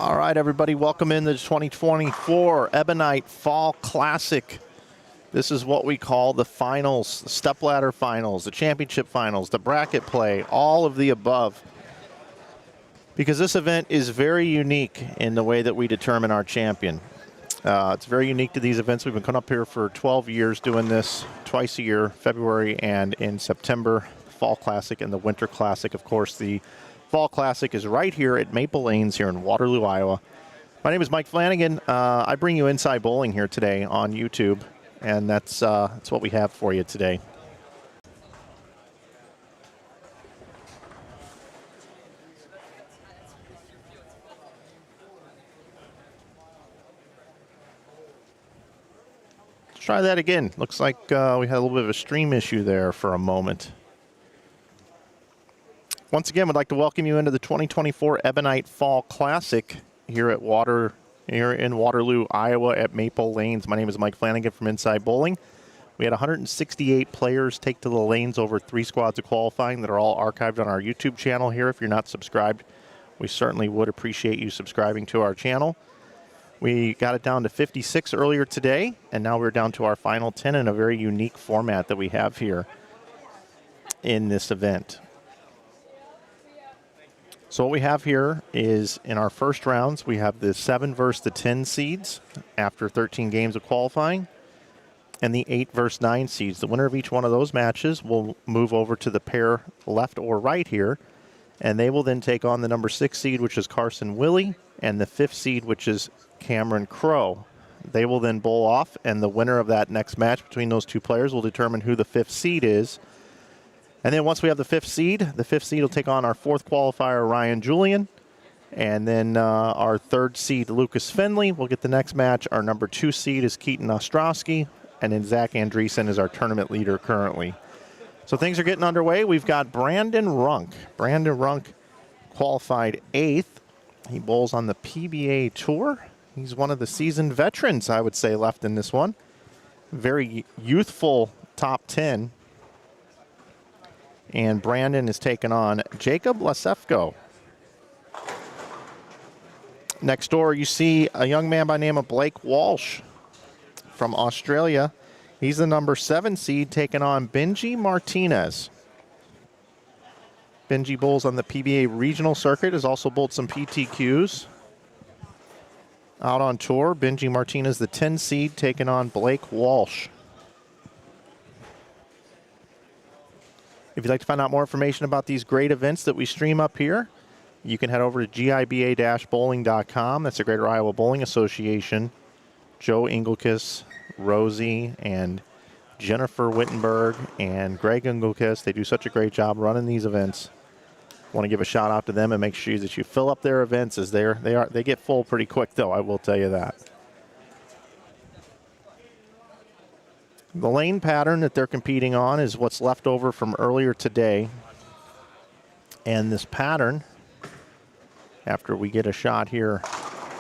All right, everybody, welcome in the 2024 Ebonite Fall Classic. This is what we call the finals, the stepladder finals, the championship finals, the bracket play, all of the above. Because this event is very unique in the way that we determine our champion. It's very unique to these events. We've been coming up here for 12 years doing this twice a year, February and in September. Fall Classic and the Winter Classic, of course. The Fall Classic is right here at Maple Lanes here in Waterloo, Iowa. My name is Mike Flanagan. I bring you Inside Bowling here today on YouTube, and that's what we have for you today. Let's try that again. Looks like we had a little bit of a stream issue there for a moment. Once again, we'd like to welcome you into the 2024 Ebonite Fall Classic here in Waterloo, Iowa at Maple Lanes. My name is Mike Flanagan from Inside Bowling. We had 168 players take to the lanes over 3 squads of qualifying that are all archived on our YouTube channel here. If you're not subscribed, we certainly would appreciate you subscribing to our channel. We got it down to 56 earlier today, and now we're down to our final 10 in a very unique format that we have here in this event. So what we have here is in our first rounds, we have the 7 versus the 10 seeds after 13 games of qualifying, and the 8 versus 9 seeds. The winner of each one of those matches will move over to the pair left or right here, and they will then take on the number 6 seed, which is Carson Willie, and the 5th seed, which is Cameron Crow. They will then bowl off, and the winner of that next match between those two players will determine who the 5th seed is. And then once we have the 5th seed will take on our 4th qualifier, Ryan Julian. And then our 3rd seed, Lucas Finley, will get the next match. Our number 2 seed is Keaton Ostrowski. And then Zach Andreessen is our tournament leader currently. So things are getting underway. We've got Brandon Runk. Brandon Runk qualified 8th. He bowls on the PBA Tour. He's one of the seasoned veterans, I would say, left in this one. Very youthful top 10. And Brandon is taking on Jacob Lasefko. Next door, you see a young man by the name of Blake Walsh from Australia. He's the number 7 seed taking on Benji Martinez. Benji bowls on the PBA regional circuit, has also bowled some PTQs. Out on tour, Benji Martinez, the 10 seed, taking on Blake Walsh. If you'd like to find out more information about these great events that we stream up here, you can head over to giba-bowling.com. That's the Greater Iowa Bowling Association. Joe Engelkis, Rosie, and Jennifer Wittenberg, and Greg Engelkis, they do such a great job running these events. Want to give a shout out to them and make sure that you fill up their events, as they get full pretty quick, though, I will tell you that. The lane pattern that they're competing on is what's left over from earlier today. And this pattern, after we get a shot here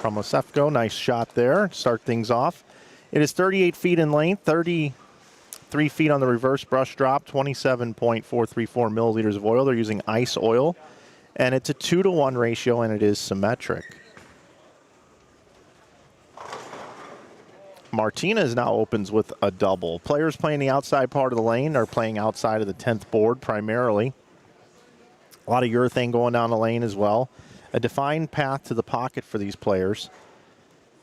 from Lasefko, nice shot there, start things off. It is 38 feet in length, 33 feet on the reverse brush drop, 27.434 milliliters of oil. They're using ice oil, and it's a 2-to-1 ratio, and it is symmetric. Martinez now opens with a double. Players playing the outside part of the lane are playing outside of the 10th board primarily. A lot of urethane going down the lane as well. A defined path to the pocket for these players,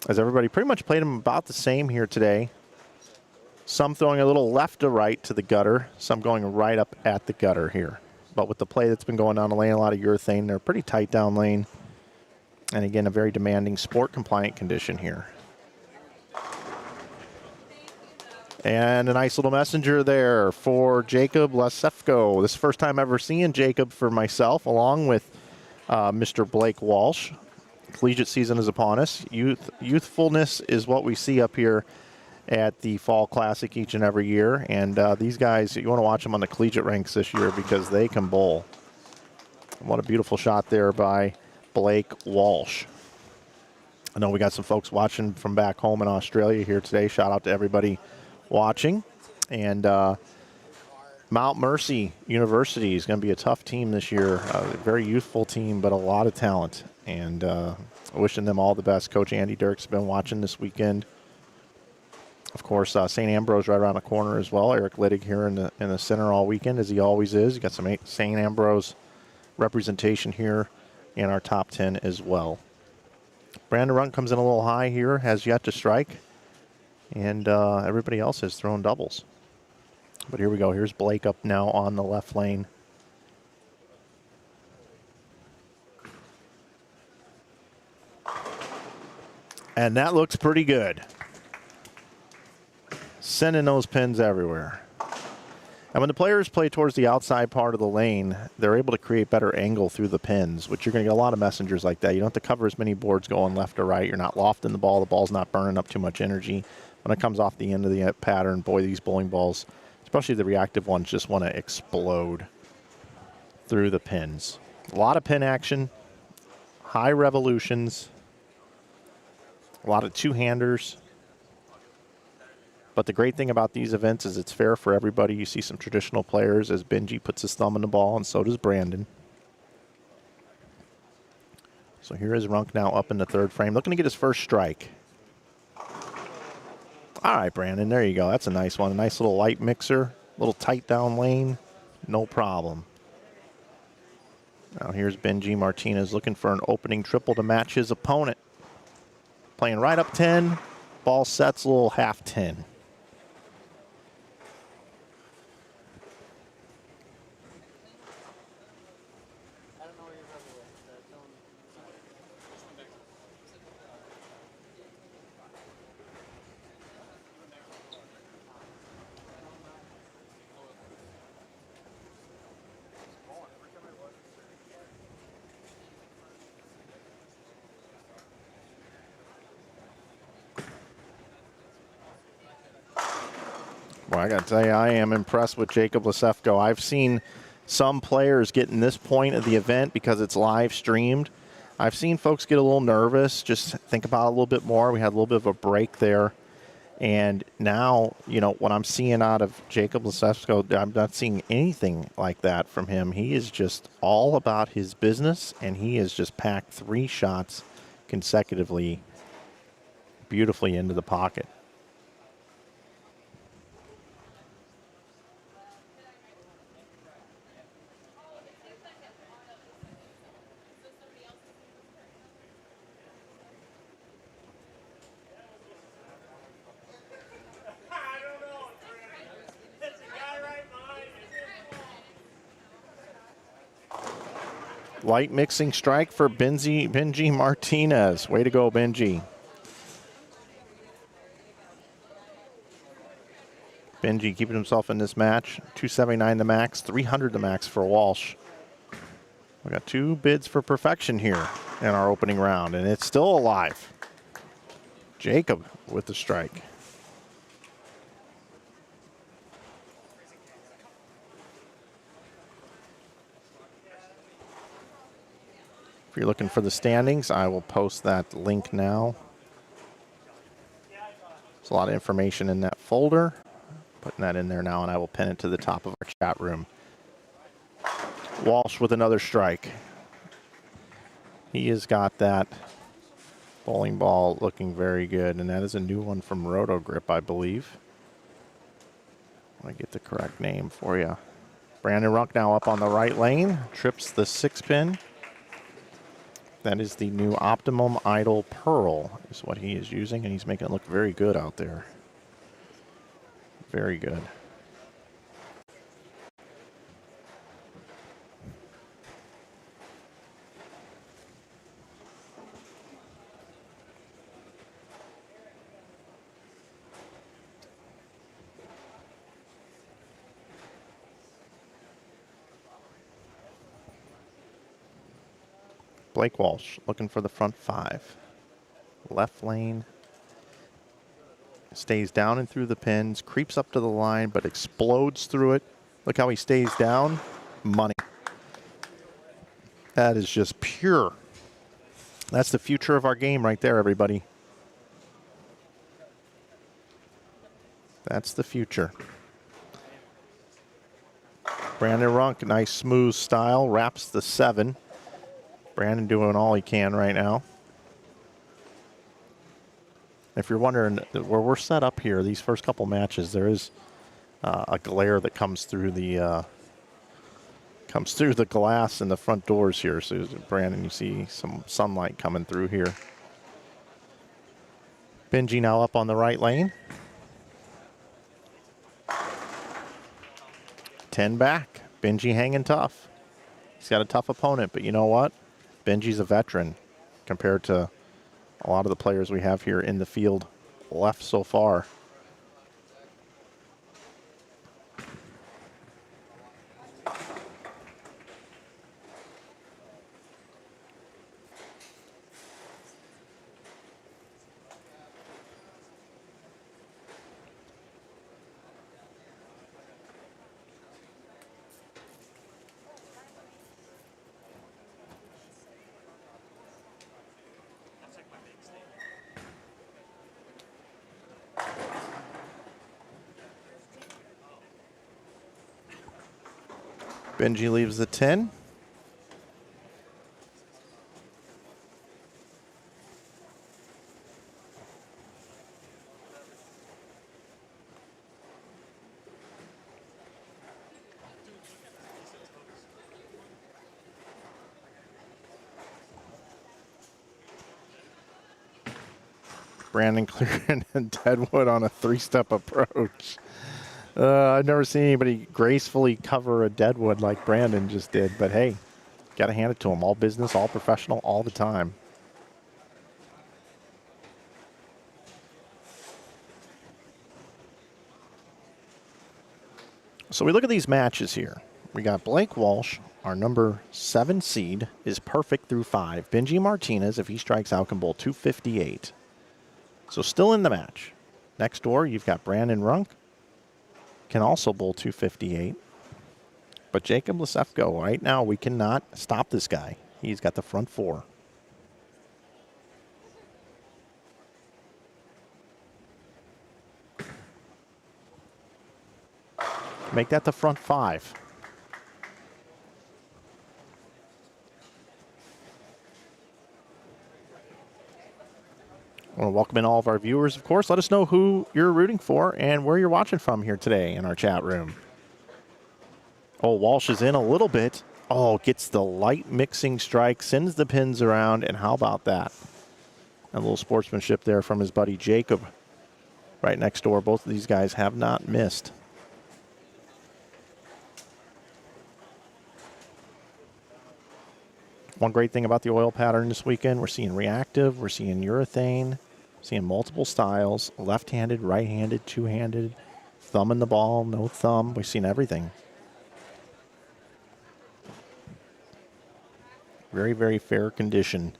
as everybody pretty much played them about the same here today. Some throwing a little left to right to the gutter, some going right up at the gutter here. But with the play that's been going down the lane, a lot of urethane, they're pretty tight down lane. And again, a very demanding sport compliant condition here. And a nice little messenger there for Jacob Lasefko. This is the first time ever seeing Jacob for myself, along with Mr. Blake Walsh. Collegiate season is upon us. Youthfulness is what we see up here at the Fall Classic each and every year. And these guys, you want to watch them on the collegiate ranks this year because they can bowl. What a beautiful shot there by Blake Walsh. I know we got some folks watching from back home in Australia here today. Shout out to everybody watching. And Mount Mercy University is going to be a tough team this year. A very youthful team, but a lot of talent. And wishing them all the best. Coach Andy Dirk's been watching this weekend. Of course, St. Ambrose right around the corner as well. Eric Littig here in the center all weekend, as he always is. You got some St. Ambrose representation here in our top 10 as well. Brandon Runk comes in a little high here, has yet to strike. And everybody else has thrown doubles. But here we go. Here's Blake up now on the left lane. And that looks pretty good. Sending those pins everywhere. And when the players play towards the outside part of the lane, they're able to create better angle through the pins, which you're going to get a lot of messengers like that. You don't have to cover as many boards going left or right. You're not lofting the ball. The ball's not burning up too much energy. When it comes off the end of the pattern, boy, these bowling balls, especially the reactive ones, just want to explode through the pins. A lot of pin action, high revolutions, a lot of two-handers. But the great thing about these events is it's fair for everybody. You see some traditional players as Benji puts his thumb in the ball, and so does Brandon. So here is Runk now up in the third frame, looking to get his first strike. All right, Brandon, there you go. That's a nice one. A nice little light mixer, little tight down lane, no problem. Now here's Benji Martinez looking for an opening triple to match his opponent. Playing right up 10, ball sets a little half 10. Well, I got to tell you, I am impressed with Jacob Lesefko. I've seen some players get in this point of the event because it's live streamed. I've seen folks get a little nervous, just think about it a little bit more. We had a little bit of a break there. And now, you know, what I'm seeing out of Jacob Lesefko, I'm not seeing anything like that from him. He is just all about his business, and he has just packed 3 shots consecutively beautifully into the pocket. Light mixing strike for Benji Martinez. Way to go, Benji. Benji keeping himself in this match. 279 the max, 300 the max for Walsh. We got 2 bids for perfection here in our opening round, and it's still alive. Jacob with the strike. If you're looking for the standings, I will post that link now. There's a lot of information in that folder. Putting that in there now, and I will pin it to the top of our chat room. Walsh with another strike. He has got that bowling ball looking very good, and that is a new one from Roto Grip, I believe. I get the correct name for you. Brandon Runk now up on the right lane, trips the 6-pin. That is the new Optimum Idol Pearl is what he is using, and he's making it look very good out there. Very good. Blake Walsh looking for the front 5. Left lane. Stays down and through the pins, creeps up to the line, but explodes through it. Look how he stays down. Money. That is just pure. That's the future of our game right there, everybody. That's the future. Brandon Runk, nice smooth style, wraps the 7. Brandon doing all he can right now. If you're wondering where we're set up here, these first couple matches, there is a glare that comes through the glass in the front doors here. So Brandon, you see some sunlight coming through here. Benji now up on the right lane. 10 back. Benji hanging tough. He's got a tough opponent, but you know what? Benji's a veteran compared to a lot of the players we have here in the field left so far. Benji leaves the 10. Brandon clearing Deadwood on a 3-step approach. I've never seen anybody gracefully cover a Deadwood like Brandon just did, but hey, got to hand it to him. All business, all professional, all the time. So we look at these matches here. We got Blake Walsh, our number 7 seed, is perfect through 5. Benji Martinez, if he strikes out, can bowl 258. So still in the match. Next door, you've got Brandon Runk, can also bowl 258. But Jacob Lesefko, right now, we cannot stop this guy. He's got the front 4. Make that the front 5. I want to welcome in all of our viewers, of course. Let us know who you're rooting for and where you're watching from here today in our chat room. Oh, Walsh is in a little bit. Oh, gets the light mixing strike, sends the pins around, and how about that? A little sportsmanship there from his buddy Jacob right next door. Both of these guys have not missed. One great thing about the oil pattern this weekend, we're seeing reactive, we're seeing urethane, seeing multiple styles, left-handed, right-handed, two-handed, thumb in the ball, no thumb. We've seen everything. Very, very fair condition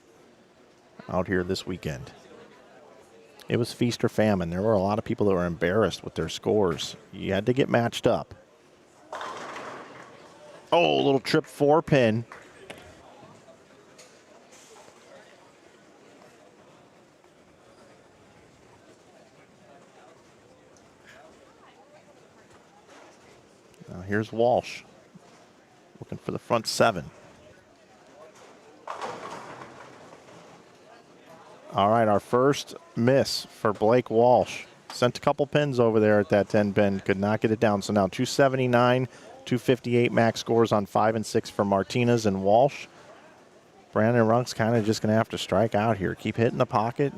out here this weekend. It was feast or famine. There were a lot of people that were embarrassed with their scores. You had to get matched up. Oh, a little trip 4-pin. Now here's Walsh looking for the front 7. All right, our first miss for Blake Walsh. Sent a couple pins over there at that 10 pin. Could not get it down. So now 279, 258 max scores on 5 and 6 for Martinez and Walsh. Brandon Runk's kind of just going to have to strike out here. Keep hitting the pocket,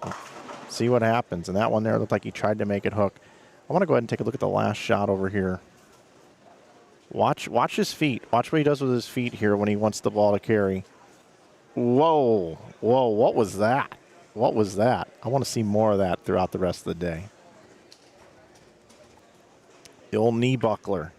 see what happens. And that one there looked like he tried to make it hook. I want to go ahead and take a look at the last shot over here. Watch his feet. Watch what he does with his feet here when he wants the ball to carry. Whoa, whoa, what was that? What was that? I want to see more of that throughout the rest of the day. The old knee buckler.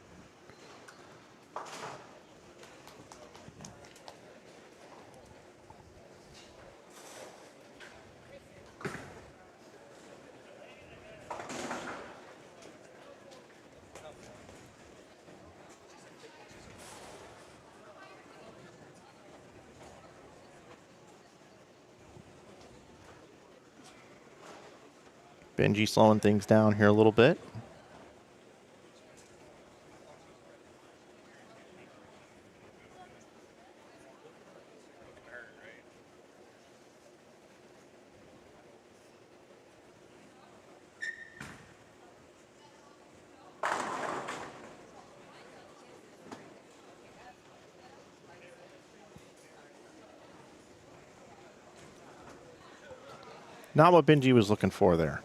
Benji slowing things down here a little bit. Not what Benji was looking for there.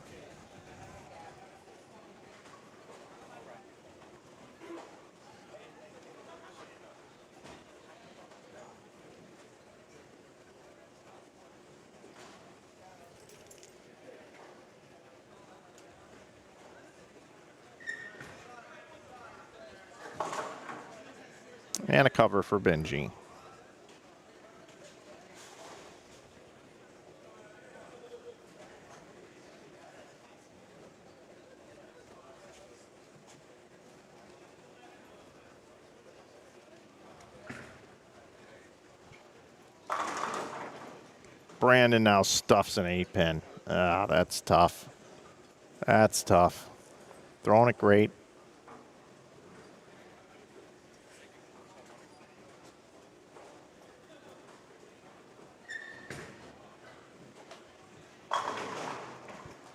And a cover for Benji. Brandon now stuffs an 8-pin. Ah, that's tough. That's tough. Throwing it great.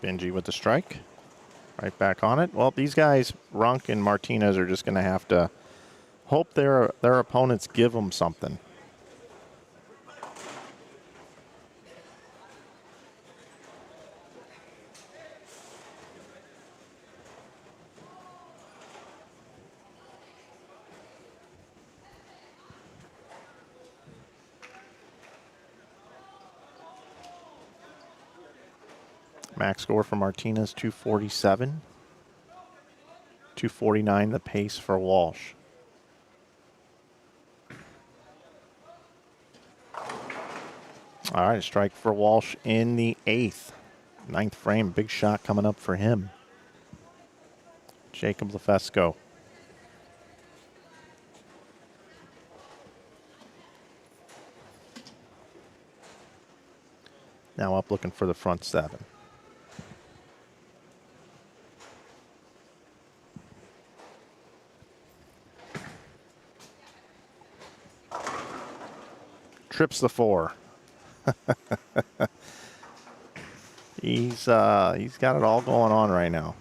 Benji with the strike. Right back on it. Well, these guys, Runk and Martinez, are just going to have to hope their opponents give them something. Max score for Martinez, 247. 249 the pace for Walsh. All right, strike for Walsh in the 8th. 9th frame, big shot coming up for him. Jacob Lefesco. Now up looking for the front 7. Trips the 4. He's got it all going on right now.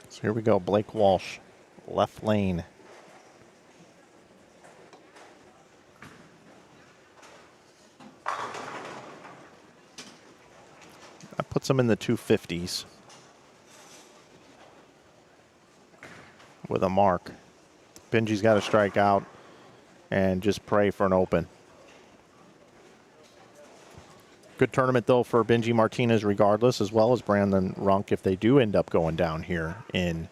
So here we go, Blake Walsh, left lane. That puts him in the 250s. With a mark. Benji's got to strike out and just pray for an open. Good tournament, though, for Benji Martinez regardless, as well as Brandon Runk if they do end up going down here in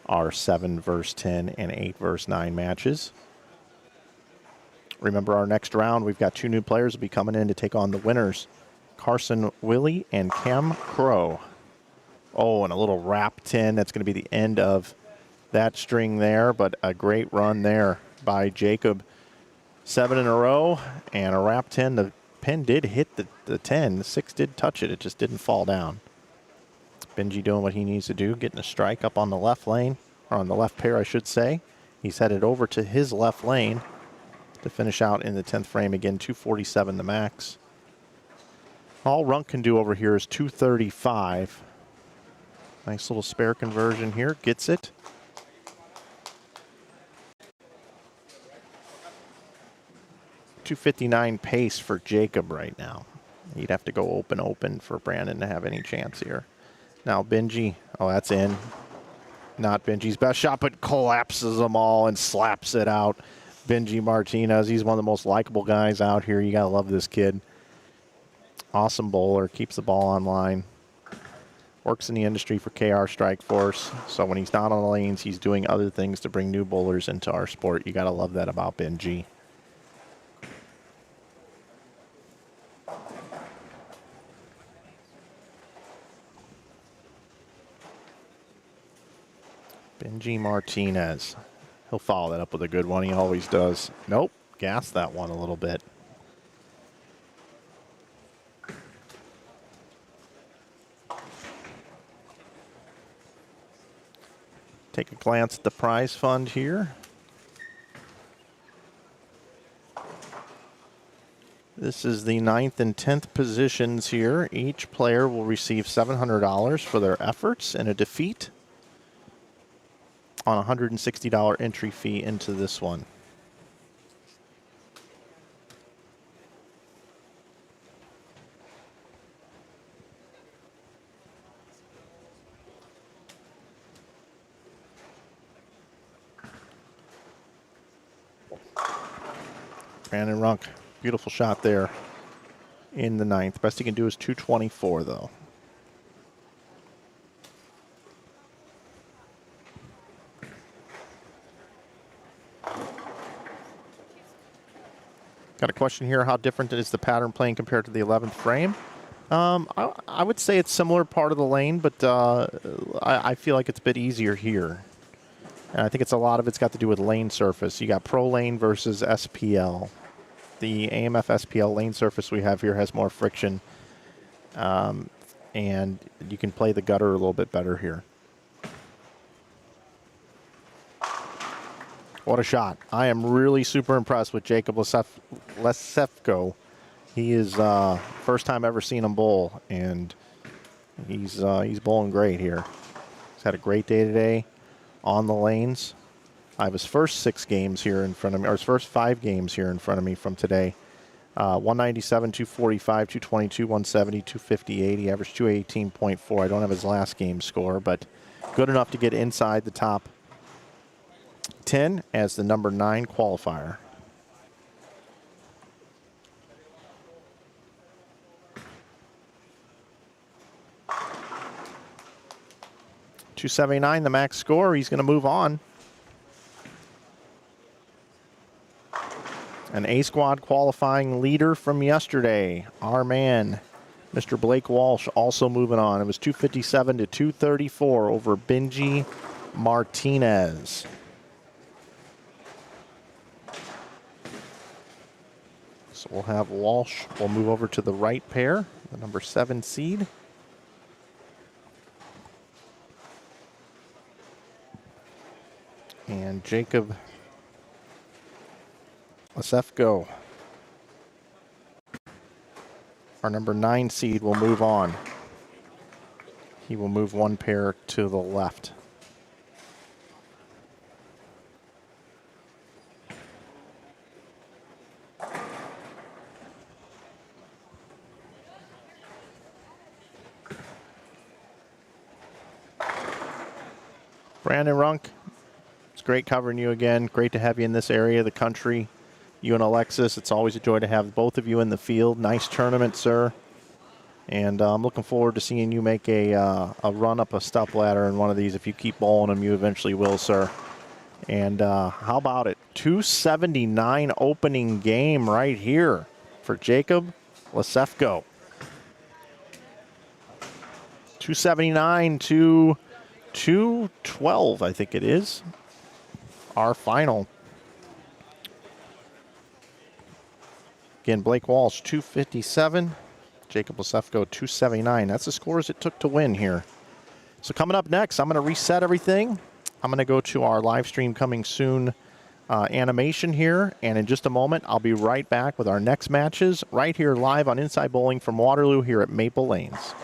our 7 versus 10 and 8 versus 9 matches. Remember, our next round, we've got 2 new players will be coming in to take on the winners, Carson Willie and Cam Crow. Oh, and a little wrap 10. That's going to be the end of that string there, but a great run there by Jacob. 7 in a row and a wrap 10. The pin did hit the 10. The 6 did touch it. It just didn't fall down. Benji doing what he needs to do, getting a strike up on the left lane, or on the left pair, I should say. He's headed over to his left lane to finish out in the 10th frame. Again, 247 the max. All Runk can do over here is 235. Nice little spare conversion here. Gets it. .259 pace for Jacob right now. He'd have to go open for Brandon to have any chance here. Now Benji, oh, that's in. Not Benji's best shot, but collapses them all and slaps it out. Benji Martinez, he's one of the most likable guys out here. You gotta love this kid. Awesome bowler, keeps the ball on line. Works in the industry for KR Strike Force. So when he's not on the lanes, he's doing other things to bring new bowlers into our sport. You gotta love that about Benji. Benji Martinez. He'll follow that up with a good one. He always does. Nope. Gassed that one a little bit. Take a glance at the prize fund here. This is the 9th and 10th positions here. Each player will receive $700 for their efforts in a defeat. on a $160 entry fee into this one. Brandon Runk, beautiful shot there in the ninth. Best he can do is 224, though. Got a question here. How different is the pattern playing compared to the 11th frame? I would say it's similar part of the lane, but I feel like it's a bit easier here. And I think a lot of it's got to do with lane surface. You got Pro Lane versus SPL. The AMF SPL lane surface we have here has more friction, and you can play the gutter a little bit better here. What a shot. I am really super impressed with Jacob Lesefko. He is first time ever seen him bowl, and he's bowling great here. He's had a great day today on the lanes. I have his first 6 games here in front of me, or his first 5 games here in front of me from today. 197, 245, 222, 170, 258. He averaged 218.4. I don't have his last game score, but good enough to get inside the top 10 as the number 9 qualifier. .279, the max score. He's going to move on. An A-squad qualifying leader from yesterday. Our man, Mr. Blake Walsh, also moving on. It was 257 to 234 over Benji Martinez. So we'll have Walsh. We'll move over to the right pair, the number 7 seed. And Jacob Lesefko, our number 9 seed, will move on. He will move 1 pair to the left. Brandon Runk, it's great covering you again. Great to have you in this area of the country. You and Alexis, it's always a joy to have both of you in the field. Nice tournament, sir. And I'm looking forward to seeing you make a run up a step ladder in one of these. If you keep bowling them, you eventually will, sir. And how about it? 279 opening game right here for Jacob Lesefko. 279 to 212, I think it is. Our final. Again, Blake Walsh, 257. Jacob Lesefko, 279. That's the scores it took to win here. So coming up next, I'm going to reset everything. I'm going to go to our live stream coming soon animation here. And in just a moment, I'll be right back with our next matches right here live on Inside Bowling from Waterloo here at Maple Lanes.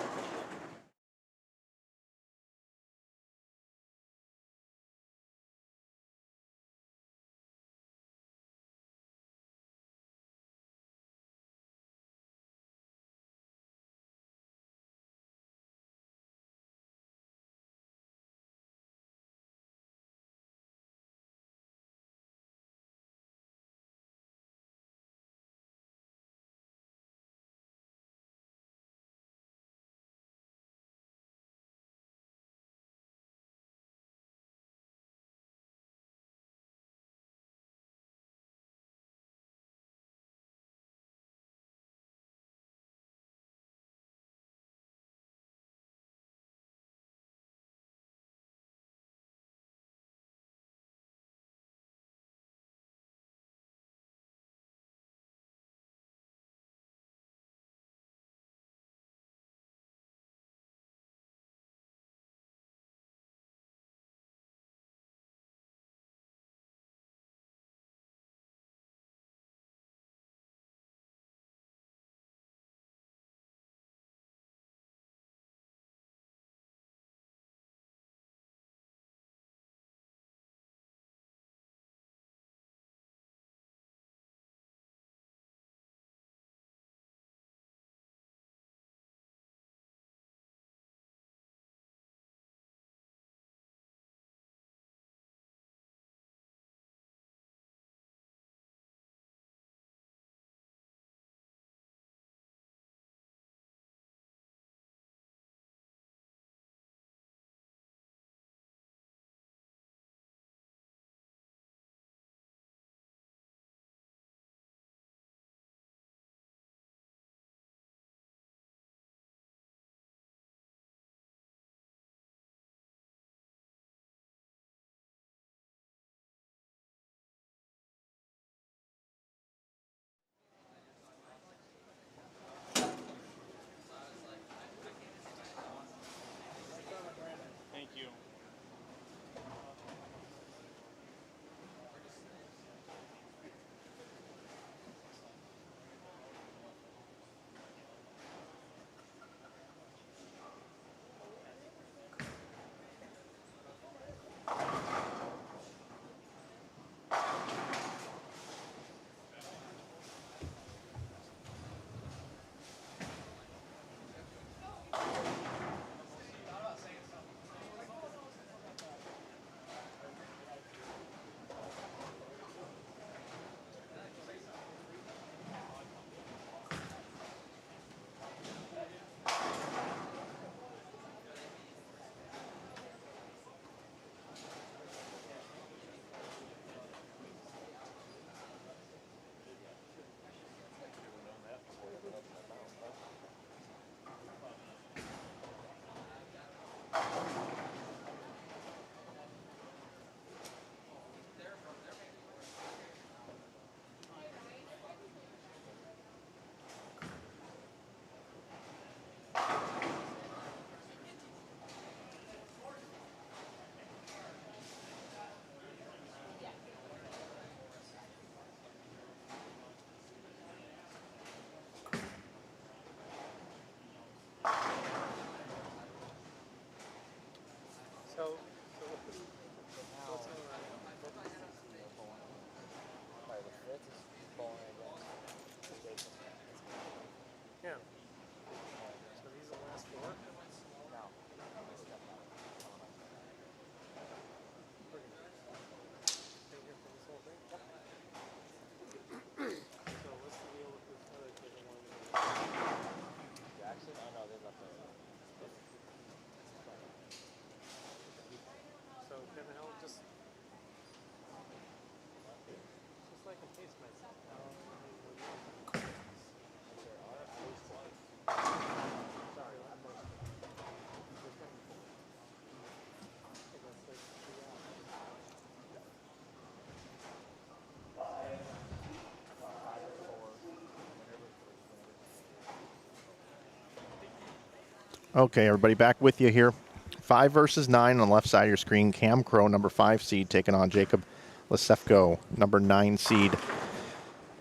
Okay, everybody, back with you here. 5 versus 9 on the left side of your screen. Cam Crow, number 5 seed, taking on Jacob Lesefko, number 9 seed.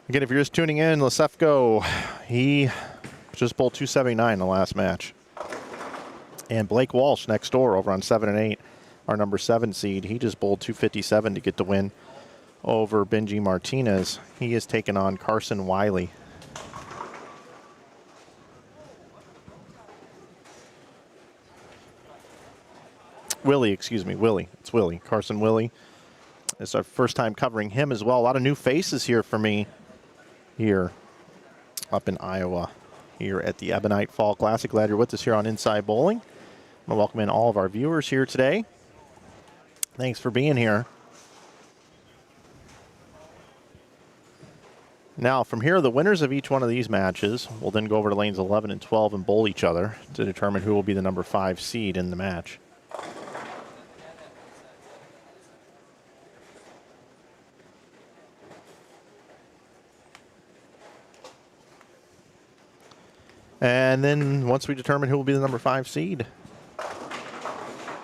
Again, if you're just tuning in, Lesefko, he just bowled 279 in the last match. And Blake Walsh next door over on 7 and 8, our number 7 seed, he just bowled 257 to get the win over Benji Martinez. He is taking on Carson Wiley. Willie, excuse me, Willie. It's Willie. Carson Willie. It's our first time covering him as well. A lot of new faces here for me here up in Iowa here at the Ebonite Fall Classic. Glad you're with us here on Inside Bowling. I want to welcome in all of our viewers here today. Thanks for being here. Now, from here, the winners of each one of these matches will then go over to lanes 11 and 12 and bowl each other to determine who will be the number 5 seed in the match. And then once we determine who will be the number 5 seed,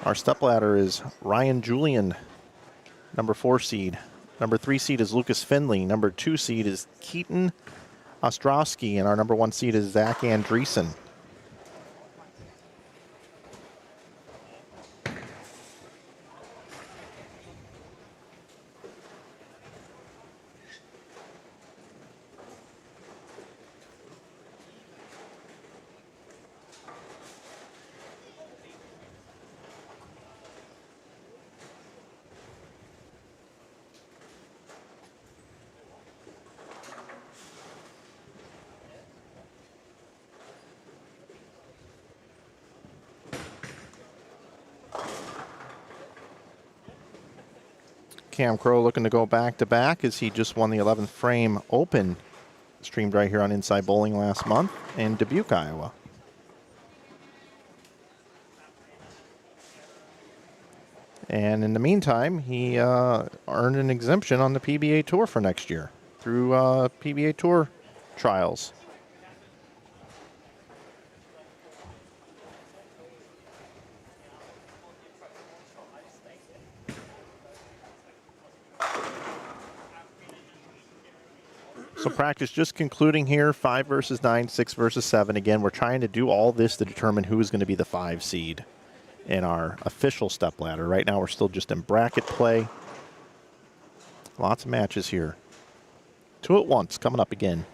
our stepladder is Ryan Julian, number 4 seed. Number 3 seed is Lucas Finley. Number 2 seed is Keaton Ostrowski. And our number 1 seed is Zach Andreessen. Cam Crow looking to go back-to-back as he just won the 11th Frame Open, streamed right here on Inside Bowling last month in Dubuque, Iowa. And in the meantime, he earned an exemption on the PBA Tour for next year through PBA Tour trials. So practice just concluding here, 5 versus 9, 6 versus 7. Again, we're trying to do all this to determine who is going to be the 5 seed in our official stepladder. Right now, we're still just in bracket play. Lots of matches here. 2 at once coming up again.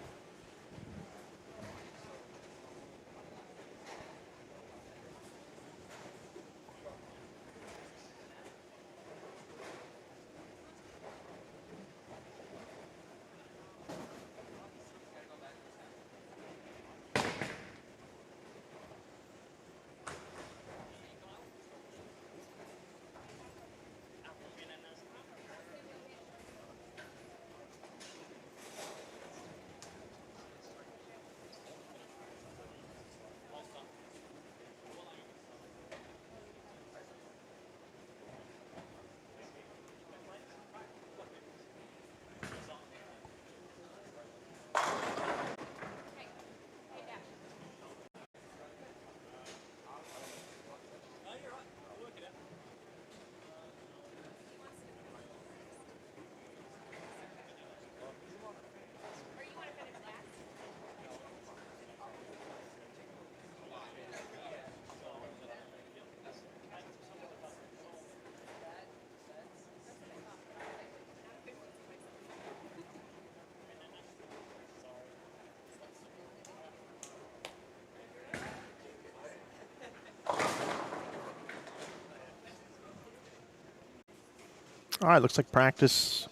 All right, looks like practice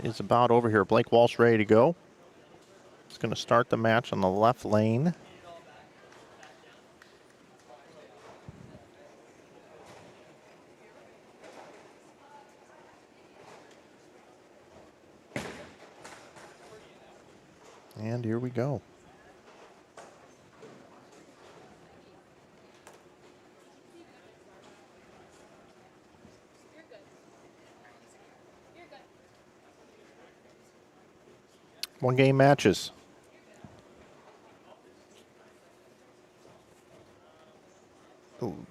is about over here. Blake Walsh ready to go. He's going to start the match on the left lane. And here we go. One-game matches.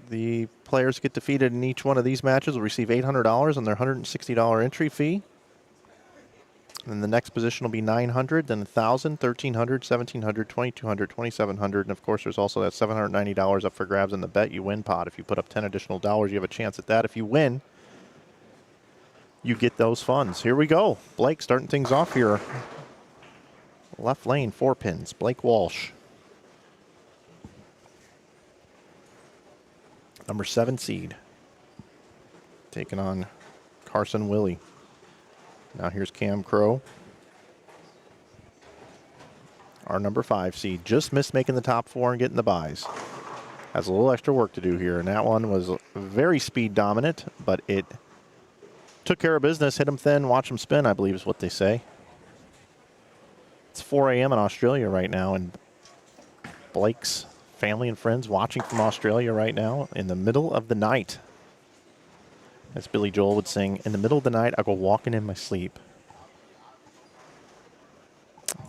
The players get defeated in each one of these matches will receive $800 on their $160 entry fee. And the next position will be $900, then $1,000, $1,300, $1,700, $2,200, $2,700, and of course there's also that $790 up for grabs in the bet you win pot. If you put up 10 additional dollars, you have a chance at that. If you win, you get those funds. Here we go. Blake starting things off here. Left lane, 4 pins. Blake Walsh. Number 7 seed. Taking on Carson Willie. Now here's Cam Crow. Our number 5 seed. Just missed making the top 4 and getting the buys. Has a little extra work to do here. And that one was very speed dominant, but it took care of business. Hit him thin, watch him spin, I believe is what they say. It's 4 a.m. in Australia right now, and Blake's family and friends watching from Australia right now in the middle of the night. As Billy Joel would sing, in the middle of the night, I go walking in my sleep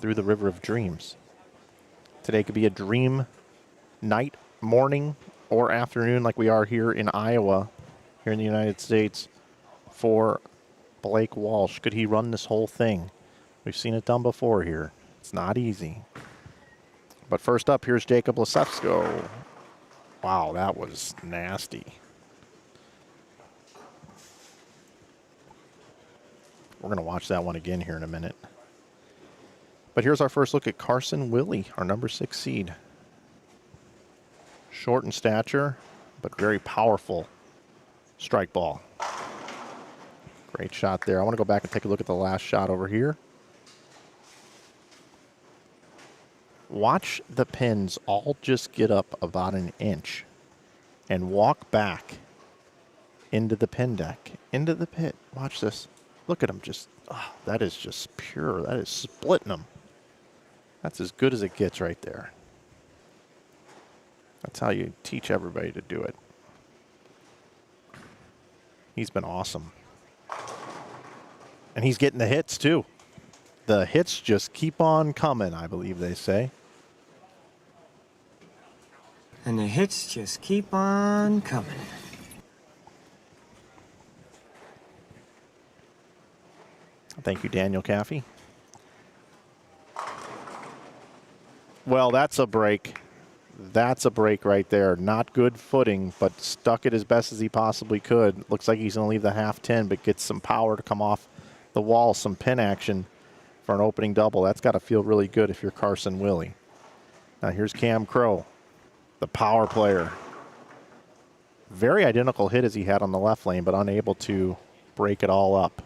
through the river of dreams. Today could be a dream night, morning, or afternoon like we are here in Iowa, here in the United States, for Blake Walsh. Could he run this whole thing? We've seen it done before here. It's not easy. But first up, here's Jacob Lasefsko. Wow, that was nasty. We're going to watch that one again here in a minute. But here's our first look at Carson Willie, our number 6 seed. Short in stature, but very powerful strike ball. Great shot there. I want to go back and take a look at the last shot over here. Watch the pins all just get up about an inch and walk back into the pin deck, into the pit. Watch this. Look at them just, oh, that is just pure. That is splitting them. That's as good as it gets right there. That's how you teach everybody to do it. He's been awesome. And he's getting the hits too. The hits just keep on coming, I believe they say. And the hits just keep on coming. Thank you, Daniel Caffey. Well, that's a break. That's a break right there. Not good footing, but stuck it as best as he possibly could. Looks like he's going to leave the half 10, but gets some power to come off the wall, some pin action for an opening double. That's got to feel really good if you're Carson Willie. Now here's Cam Crow, the power player. Very identical hit as he had on the left lane, but unable to break it all up.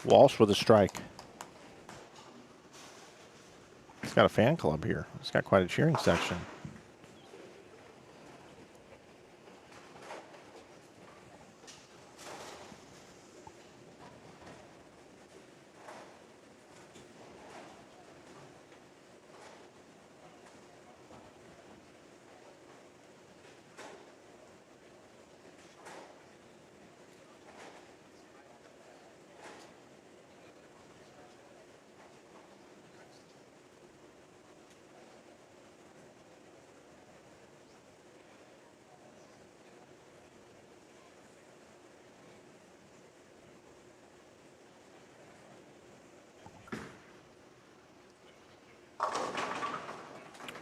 Walsh with a strike. He's got a fan club here. He's got quite a cheering section.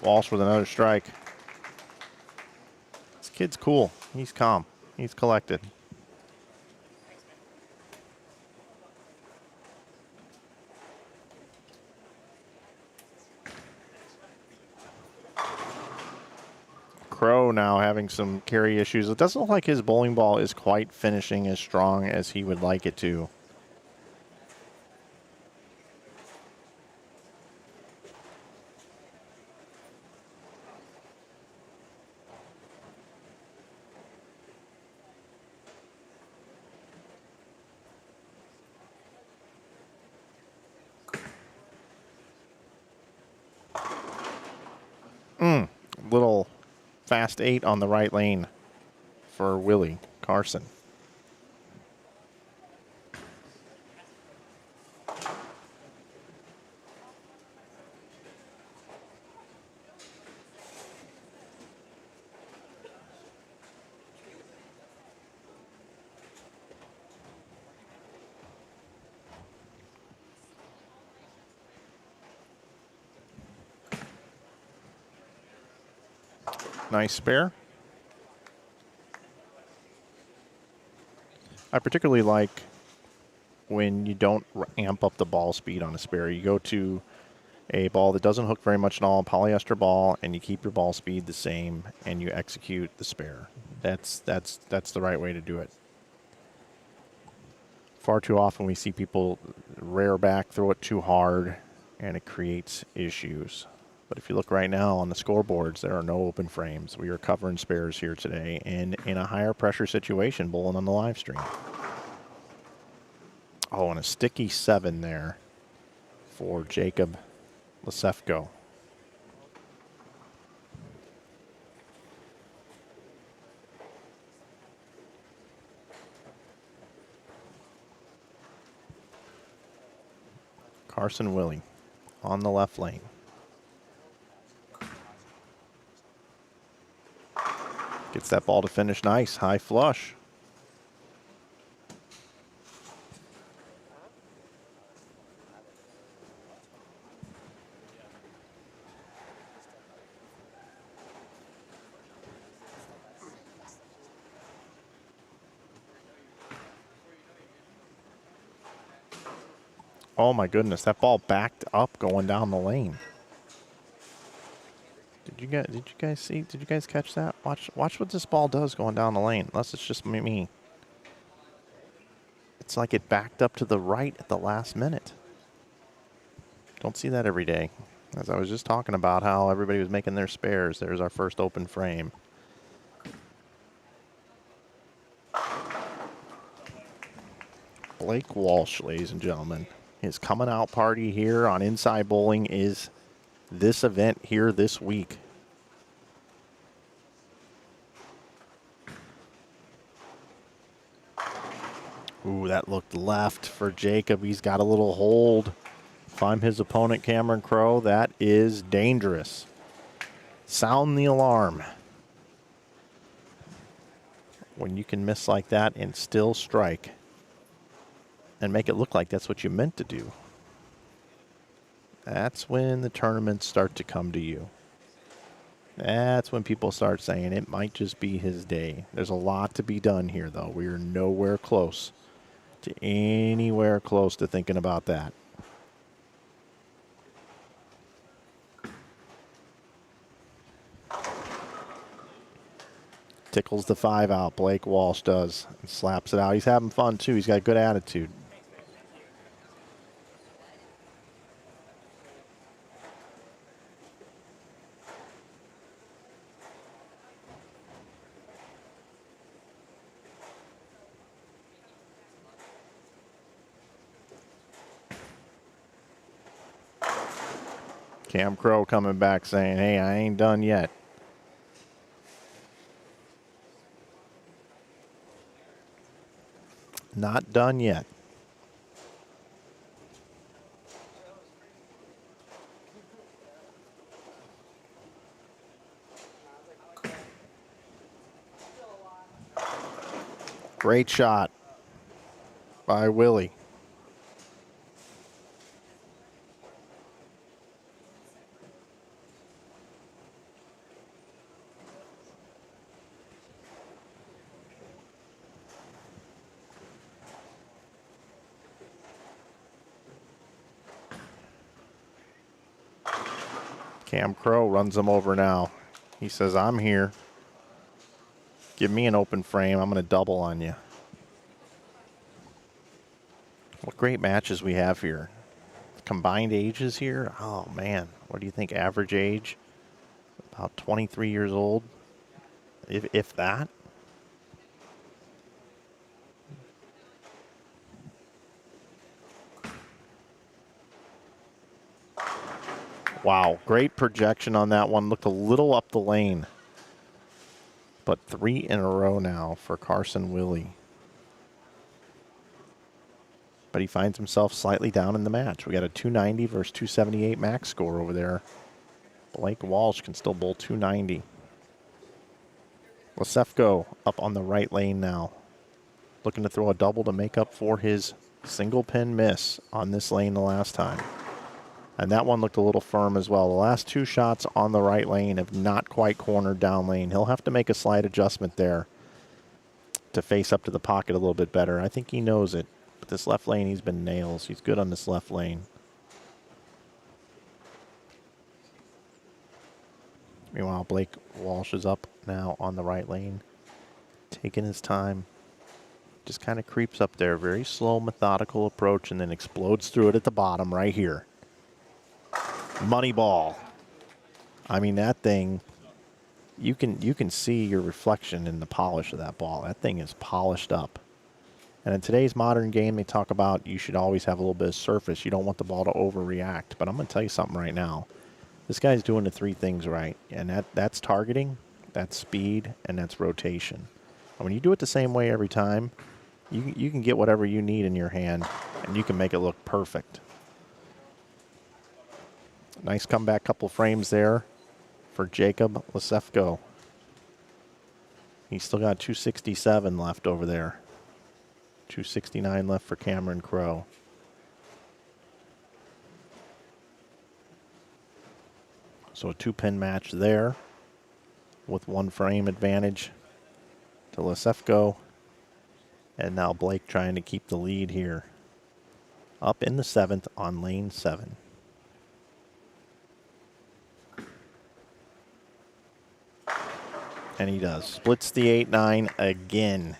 Walsh with another strike. This kid's cool. He's calm. He's collected. Crow now having some carry issues. It doesn't look like his bowling ball is quite finishing as strong as he would like it to. Fast 8 on the right lane for Willie Carson. Nice spare. I particularly like when you don't amp up the ball speed on a spare. You go to a ball that doesn't hook very much at all, polyester ball, and you keep your ball speed the same, and you execute the spare. That's the right way to do it. Far too often we see people rear back, throw it too hard, and it creates issues. But if you look right now on the scoreboards, there are no open frames. We are covering spares here today and in a higher pressure situation bowling on the live stream. Oh, and a sticky 7 there for Jacob Lesefko. Carson Willie on the left lane. Gets that ball to finish nice, high flush. Oh my goodness, that ball backed up going down the lane. Did you guys see? Did you guys catch that? Watch what this ball does going down the lane. Unless it's just me. It's like it backed up to the right at the last minute. Don't see that every day. As I was just talking about how everybody was making their spares. There's our first open frame. Blake Walsh, ladies and gentlemen. His coming out party here on Inside Bowling is this event here this week. Ooh, that looked left for Jacob. He's got a little hold. If I'm his opponent, Cameron Crowe, that is dangerous. Sound the alarm. When you can miss like that and still strike and make it look like that's what you meant to do, that's when the tournaments start to come to you. That's when people start saying it might just be his day. There's a lot to be done here, though. We are nowhere close to anywhere close to thinking about that. Tickles the 5 out, Blake Walsh does, and slaps it out. He's having fun, too. He's got a good attitude. Cam Crowe coming back saying, hey, I ain't done yet. Not done yet. Great shot by Willie. Cam Crowe runs him over now. He says, I'm here. Give me an open frame. I'm going to double on you. What great matches we have here. Combined ages here. Oh, man. What do you think? Average age? About 23 years old, if that. Wow, great projection on that one. Looked a little up the lane but 3 in a row now for Carson Willie. But he finds himself slightly down in the match. We got a 290 versus 278 max score over there. Blake Walsh can still bowl 290. Lasefko up on the right lane now. Looking to throw a double to make up for his single pin miss on this lane the last time. And that one looked a little firm as well. The last 2 shots on the right lane have not quite cornered down lane. He'll have to make a slight adjustment there to face up to the pocket a little bit better. I think he knows it. But this left lane, he's been nails. He's good on this left lane. Meanwhile, Blake Walsh is up now on the right lane, taking his time. Just kind of creeps up there. Very slow, methodical approach, and then explodes through it at the bottom right here. Money ball. I mean, that thing, you can see your reflection in the polish of that ball. That thing is polished up. And in today's modern game, they talk about you should always have a little bit of surface. You don't want the ball to overreact. But I'm going to tell you something right now. This guy's doing the 3 things right. And that's targeting, that's speed, and that's rotation. And when you do it the same way every time, you can get whatever you need in your hand, and you can make it look perfect. Nice comeback couple frames there for Jacob Lasefko. He's still got 267 left over there. 269 left for Cameron Crowe. So a 2-pin match there with 1 frame advantage to Lasefko. And now Blake trying to keep the lead here. Up in the 7th on lane 7. And he does. Splits the 8-9 again.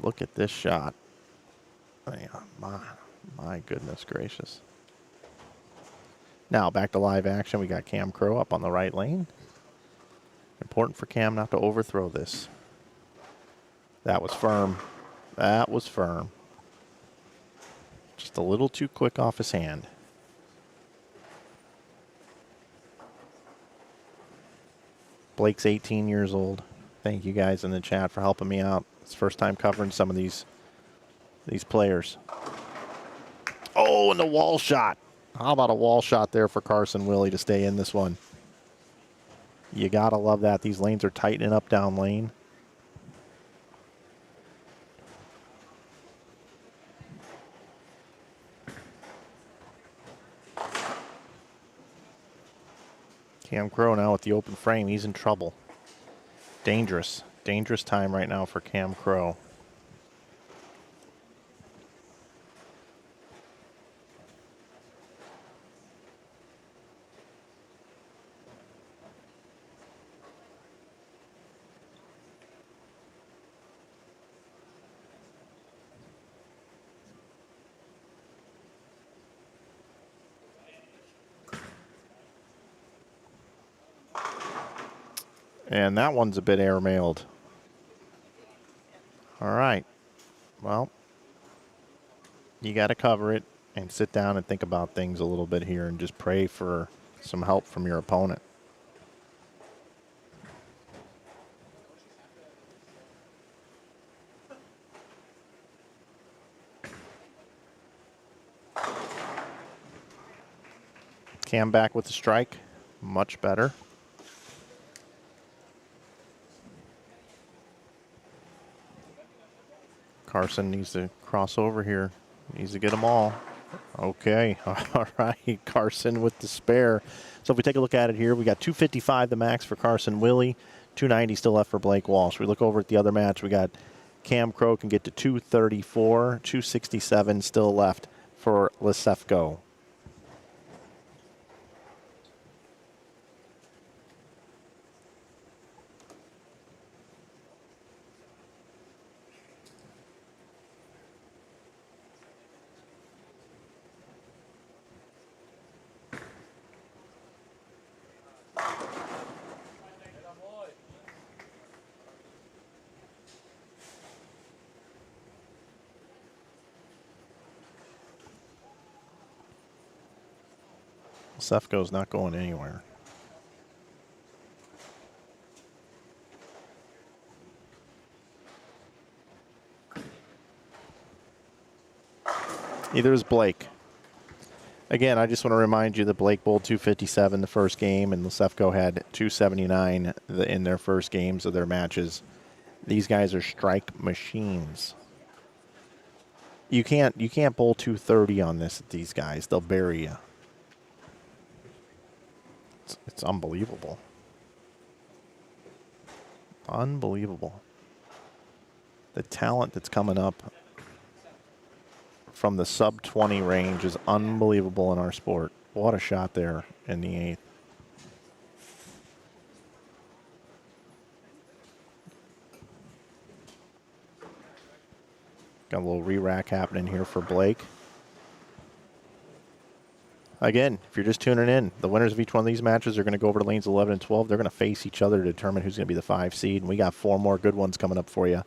Look at this shot. My goodness gracious. Now back to live action. We got Cam Crowe up on the right lane. Important for Cam not to overthrow this. That was firm. That was firm. Just a little too quick off his hand. Blake's 18 years old. Thank you guys in the chat for helping me out. It's the first time covering some of these players. Oh, and the wall shot. How about a wall shot there for Carson Willie to stay in this one? You got to love that. These lanes are tightening up down lane. Cam Crowe now with the open frame. He's in trouble. Dangerous. Dangerous time right now for Cam Crowe. And that one's a bit airmailed. All right. Well, you got to cover it and sit down and think about things a little bit here and just pray for some help from your opponent. Cam back with the strike. Much better. Carson needs to cross over here. Needs to get them all. Okay. All right. Carson with the spare. So if we take a look at it here, we got 255 the max for Carson Willie. 290 still left for Blake Walsh. We look over at the other match. We got Cam Crowe can get to 234. 267 still left for Lasefko. Lesefko's not going anywhere. Either is Blake. Again, I just want to remind you that Blake bowled 257 the first game, and Lesefko had 279 in their first games of their matches. These guys are strike machines. You can't bowl 230 on these guys. They'll bury you. It's unbelievable. Unbelievable. The talent that's coming up from the sub-20 range is unbelievable in our sport. What a shot there in the 8th. Got a little re-rack happening here for Blake. Again, if you're just tuning in, the winners of each one of these matches are going to go over to lanes 11 and 12. They're going to face each other to determine who's going to be the 5 seed. And we got 4 more good ones coming up for you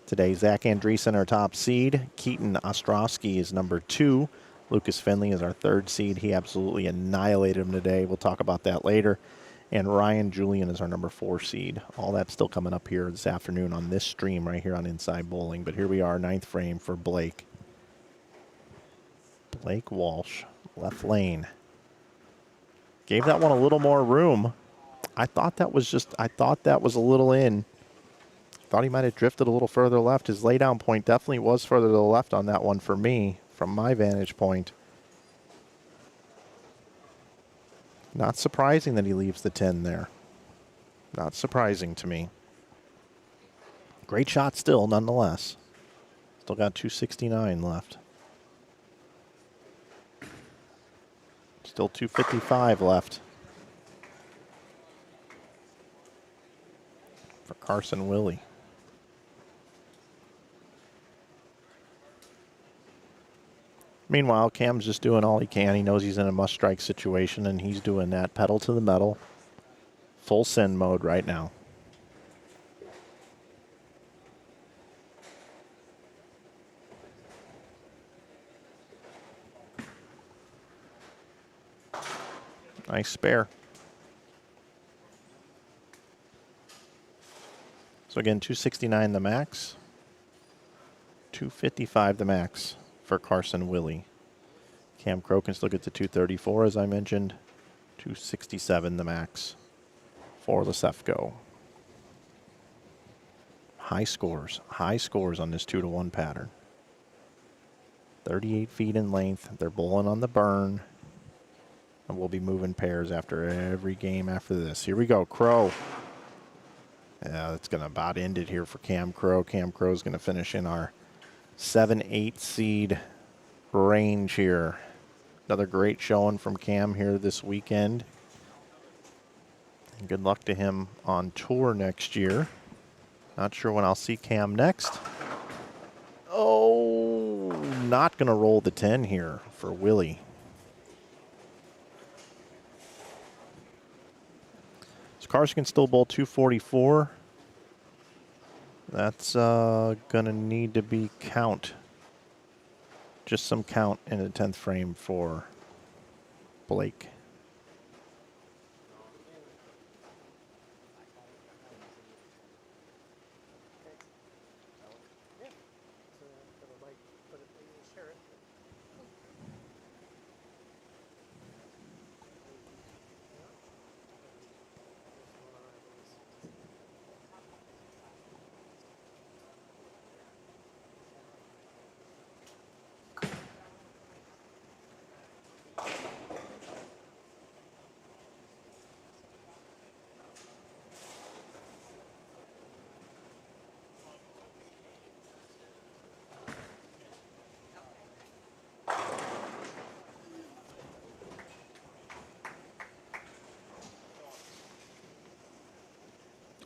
today. Zach Andreessen, our top seed. Keaton Ostrowski is number 2. Lucas Finley is our 3rd seed. He absolutely annihilated him today. We'll talk about that later. And Ryan Julian is our number 4 seed. All that's still coming up here this afternoon on this stream right here on Inside Bowling. But here we are, 9th frame for Blake. Blake Walsh, left lane. Gave that one a little more room. I thought that was a little in. Thought he might have drifted a little further left. His laydown point definitely was further to the left on that one for me, from my vantage point. Not surprising that he leaves the 10 there. Not surprising to me. Great shot still, nonetheless. Still got 269 left. Still 255 left for Carson Willie. Meanwhile, Cam's just doing all he can. He knows he's in a must-strike situation, and he's doing that pedal to the metal. Full send mode right now. Nice spare. So again, 269 the max. 255 the max for Carson Willie. Cam Crow can still get to 234, as I mentioned. 267 the max for Lesefko. High scores on this 2-to-1 pattern. 38 feet in length. They're bowling on the burn. And we'll be moving pairs after every game after this. Here we go, Crow. Yeah, that's going to about end it here for Cam Crow. Cam Crow's going to finish in our 7-8 seed range here. Another great showing from Cam here this weekend. And good luck to him on tour next year. Not sure when I'll see Cam next. Oh, not going to roll the 10 here for Willie. Carson can still bowl 244. That's going to need to be count. Just some count in the 10th frame for Blake.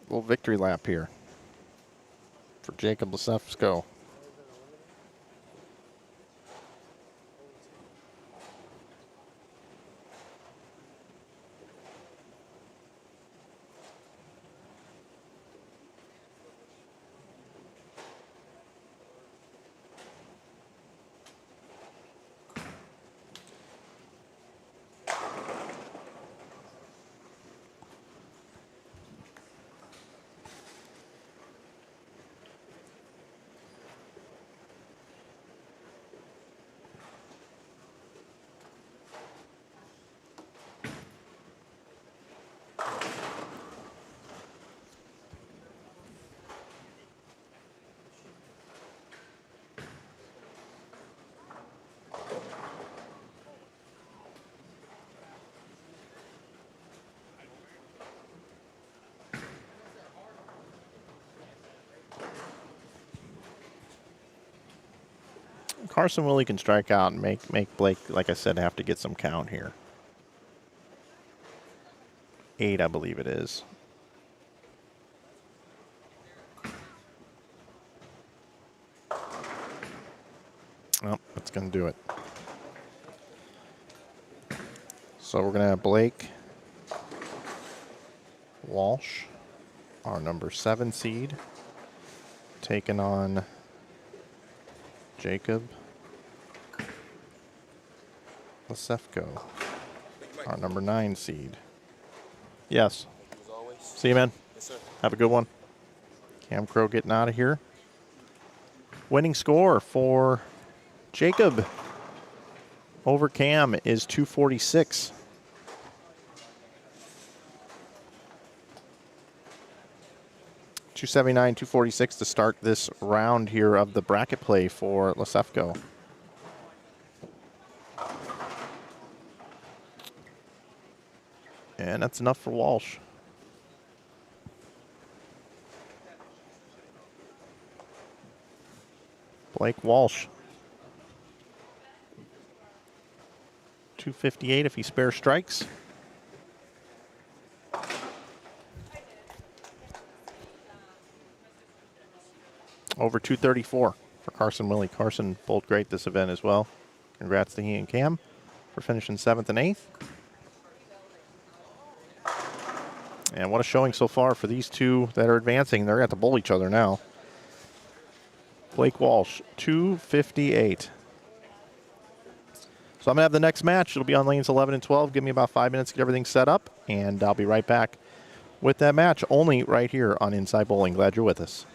Little victory lap here for Jacob Lesefko. Carson Willie can strike out and make Blake, like I said, have to get some count here. 8, I believe it is. Well, that's going to do it. So we're going to have Blake Walsh, our number 7 seed, taking on Jacob Lasefko, our number 9 seed. Yes. See you, man. Yes, sir. Have a good one. Cam Crow getting out of here. Winning score for Jacob over Cam is 246. $279, 246 to start this round here of the bracket play for Lasefko. And that's enough for Walsh. Blake Walsh. 258 if he spares strikes. Over 234 for Carson Willie. Carson bowled great this event as well. Congrats to he and Cam for finishing 7th and 8th. And what a showing so far for these two that are advancing. They're going to have to bowl each other now. Blake Walsh, 258. So I'm going to have the next match. It'll be on lanes 11 and 12. Give me about 5 minutes to get everything set up, and I'll be right back with that match, only right here on Inside Bowling. Glad you're with us.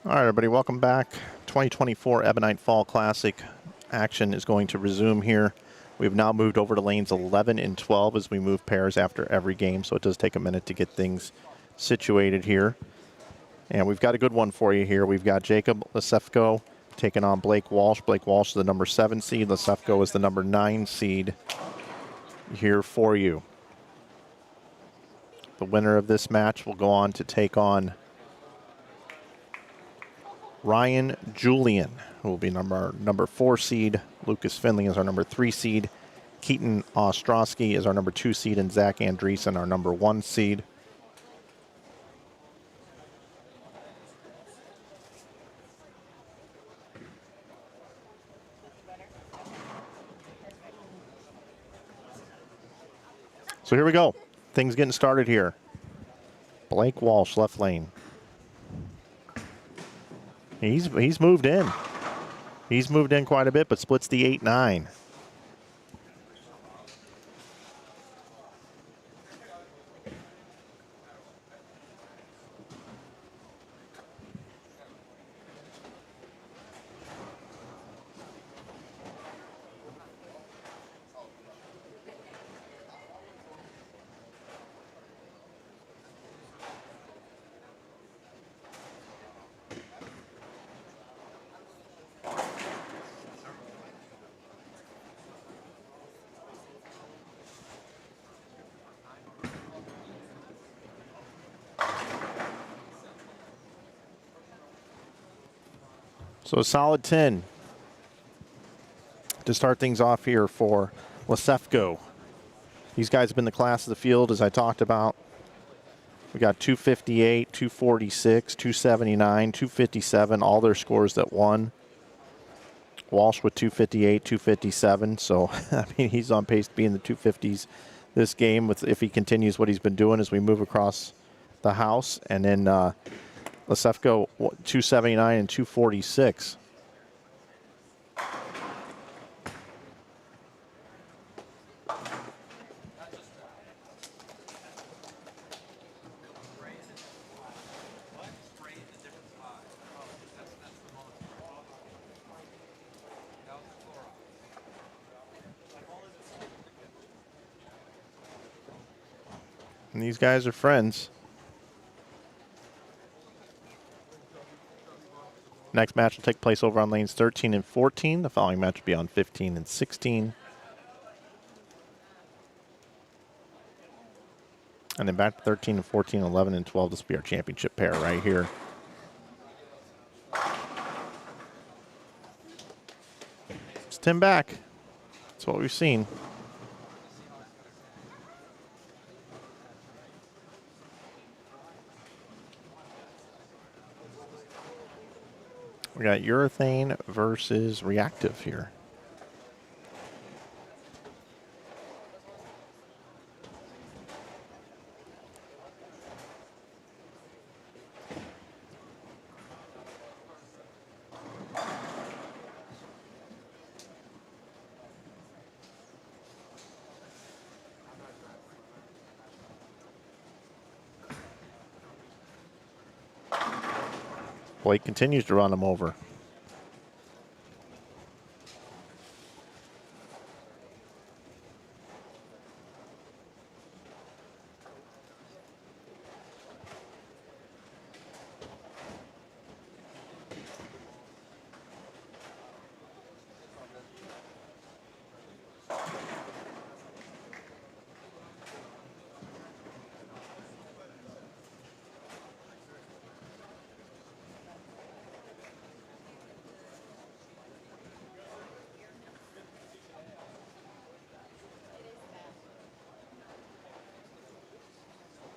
All right, everybody, welcome back. 2024 Ebonite Fall Classic action is going to resume here. We've now moved over to lanes 11 and 12 as we move pairs after every game, so it does take a minute to get things situated here. And we've got a good one for you here. We've got Jacob Lesefko taking on Blake Walsh. Blake Walsh is the number 7 seed. Lesefko is the number 9 seed here for you. The winner of this match will go on to take on Ryan Julian, who will be number 4 seed. Lucas Finley is our number 3 seed. Keaton Ostrowski is our number 2 seed, and Zach Andreessen, our number 1 seed. So here we go. Things getting started here. Blake Walsh, left lane. He's moved in. He's moved in quite a bit, but splits the 8-9. So a solid 10 to start things off here for Lesefko. These guys have been the class of the field, as I talked about. We got 258, 246, 279, 257, all their scores that won. Walsh with 258, 257. So, I mean, he's on pace to be in the 250s this game if he continues what he's been doing as we move across the house. And then Lesefko 279 and 246. And these guys are friends. Next match will take place over on lanes 13 and 14. The following match will be on 15 and 16. And then back to 13 and 14, 11 and 12. This will be our championship pair right here. It's Tim back. That's what we've seen. We got urethane versus reactive here. Blake continues to run him over.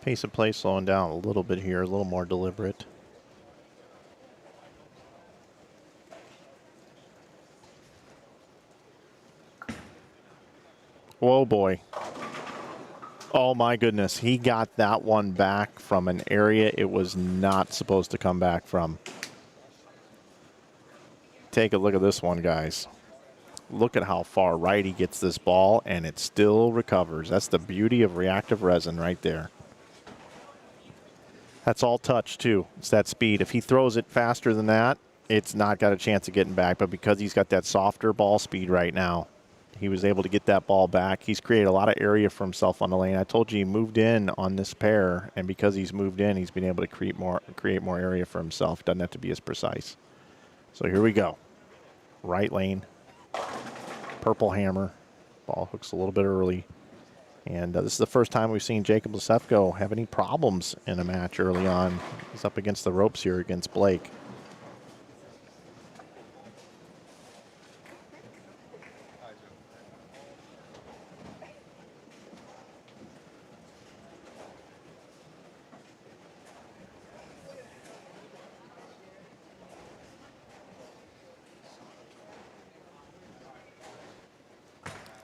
Pace of play slowing down a little bit here, a little more deliberate. Whoa, boy. Oh, my goodness. He got that one back from an area it was not supposed to come back from. Take a look at this one, guys. Look at how far right he gets this ball, and it still recovers. That's the beauty of reactive resin right there. That's all touch, too. It's that speed. If he throws it faster than that, it's not got a chance of getting back. But because he's got that softer ball speed right now, he was able to get that ball back. He's created a lot of area for himself on the lane. I told you he moved in on this pair, and because he's moved in, he's been able to create more area for himself. Doesn't have to be as precise. So here we go. Right lane. Purple hammer. Ball hooks a little bit early. And this is the first time we've seen Jacob Lisefko have any problems in a match early on. He's up against the ropes here against Blake.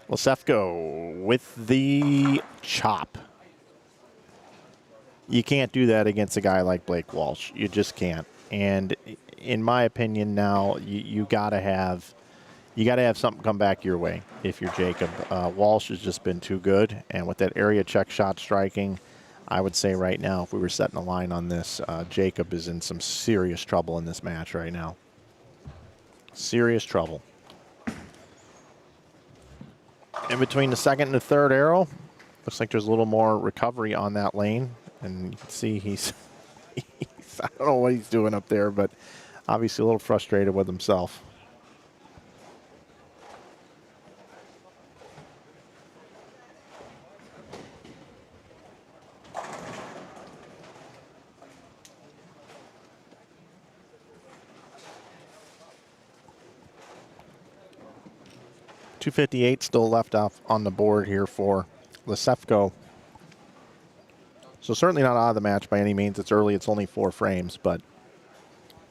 Lisefko with the chop. You can't do that against a guy like Blake Walsh. You just can't. And in my opinion, now you gotta have something come back your way if you're Jacob. Walsh has just been too good, and with that area check shot striking, I would say right now, if we were setting a line on this, Jacob is in some serious trouble in this match right now. Serious trouble. In between the second and the third arrow, looks like there's a little more recovery on that lane. And you can see he's I don't know what he's doing up there, but obviously a little frustrated with himself. .258 still left off on the board here for Lisefko. So certainly not out of the match by any means. It's early. It's only 4 frames, but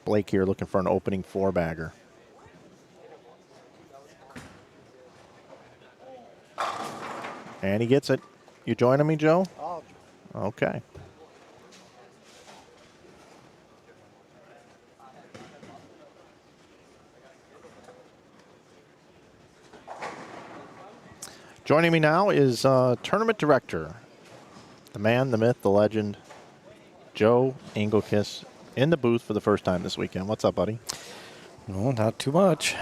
Blake here looking for an opening 4-bagger. And he gets it. You joining me, Joe? Okay. Joining me now is tournament director, the man, the myth, the legend, Joe Engelkiss, in the booth for the first time this weekend. What's up, buddy? No, not too much.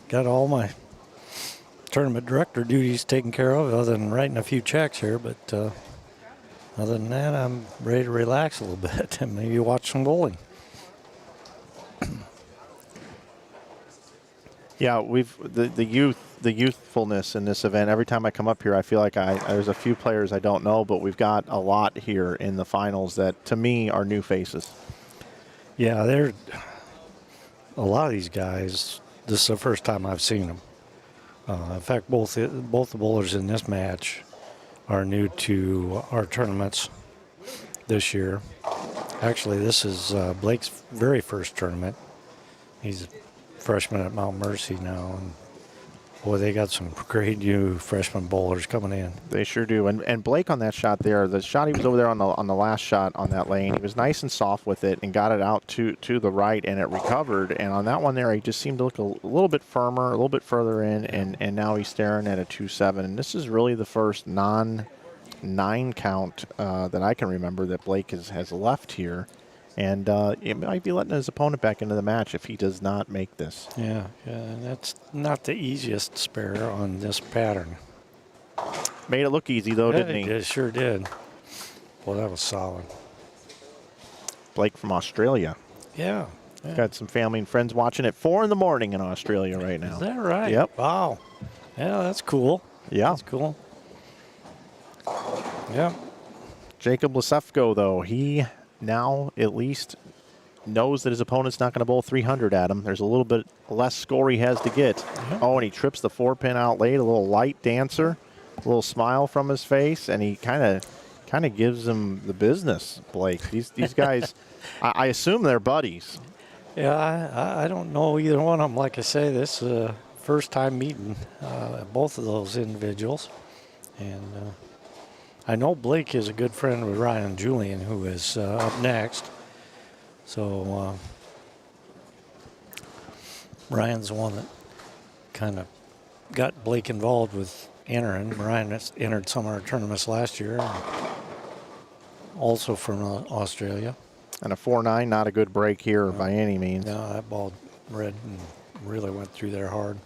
Got all my tournament director duties taken care of, other than writing a few checks here. But other than that, I'm ready to relax a little bit and maybe watch some bowling. Yeah, the youthfulness in this event. Every time I come up here, I feel like there's a few players I don't know, but we've got a lot here in the finals that, to me, are new faces. Yeah, they're a lot of these guys. This is the first time I've seen them. In fact, both the bowlers in this match are new to our tournaments this year. Actually, this is Blake's very first tournament. He's a freshman at Mount Mercy now, and boy, they got some great new freshman bowlers coming in. They sure do. And Blake on that shot there, the shot he was over there on the last shot on that lane, he was nice and soft with it and got it out to the right, and it recovered. And on that one there, he just seemed to look a little bit firmer, a little bit further in, and now he's staring at a 2-7. And this is really the first non-9 count that I can remember that Blake has left here. And it might be letting his opponent back into the match if he does not make this. Yeah, and that's not the easiest spare on this pattern. Made it look easy, though, didn't he? It sure did. Well, that was solid. Blake from Australia. Yeah. Got some family and friends watching at 4 in the morning in Australia right now. Is that right? Yep. Wow. Yeah, that's cool. Yeah. That's cool. Yeah. Jacob Lisefko, though, he now at least knows that his opponent's not going to bowl 300 at him. There's a little bit less score he has to get. Yeah. Oh, and he trips the 4-pin out late, a little light dancer, a little smile from his face, and he kind of gives him the business, Blake. These guys, I assume they're buddies. Yeah, I don't know either one of them. Like I say, this is first time meeting both of those individuals. And I know Blake is a good friend with Ryan and Julian, who is up next. So Ryan's the one that kind of got Blake involved with entering. Ryan has entered some of our tournaments last year, also from Australia. And a 4-9, not a good break here by any means. No, that ball read and really went through there hard.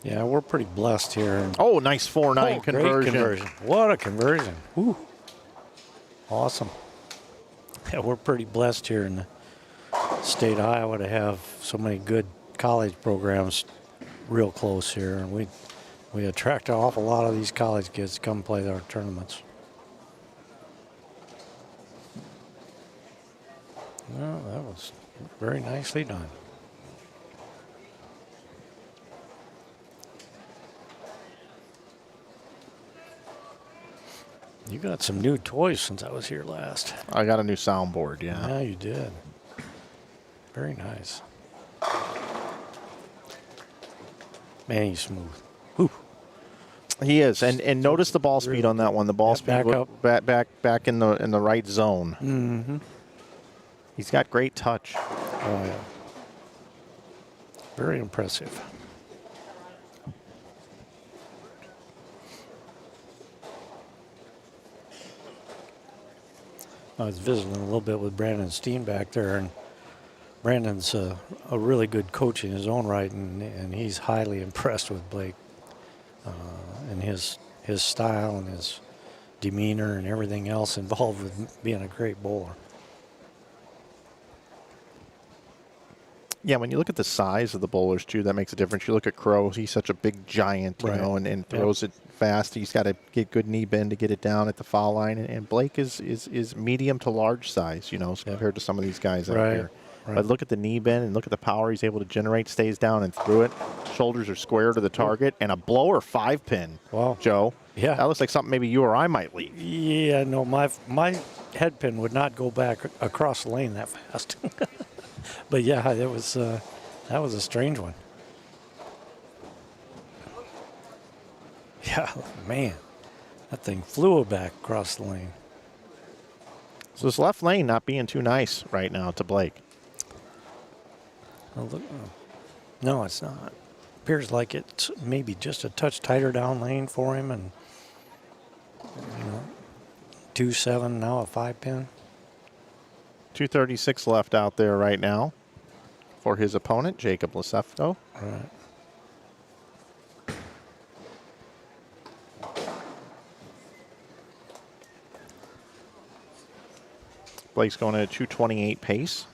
Yeah, we're pretty blessed here. And Oh, nice 4-9 great conversion. conversion. What a conversion. Woo. Awesome. Yeah, we're pretty blessed here in the state of Iowa to have so many good college programs real close here. And we attract an awful lot of these college kids to come play our tournaments. Well, that was very nicely done. You got some new toys since I was here last. I got a new soundboard, yeah. Yeah, you did. Very nice. Man, he's smooth. Whew. He is, and notice the ball speed on that one. The ball Yeah, speed back up. back in the right zone. Mm-hmm. He's got great touch. Oh, yeah. Very impressive. I was visiting a little bit with Brandon Steen back there, and Brandon's a really good coach in his own right, and he's highly impressed with Blake and his style and his demeanor and everything else involved with being a great bowler. Yeah, when you look at the size of the bowlers, too, that makes a difference. You look at Crow, he's such a big giant, you Right. know, and throws it fast. He's got to get good knee bend to get it down at the foul line. And Blake is medium to large size, you know, compared to some of these guys out Right. here. Right. But look at the knee bend and look at the power he's able to generate, stays down and through it. Shoulders are square to the target, and a blower 5-pin, Wow. Joe. Yeah. That looks like something maybe you or I might leave. Yeah, no, my head pin would not go back across the lane that fast. But yeah, it was that was a strange one. Yeah, man, that thing flew back across the lane. So this left lane not being too nice right now to Blake. Oh, look, no, it's not. Appears like it's maybe just a touch tighter down lane for him, and 2-7 now a 5-pin. 2:36 left out there right now for his opponent, Jacob Lesefko. Right. Blake's going at a 2:28 pace.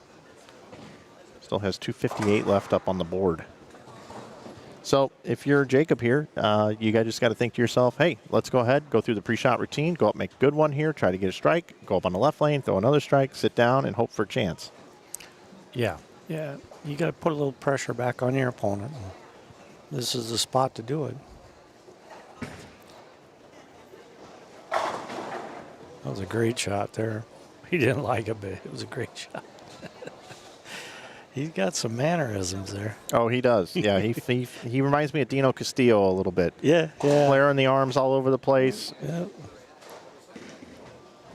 Still has 2:58 left up on the board. So if you're Jacob here, you guys just got to think to yourself, hey, let's go ahead, go through the pre-shot routine, go up, make a good one here, try to get a strike, go up on the left lane, throw another strike, sit down, and hope for a chance. Yeah, you got to put a little pressure back on your opponent. This is the spot to do it. That was a great shot there. He didn't like it, but it was a great shot. He's got some mannerisms there. Oh, he does. Yeah, he reminds me of Dino Castillo a little bit. Yeah. Flaring the arms all over the place. Yeah.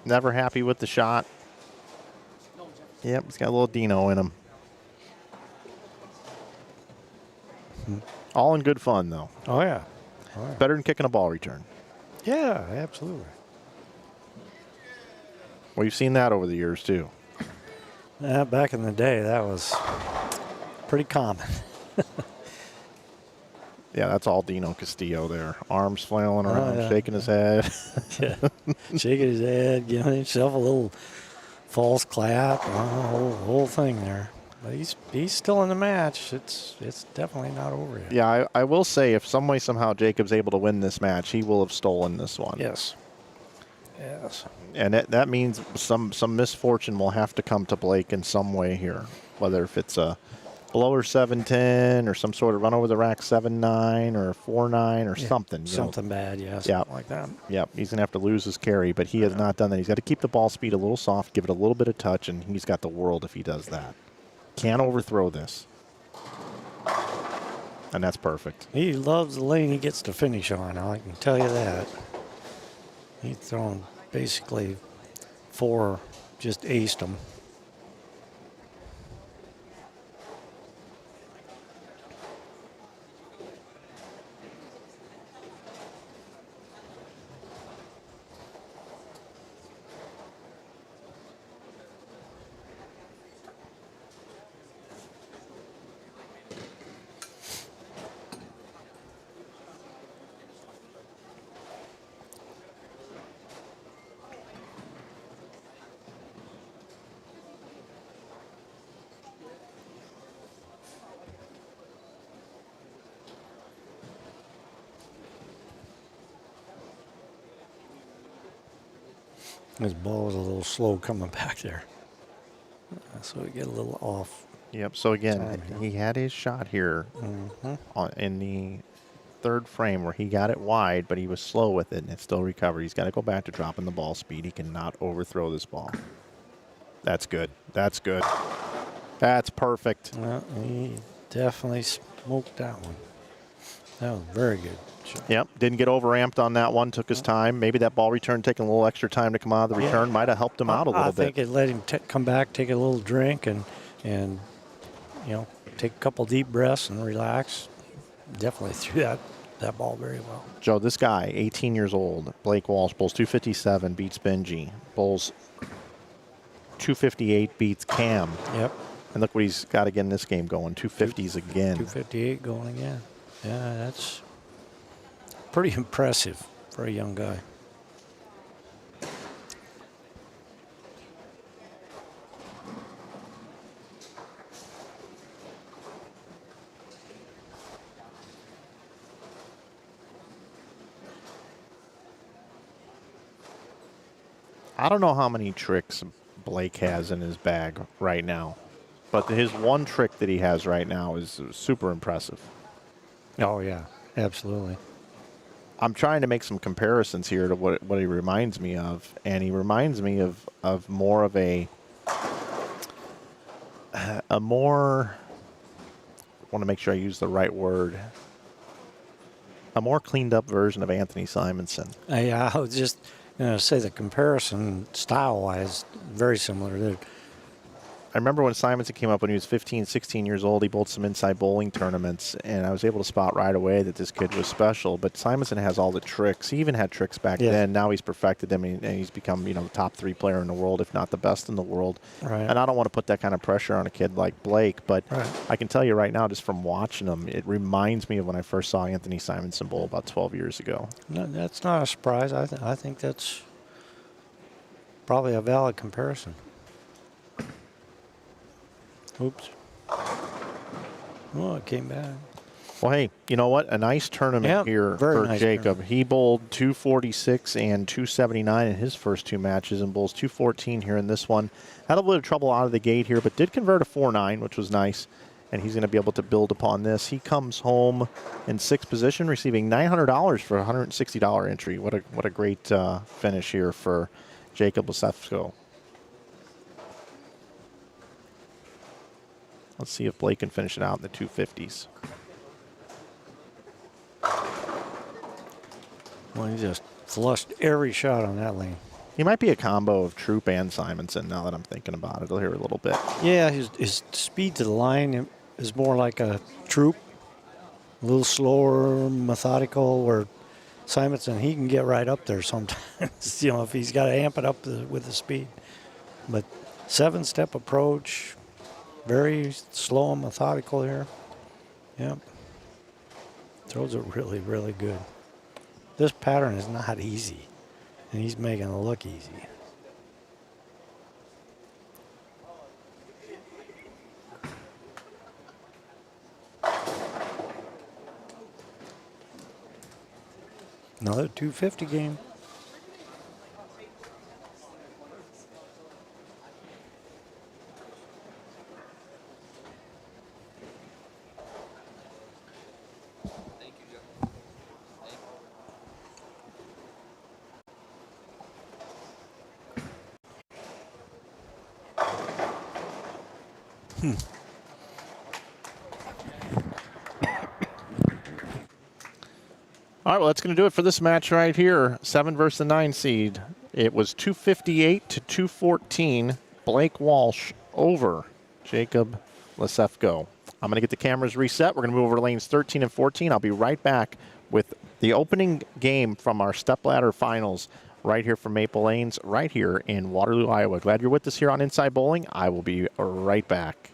Never happy with the shot. Yep, he's got a little Dino in him. All in good fun, though. Oh, yeah. Better than kicking a ball return. Yeah, absolutely. We've seen that over the years, too. Yeah, back in the day, that was pretty common. Yeah, that's all Dino Castillo there. Arms flailing around, yeah. shaking his head. Yeah. Shaking his head, giving himself a little false clap, whole thing there. But he's still in the match. It's definitely not over yet. Yeah, I will say, if some way, somehow Jacob's able to win this match, he will have stolen this one. Yes. And that means some misfortune will have to come to Blake in some way here, whether if it's a blower 7-10 or some sort of run over the rack 7-9 or 4-9 or something. you know. Something bad, yeah. Something like that. Yep, he's going to have to lose his carry, but he has not done that. He's got to keep the ball speed a little soft, give it a little bit of touch, and he's got the world if he does that. Can't overthrow this. And that's perfect. He loves the lane he gets to finish on, I can tell you that. He's thrown basically 4, just aced them. His ball was a little slow coming back there. So we get a little off. Yep. So again, Time here. he had his shot here in the third frame where he got it wide, but he was slow with it, and it still recovered. He's got to go back to dropping the ball speed. He cannot overthrow this ball. That's good. That's good. That's perfect. Well, he definitely smoked that one. That was very good. Yep. Didn't get overamped on that one. Took his time. Maybe that ball return taking a little extra time to come out of the return might have helped him out a little bit. I think it let him come back, take a little drink, and take a couple deep breaths and relax. Definitely threw that ball very well. Joe, this guy, 18 years old, Blake Walsh, bowls 257, beats Benji. Bowls 258, beats Cam. Yep. And look what he's got again this game going, 250s again. 258 going again. Yeah, that's pretty impressive for a young guy. I don't know how many tricks Blake has in his bag right now, but his one trick that he has right now is super impressive. Oh, yeah, absolutely. I'm trying to make some comparisons here to what he reminds me of, and he reminds me of more of a more, I want to make sure I use the right word, a more cleaned up version of Anthony Simonson. Yeah, I was just going to say the comparison style-wise, very similar. I remember when Simonson came up when he was 15, 16 years old, he bowled some inside bowling tournaments, and I was able to spot right away that this kid was special. But Simonson has all the tricks. He even had tricks back then. Now he's perfected them, and he's become, the top 3 player in the world, if not the best in the world. Right. And I don't want to put that kind of pressure on a kid like Blake, but Right. I can tell you right now, just from watching him, it reminds me of when I first saw Anthony Simonson bowl about 12 years ago. No, that's not a surprise. I think that's probably a valid comparison. Oops. Oh, it came back. Well, hey, you know what? A nice tournament here for nice Jacob. tournament. He bowled 246 and 279 in his first 2 matches and bowls 214 here in this one. Had a little bit of trouble out of the gate here, but did convert a 4-9, which was nice. And he's going to be able to build upon this. He comes home in 6th position, receiving $900 for a $160 entry. What a great finish here for Jacob Lesefko. Let's see if Blake can finish it out in the 250s. Well, he just flushed every shot on that lane. He might be a combo of Troop and Simonson now that I'm thinking about it. I'll hear a little bit. Yeah, his speed to the line is more like a Troop, a little slower, methodical, where Simonson, he can get right up there sometimes, if he's got to amp it up with the speed. But 7-step approach, very slow and methodical here. Yep. Throws it really, really good. This pattern is not easy, and he's making it look easy. Another 250 game. All right, well, that's going to do it for this match right here. 7 versus the 9 seed. It was 258 to 214. Blake Walsh over Jacob Lesefko. I'm going to get the cameras reset. We're going to move over to lanes 13 and 14. I'll be right back with the opening game from our stepladder finals right here from Maple Lanes, right here in Waterloo, Iowa. Glad you're with us here on Inside Bowling. I will be right back.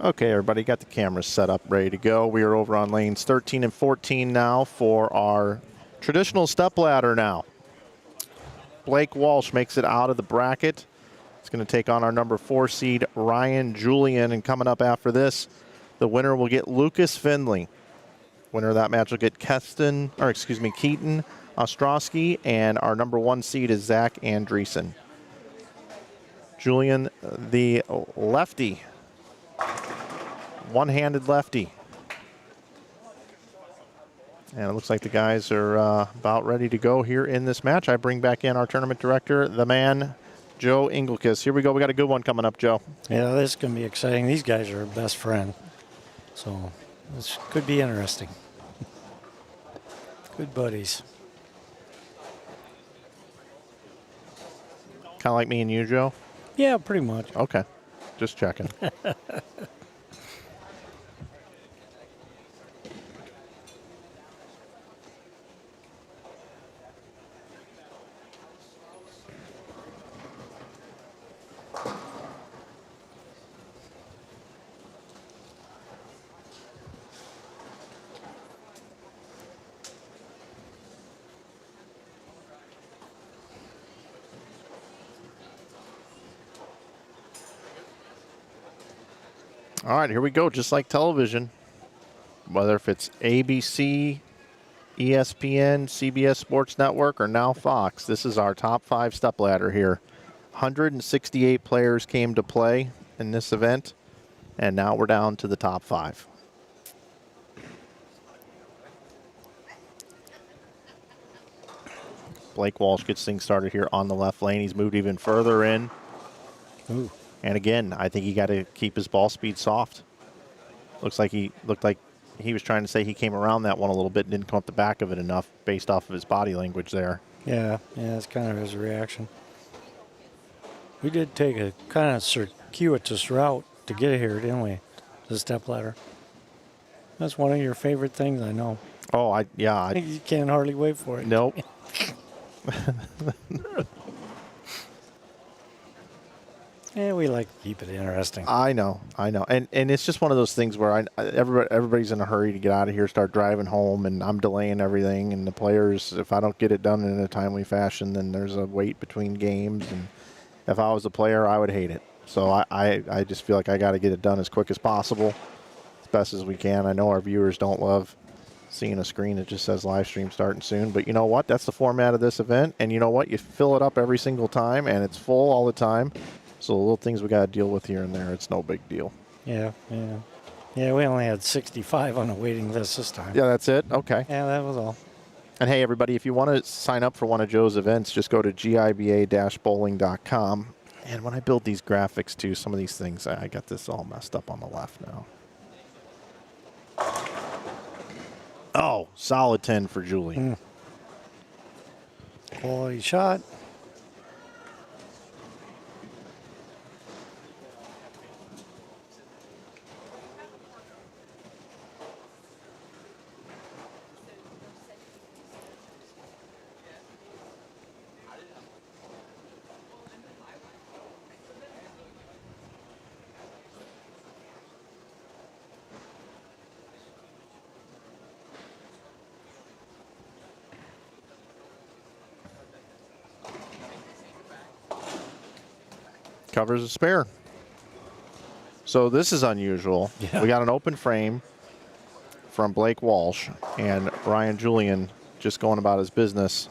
Okay, everybody got the cameras set up, ready to go. We are over on lanes 13 and 14 now for our traditional stepladder now. Blake Walsh makes it out of the bracket. It's going to take on our number 4 seed, Ryan Julian. And coming up after this, the winner will get Lucas Findlay. Winner of that match will get Keaton Ostrowski. And our number 1 seed is Zach Andreessen. Julian, the lefty. One-handed lefty. And it looks like the guys are about ready to go here in this match. I bring back in our tournament director, the man, Joe Engelkis. Here we go. We got a good one coming up, Joe. Yeah, this is going to be exciting. These guys are best friend. So this could be interesting. Good buddies. Kind of like me and you, Joe? Yeah, pretty much. Okay. Just checking. All right, here we go. Just like television, whether if it's ABC, ESPN, CBS Sports Network, or now Fox, this is our top 5 stepladder here. 168 players came to play in this event, and now we're down to the top 5. Blake Walsh gets things started here on the left lane. He's moved even further in. Ooh. And again, I think he got to keep his ball speed soft. Looked like he was trying to say he came around that one a little bit and didn't come up the back of it enough based off of his body language there. Yeah, that's kind of his reaction. We did take a kind of circuitous route to get here, didn't we? The stepladder. That's one of your favorite things, I know. Oh, I think you can't hardly wait for it. Nope. Yeah, we like to keep it interesting. I know. And it's just one of those things where everybody's in a hurry to get out of here, start driving home, and I'm delaying everything. And the players, if I don't get it done in a timely fashion, then there's a wait between games. And if I was a player, I would hate it. So I just feel like I got to get it done as quick as possible, as best as we can. I know our viewers don't love seeing a screen that just says live stream starting soon. But you know what? That's the format of this event. And you know what? You fill it up every single time, and it's full all the time. So the little things we got to deal with here and there, it's no big deal. Yeah, we only had 65 on the waiting list this time. Yeah, that's it? Okay. Yeah, that was all. And hey, everybody, if you want to sign up for one of Joe's events, just go to giba-bowling.com. And when I build these graphics, too, some of these things, I got this all messed up on the left now. Oh, solid 10 for Julie. Quality shot. Covers a spare. So this is unusual. Yeah. We got an open frame from Blake Walsh, and Ryan Julian just going about his business.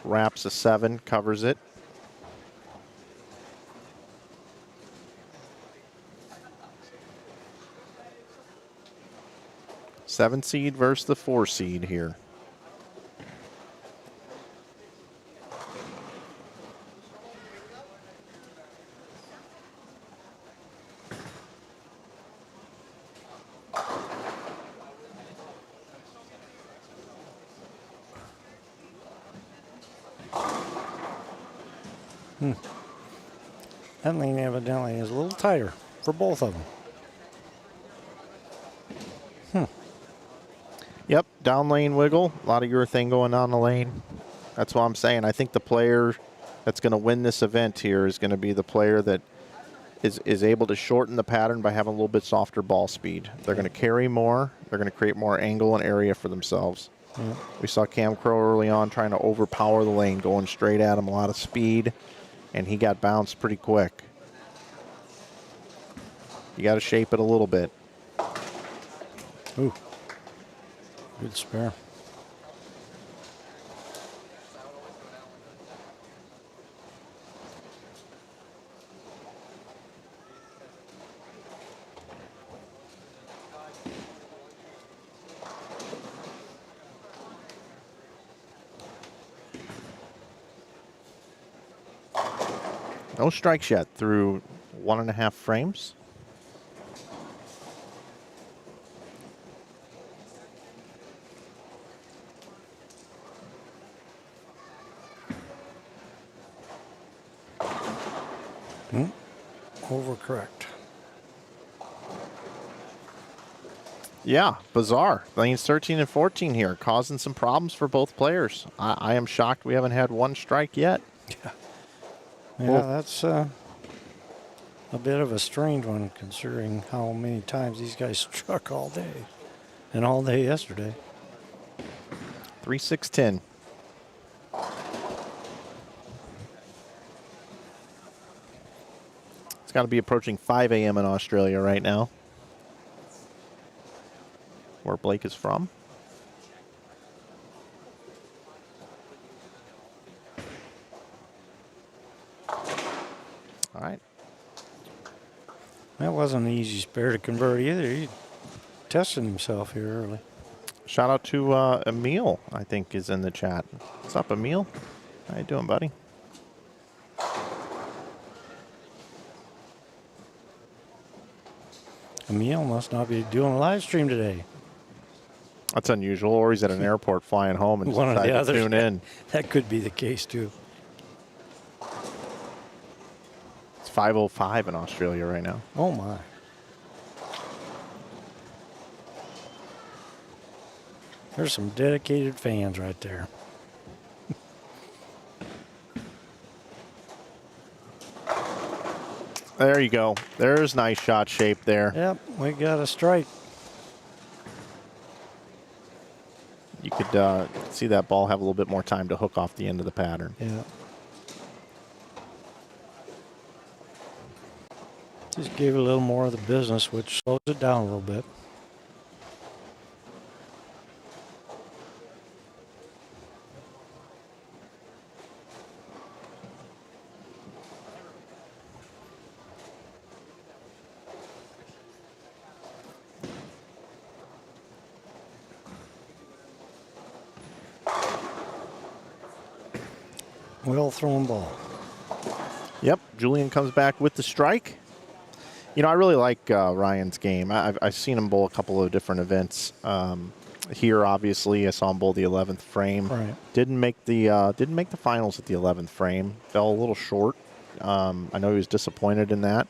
Wraps a 7, covers it. Seven seed versus the 4 seed here. That lane evidently is a little tighter for both of them. Yep, down lane wiggle. A lot of urethane going down the lane. That's what I'm saying. I think the player that's going to win this event here is going to be the player that is able to shorten the pattern by having a little bit softer ball speed. They're going to carry more. They're going to create more angle and area for themselves. Yeah. We saw Cam Crow early on trying to overpower the lane, going straight at him, a lot of speed, and he got bounced pretty quick. You got to shape it a little bit. Ooh. Good spare. No strikes yet through 1.5 frames. Overcorrect. Yeah, bizarre. Lanes 13 and 14 here, causing some problems for both players. I am shocked we haven't had one strike yet. Yeah, that's a bit of a strange one considering how many times these guys struck all day and all day yesterday. 3-6-10. It's got to be approaching 5 a.m. in Australia right now, where Blake is from. All right. That wasn't an easy spare to convert either. He tested himself here early. Shout out to Emil, I think, is in the chat. What's up, Emil? How you doing, buddy? Emil must not be doing a live stream today. That's unusual. Or he's at an airport flying home and One or the decided to other. tune in. That could be the case too. It's 5:05 in Australia right now. Oh my. There's some dedicated fans right there. There you go. There's nice shot shape there. Yep, we got a strike. You could see that ball have a little bit more time to hook off the end of the pattern. Yeah. Just gave it a little more of the business, which slows it down a little bit. Well thrown ball. Yep, Julian comes back with the strike. You know, I really like Ryan's game. I've seen him bowl a couple of different events. Here, obviously, I saw him bowl the 11th frame. Right. Didn't make the finals at the 11th frame. Fell a little short. I know he was disappointed in that.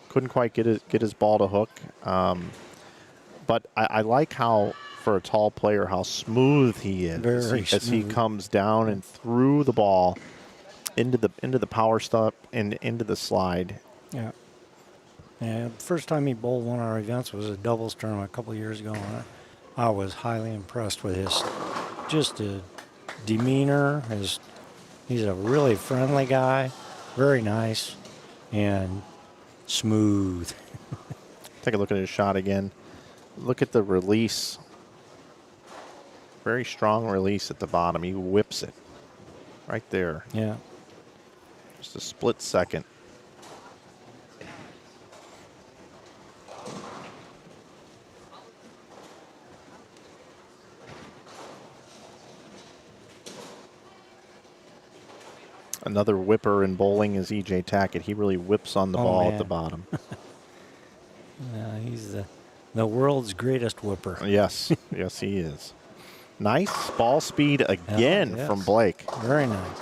Couldn't quite get his ball to hook. But I like how, for a tall player, how smooth he is Very as he smooth. comes down and through the ball into the power stop and into the slide. Yeah. Yeah, the first time he bowled one of our events was a doubles tournament a couple of years ago. And I was highly impressed with his demeanor. He's a really friendly guy, very nice, and smooth. Take a look at his shot again. Look at the release. Very strong release at the bottom. He whips it right there. Yeah. Just a split second. Another whipper in bowling is E.J. Tackett. He really whips on the ball at the man. bottom. He's the world's greatest whipper. Yes, yes, he is. Nice ball speed again yes. from Blake. Very nice.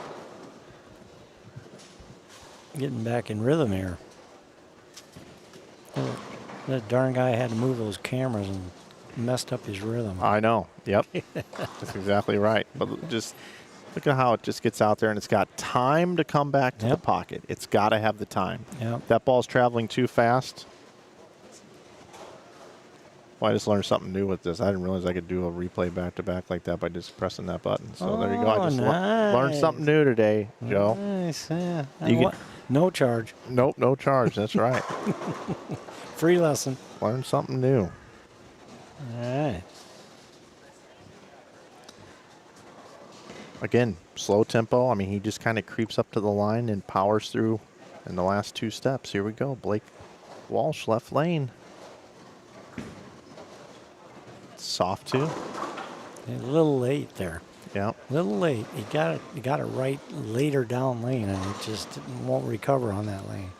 Getting back in rhythm here. That darn guy had to move those cameras and messed up his rhythm. I know. Yep, that's exactly right. But just Look at how it just gets out there, and it's got time to come back to the Yep. pocket. It's got to have the time. Yep. If that ball's traveling too fast. Well, I just learned something new with this. I didn't realize I could do a replay back-to-back like that by just pressing that button. So there you go. I just learned nice. something new today, Joe. Nice. Yeah. You can- No charge. Nope, no charge. That's right. Free lesson. Learned something new. All right. Again, slow tempo. I mean, he just kind of creeps up to the line and powers through in the last two steps. Here we go. Blake Walsh, left lane. Soft too. A little late there. Yeah. A little late. He got it right later down lane, and it just won't recover on that lane.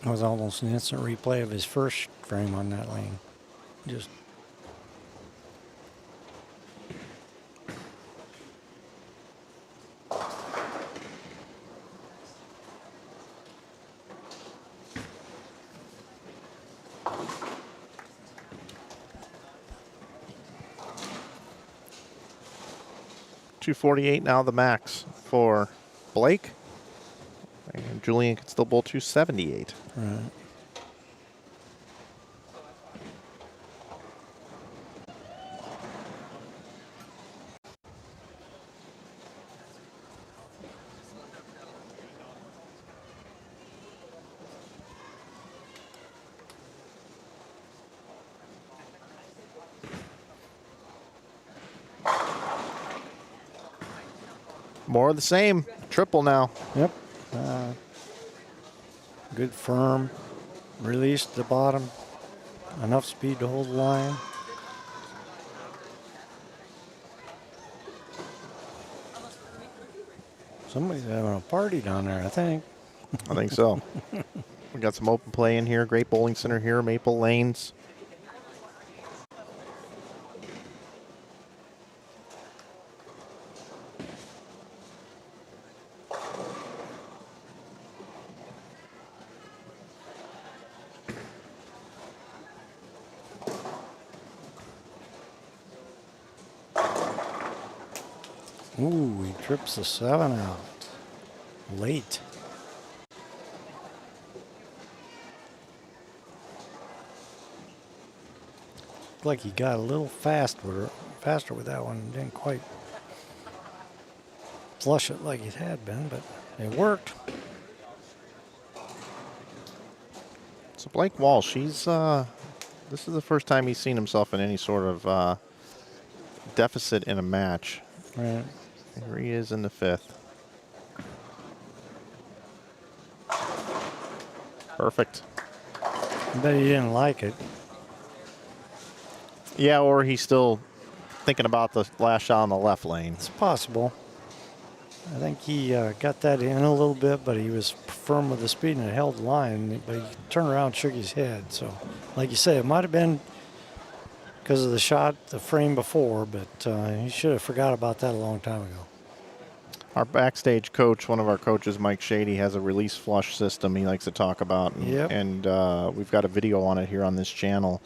It was almost an instant replay of his first frame on that lane. Just 248 now the max for Blake. And Julian can still bowl 278. right. More of the same. Triple now. Yep. Good firm. Release to the bottom. Enough speed to hold the line. Somebody's having a party down there, I think. I think so. We got some open play in here. Great bowling center here. Maple Lanes. Ooh, he trips the 7 out. Late. Looked like he got a little faster with that one. Didn't quite flush it like it had been, but it worked. So Blake Walsh, he's this is the first time he's seen himself in any sort of deficit in a match. Right. Here he is in the fifth. Perfect. I bet he didn't like it. Yeah, or he's still thinking about the last shot on the left lane. It's possible. I think he got that in a little bit, but he was firm with the speed and it held the line. But he turned around and shook his head. So, like you say, it might have been because of the shot the frame before, but he should have forgot about that a long time ago. Our backstage coach, one of our coaches, Mike Shady, has a release flush system he likes to talk about. And, Yep. and we've got a video on it here on this channel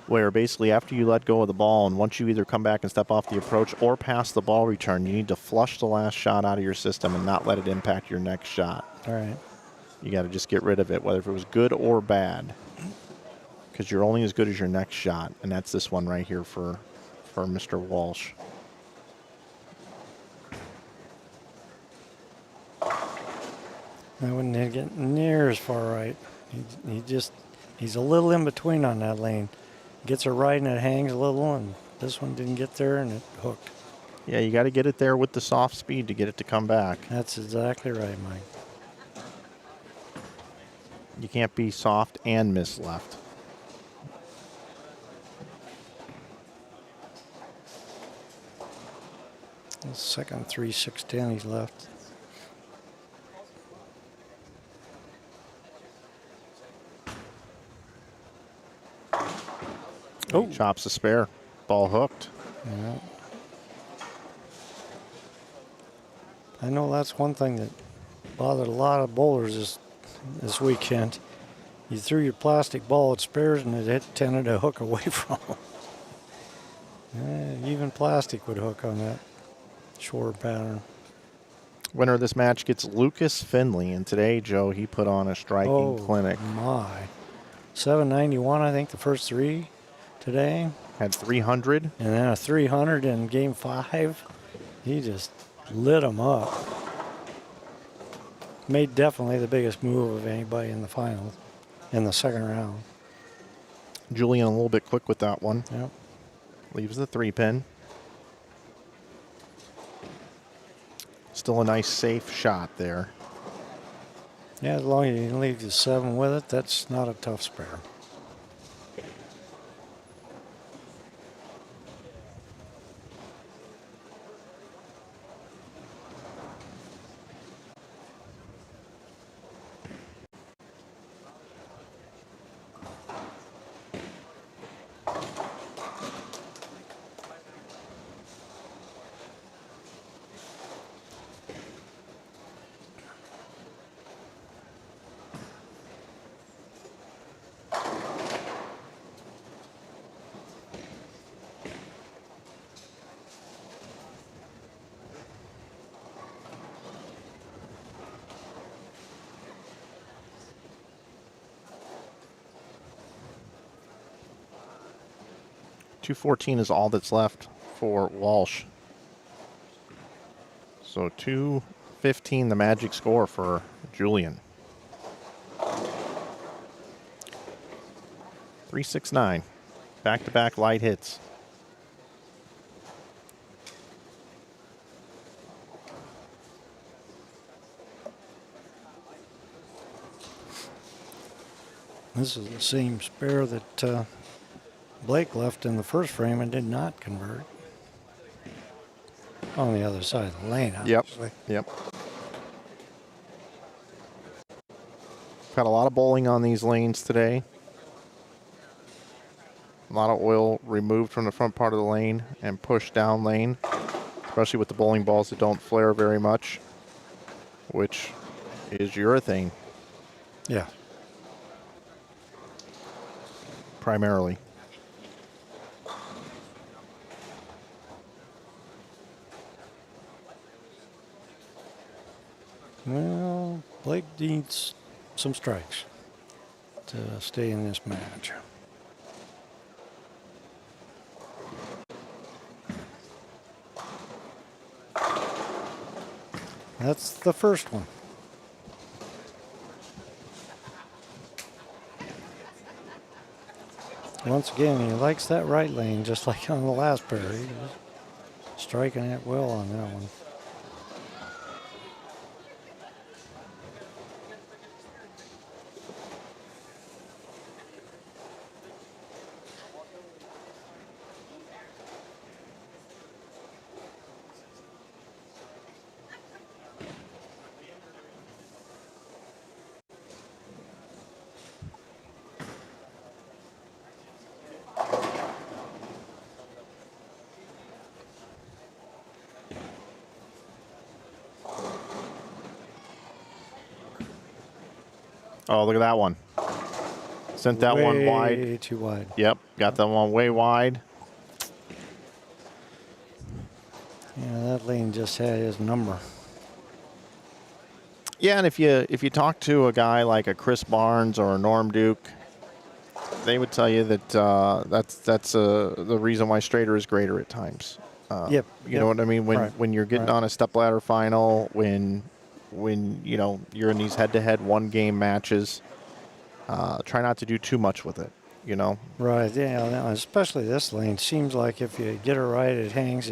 where basically after you let go of the ball and once you either come back and step off the approach or pass the ball return, you need to flush the last shot out of your system and not let it impact your next shot. All right. You got to just get rid of it, whether if it was good or bad, because you're only as good as your next shot, and that's this one right here for Mr. Walsh. I wouldn't get near as far right. He's a little in between on that lane. Gets her right and it hangs a little, and this one didn't get there and it hooked. Yeah, you got to get it there with the soft speed to get it to come back. That's exactly right, Mike. You can't be soft and miss left. Second 3-6-10 he's left. Oh, chops a spare. Ball hooked. Yeah. I know that's one thing that bothered a lot of bowlers this weekend. You threw your plastic ball at spares and it tended to hook away from them. Even plastic would hook on that short pattern. Winner of this match gets Lucas Finley, and today, Joe, he put on a striking clinic. My. 791, I think, the first three today. Had 300. And then a 300 in game 5. He just lit them up. Made definitely the biggest move of anybody in the finals, in the second round. Julian a little bit quick with that one. Yep. Leaves the 3-pin. Still a nice safe shot there. Yeah, as long as you can leave the 7 with it, that's not a tough spare. .214 is all that's left for Walsh. So .215, the magic score for Julian. 369. Back-to-back light hits. This is the same spare that Blake left in the first frame and did not convert. On the other side of the lane, obviously. Yep. Got a lot of bowling on these lanes today. A lot of oil removed from the front part of the lane and pushed down lane, especially with the bowling balls that don't flare very much, which is urethane Yeah. primarily. Well, Blake needs some strikes to stay in this match. That's the first one. Once again, he likes that right lane, just like on the last pair. He was striking it well on that one. Oh, look at that one. Sent that one wide. Way too wide. Yep, got that one way wide. Yeah, that lane just had his number. Yeah, and if you talk to a guy like a Chris Barnes or a Norm Duke, they would tell you that that's the reason why straighter is greater at times. Yep. You know what I mean? When you're getting Right. on a stepladder final, when you know you're in these head-to-head one-game matches, try not to do too much with it. You know. Right. Yeah. Especially this lane seems like if you get it right, it hangs.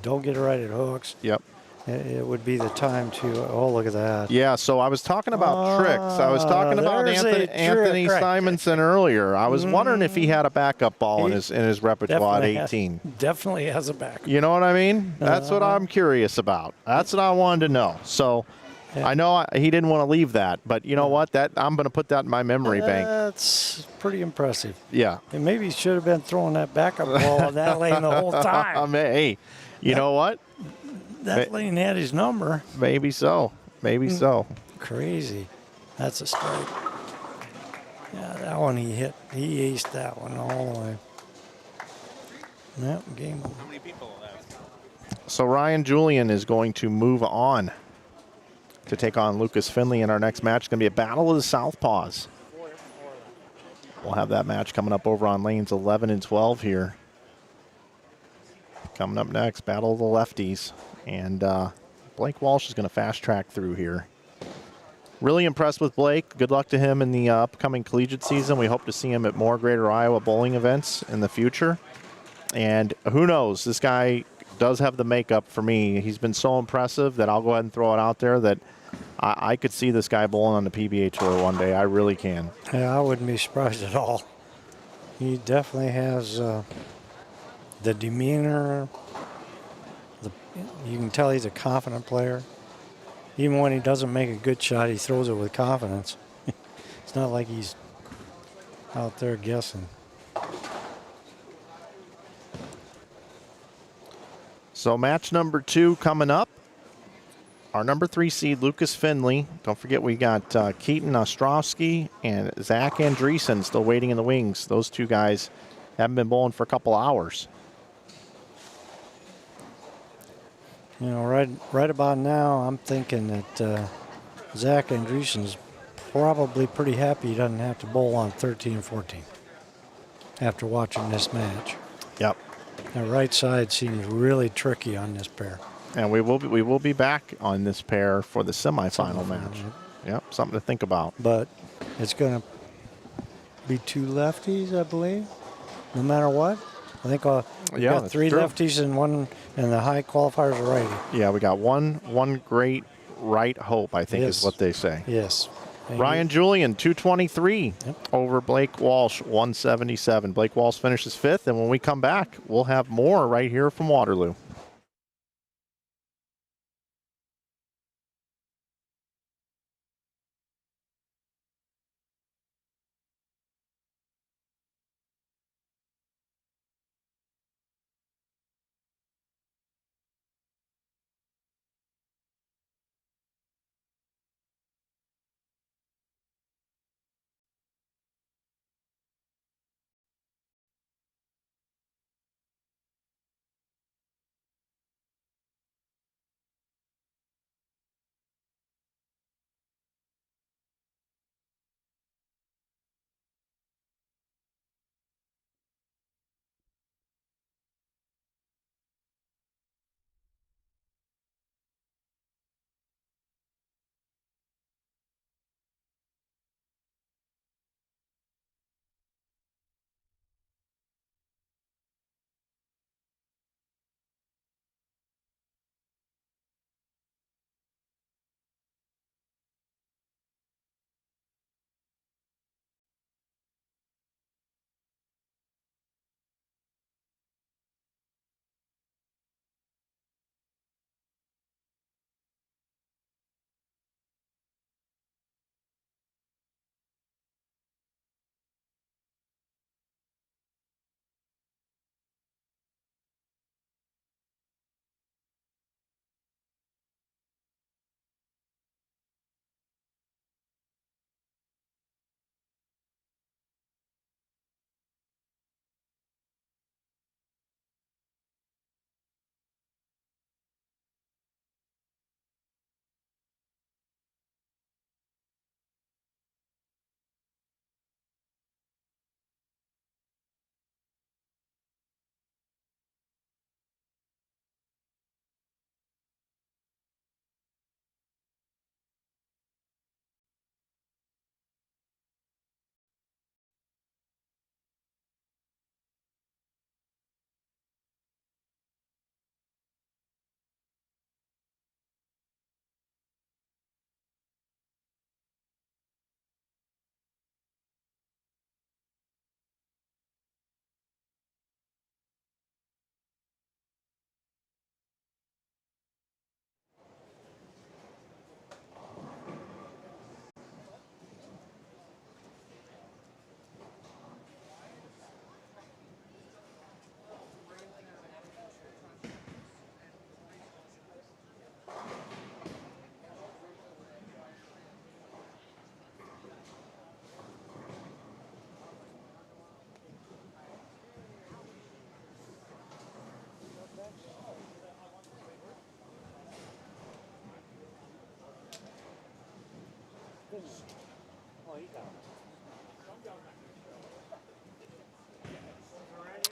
Don't get it right, it hooks. Yep. It would be the time to. Oh, look at that. Yeah, so I was talking about tricks. I was talking about there's a Anthony trick. Simonson earlier. I was wondering if he had a backup ball in his repertoire at 18. Definitely has a back. You know what I mean? That's what I'm curious about. That's what I wanted to know. So Yeah. I know he didn't want to leave that, but you know what? That I'm going to put that in my memory bank. That's pretty impressive. Yeah. And maybe he should have been throwing that backup ball in that lane the whole time. Hey, you know what? That lane had his number. Maybe so. Maybe so. Crazy. That's a strike. Yeah, that one he hit. He aced that one all the way. Yeah, game. So Ryan Julian is going to move on to take on Lucas Finley in our next match. It's going to be a battle of the Southpaws. We'll have that match coming up over on lanes 11 and 12 here. Coming up next, battle of the lefties. And Blake Walsh is going to fast track through here. Really impressed with Blake. Good luck to him in the upcoming collegiate season. We hope to see him at more Greater Iowa bowling events in the future. And who knows, this guy does have the makeup for me. He's been so impressive that I'll go ahead and throw it out there that I could see this guy bowling on the PBA Tour one day. I really can. Yeah, I wouldn't be surprised at all. He definitely has the demeanor. You can tell he's a confident player. Even when he doesn't make a good shot, he throws it with confidence. It's not like he's out there guessing. So match number 2 coming up. Our number 3 seed, Lucas Finley. Don't forget we got Keaton Ostrowski and Zach Andreessen still waiting in the wings. Those two guys haven't been bowling for a couple hours. You know, right about now, I'm thinking that Zach Andreessen's probably pretty happy he doesn't have to bowl on 13 and 14 after watching this match. Yep. The right side seems really tricky on this pair. And we will be back on this pair for the semifinal match. Yep, something to think about. But it's going to be 2 lefties, I believe, no matter what. I think we got 3 true. lefties and one, and the high qualifiers are righty. Yeah, we got one great right hope, I think is what they say. Yes. Ryan Julian, 223 over Blake Walsh, 177. Blake Walsh finishes 5th, and when we come back, we'll have more right here from Waterloo.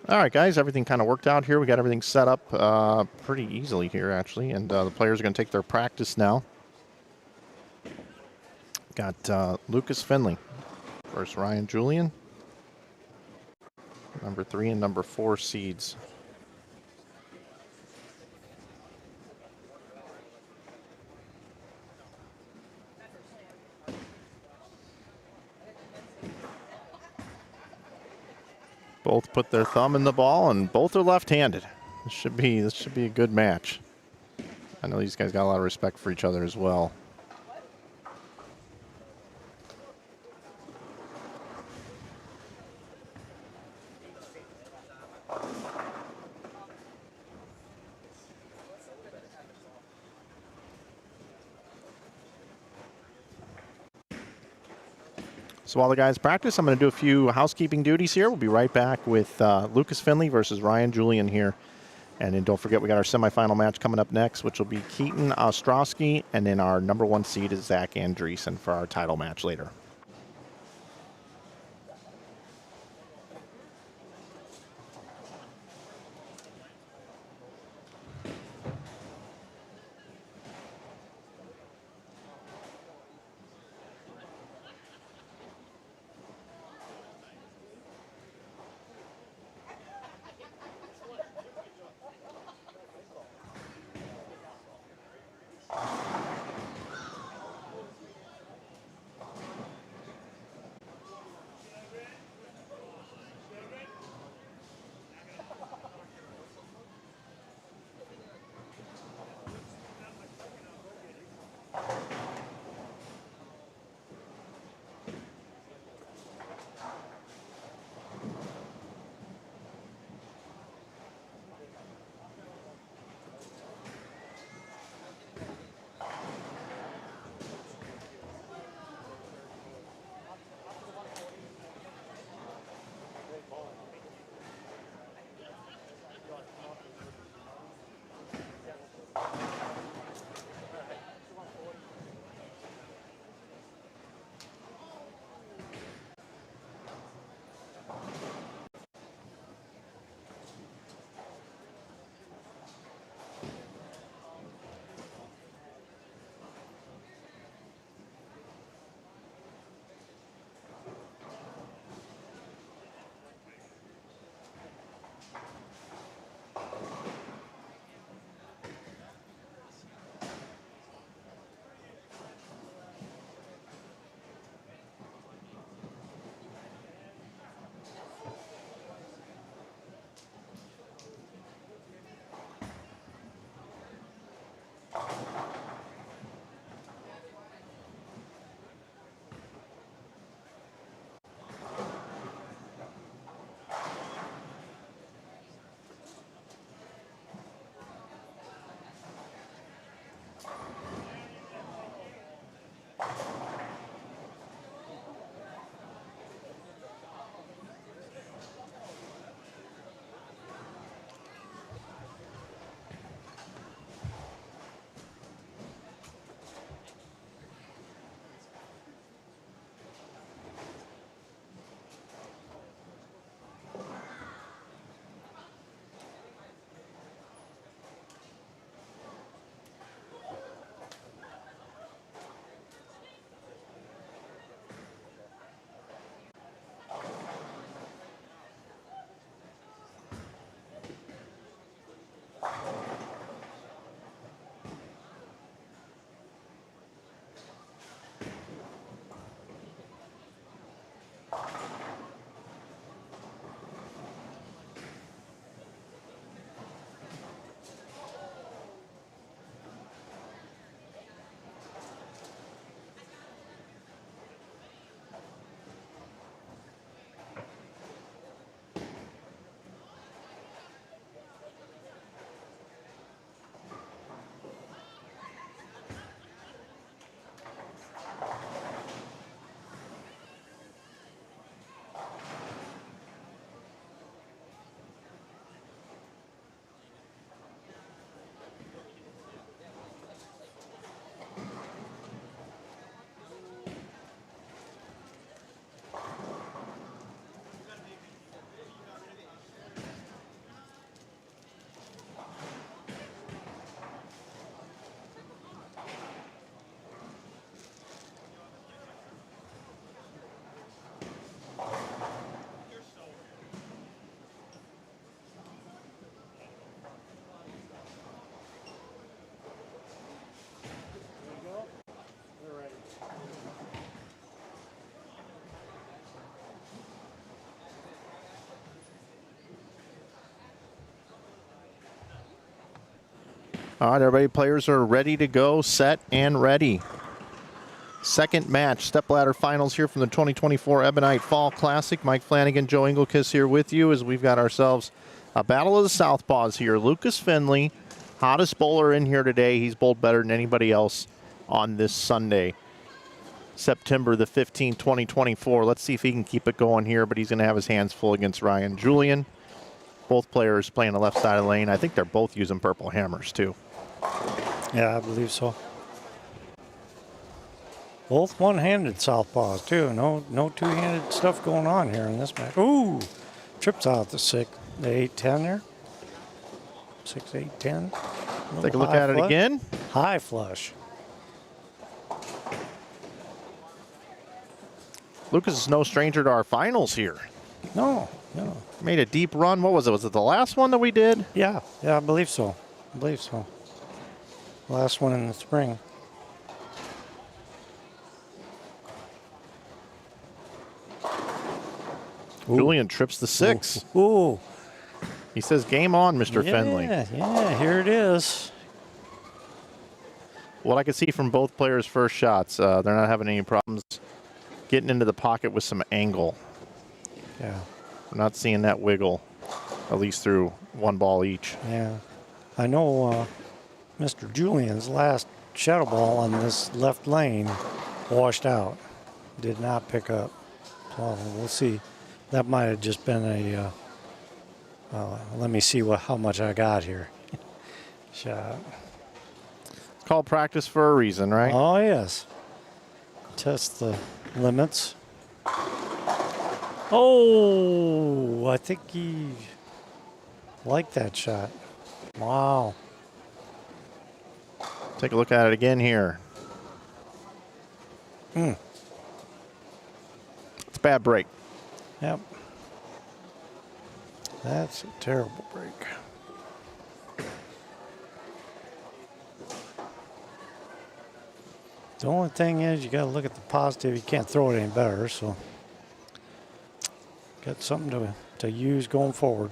All right, guys, everything kind of worked out here. We got everything set up pretty easily here, actually, and the players are going to take their practice now. Got Lucas Finley versus Ryan Julian, number 3 and number 4 seeds. Both put their thumb in the ball, and both are left-handed. This should be a good match. I know these guys got a lot of respect for each other as well. So while the guys practice, I'm going to do a few housekeeping duties here. We'll be right back with Lucas Finley versus Ryan Julian here. And then don't forget, we got our semifinal match coming up next, which will be Keaton Ostrowski, and then our number 1 seed is Zach Andreessen for our title match later. All right, everybody, players are ready to go, set and ready. Second match, stepladder finals here from the 2024 Ebonite Fall Classic. Mike Flanagan, Joe Engelkiss here with you as we've got ourselves a battle of the Southpaws here. Lucas Finley, hottest bowler in here today. He's bowled better than anybody else on this Sunday, September the 15th, 2024. Let's see if he can keep it going here, but he's going to have his hands full against Ryan Julian. Both players playing the left side of the lane. I think they're both using purple hammers, too. Yeah, I believe so. Both one-handed southpaws, too. No two-handed stuff going on here in this match. Ooh! Trips out the 8-10 there. 6-8-10. Take a look at it again. High flush. Lucas is no stranger to our finals here. No. Made a deep run. What was it? Was it the last one that we did? Yeah, I believe so. Last one in the spring. Julian trips the 6. Ooh. He says, game on, Mr. Finley. Yeah, here it is. What I could see from both players' first shots, they're not having any problems getting into the pocket with some angle. Yeah. We're not seeing that wiggle, at least through one ball each. Yeah. I know Mr. Julian's last shadow ball on this left lane washed out. Did not pick up. So we'll see. That might have just been a, let me see how much I got here. Shot. It's called practice for a reason, right? Oh, yes. Test the limits. Oh, I think he liked that shot. Wow. Take a look at it again here. It's a bad break. Yep. That's a terrible break. The only thing is you got to look at the positive. You can't throw it any better, so got something to use going forward.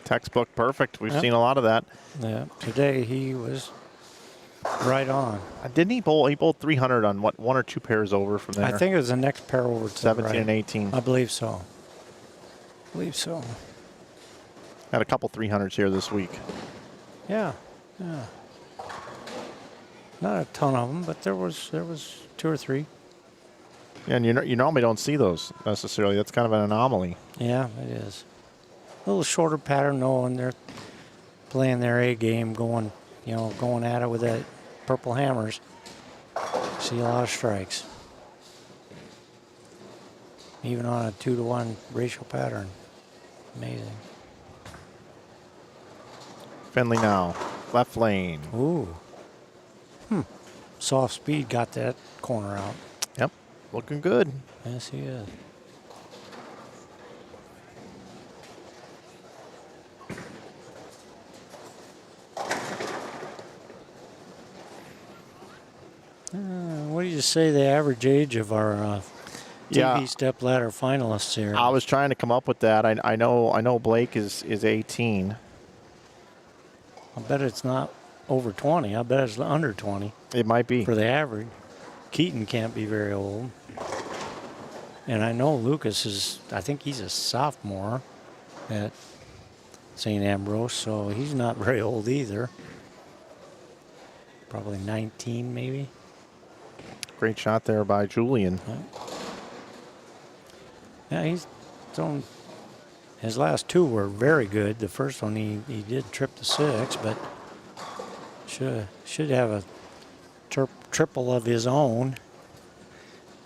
Textbook perfect. We've seen a lot of that. Yeah. Today he was right on. Didn't he bowl? He bowled 300 on what, one or two pairs over from there? I think it was the next pair over to 17 the right. and 18. I believe so. Had a couple 300s here this week. Yeah. Not a ton of them, but there was 2 or 3. Yeah, and you normally don't see those necessarily. That's kind of an anomaly. Yeah, it is. A little shorter pattern, knowing they're playing their A game, going at it with that purple hammers. See a lot of strikes, even on a 2-to-1 ratio pattern. Amazing. Finley now, left lane. Ooh. Soft speed got that corner out. Yep, looking good. Yes, he is. What do you say the average age of our TV stepladder finalists here? I was trying to come up with that. I know Blake is 18. I bet it's not over 20. I bet it's under 20. It might be. For the average. Keaton can't be very old. And I know Lucas is, I think he's a sophomore at St. Ambrose, so he's not very old either. Probably 19 maybe. Great shot there by Julian. Yeah, he's thrown His last two were very good. The first one he did trip the 6, but should have a triple of his own.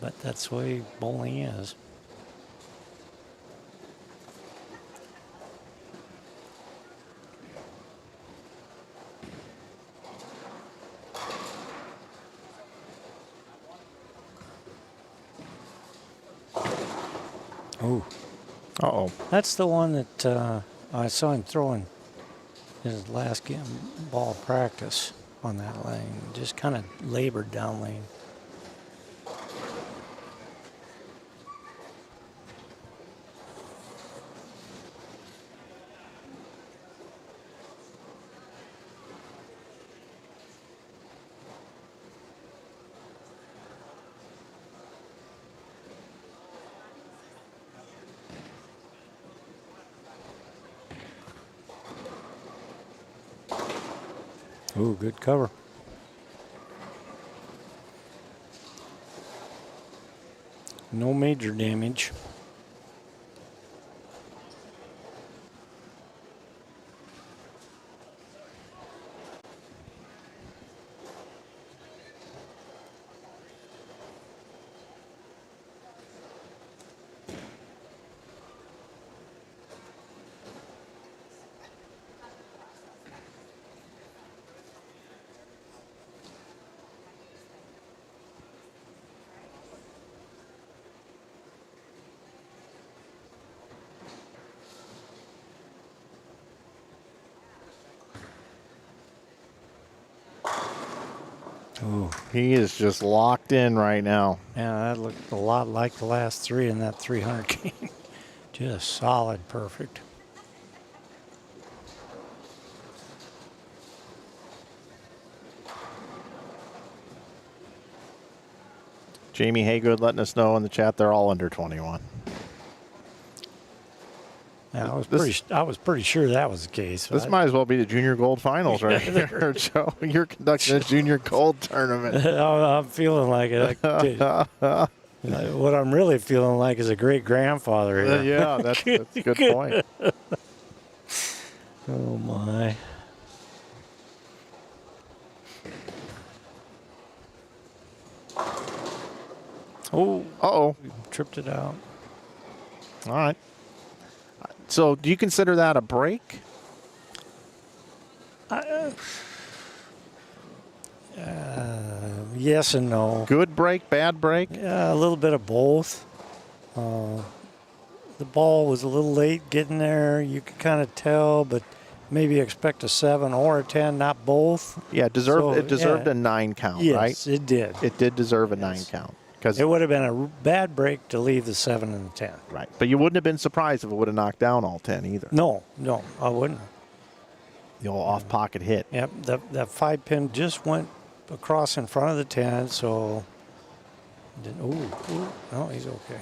But that's the way bowling is. Oh. Uh-oh. That's the one that I saw him throwing his last game ball practice on that lane. Just kind of labored down lane. Ooh, good cover. No major damage. Ooh. He is just locked in right now. Yeah, that looked a lot like the last three in that 300 game. Just solid, perfect. Jamie Haygood letting us know in the chat they're all under 21. Yeah, I was pretty sure that was the case. This might as well be the Junior Gold Finals right here, Joe. You're conducting a Junior Gold tournament. I'm feeling like it. What I'm really feeling like is a great grandfather here. Yeah, that's a good point. Oh my. Oh, Uh-oh. tripped it out. All right. So do you consider that a break? Yes and no. Good break, bad break? Yeah, a little bit of both. The ball was a little late getting there. You could kind of tell, but maybe expect a 7 or a 10, not both. Yeah, it deserved a 9 count, yes, right? Yes, it did. It did deserve a 9 count. It would have been a bad break to leave the 7 and the 10. Right, but you wouldn't have been surprised if it would have knocked down all 10 either. No, I wouldn't. The old off-pocket hit. Yep, that 5 pin just went across in front of the 10, so... Ooh, no, he's okay.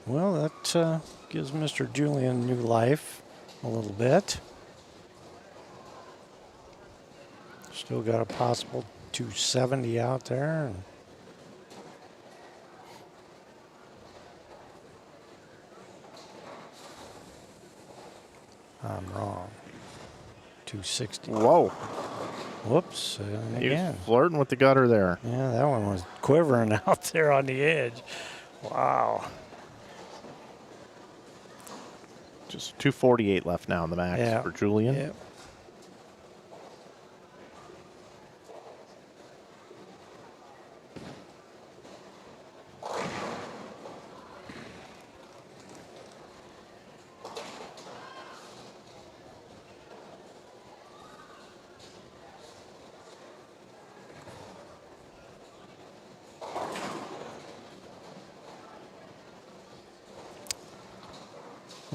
Well, that gives Mr. Julian new life a little bit. Still got a possible 270 out there. And I'm wrong. 260. Whoa. Whoops. He Again. was flirting with the gutter there. Yeah, that one was quivering out there on the edge. Wow. Just 248 left now in the max for Julian. Yep.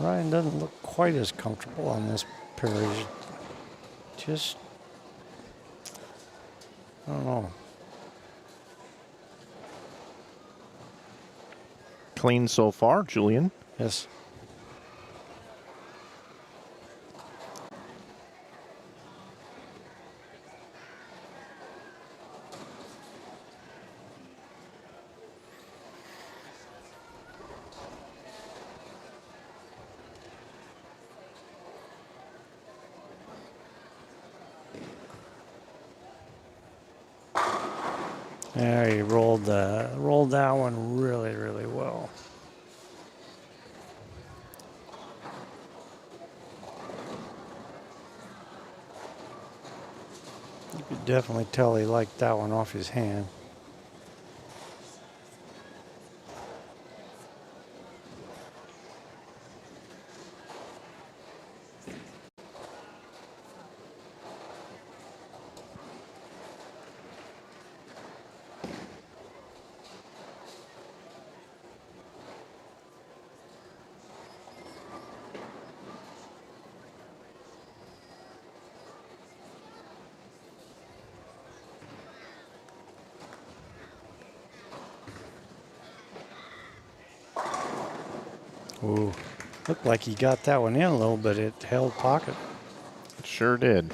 Ryan doesn't look quite as comfortable on this pair. Just, I don't know. Clean so far, Julian. Yes. Yeah, he rolled that one really, really well. You could definitely tell he liked that one off his hand. Ooh, looked like he got that one in a little bit. It held pocket. It sure did.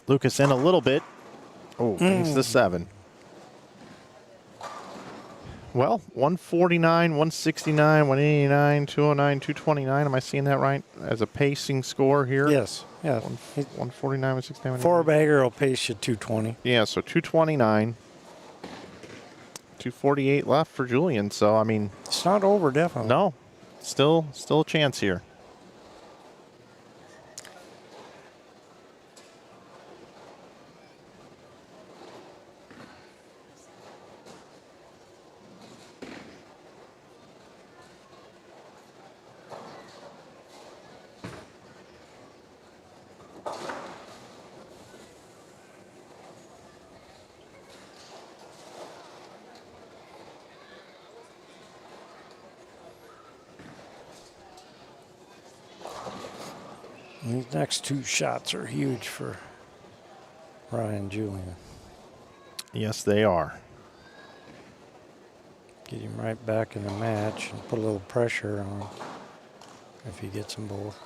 Lucas in a little bit. Oh, he's the 7. Well, 149, 169, 189, 209, 229. Am I seeing that right as a pacing score here? Yes, yeah. 149, 169. Four bagger will pace you 220. Yeah, so 229. 248 left for Julian. So, I mean. It's not over, definitely. No, still a chance here. These next 2 shots are huge for Ryan Julian. Yes, they are. Get him right back in the match and put a little pressure on him if he gets them both.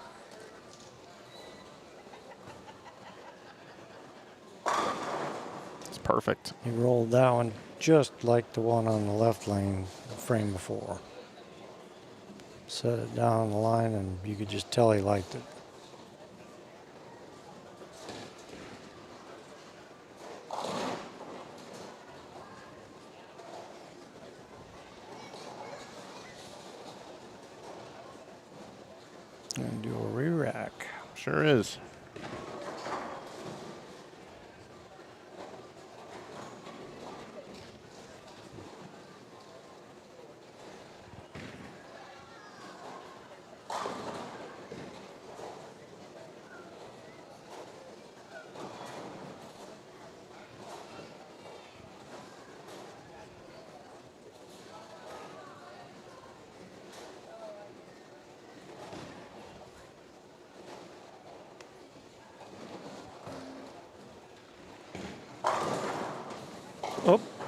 It's perfect. He rolled that one just like the one on the left lane the frame before. Set it down the line and you could just tell he liked it. And do a re-rack. Sure is.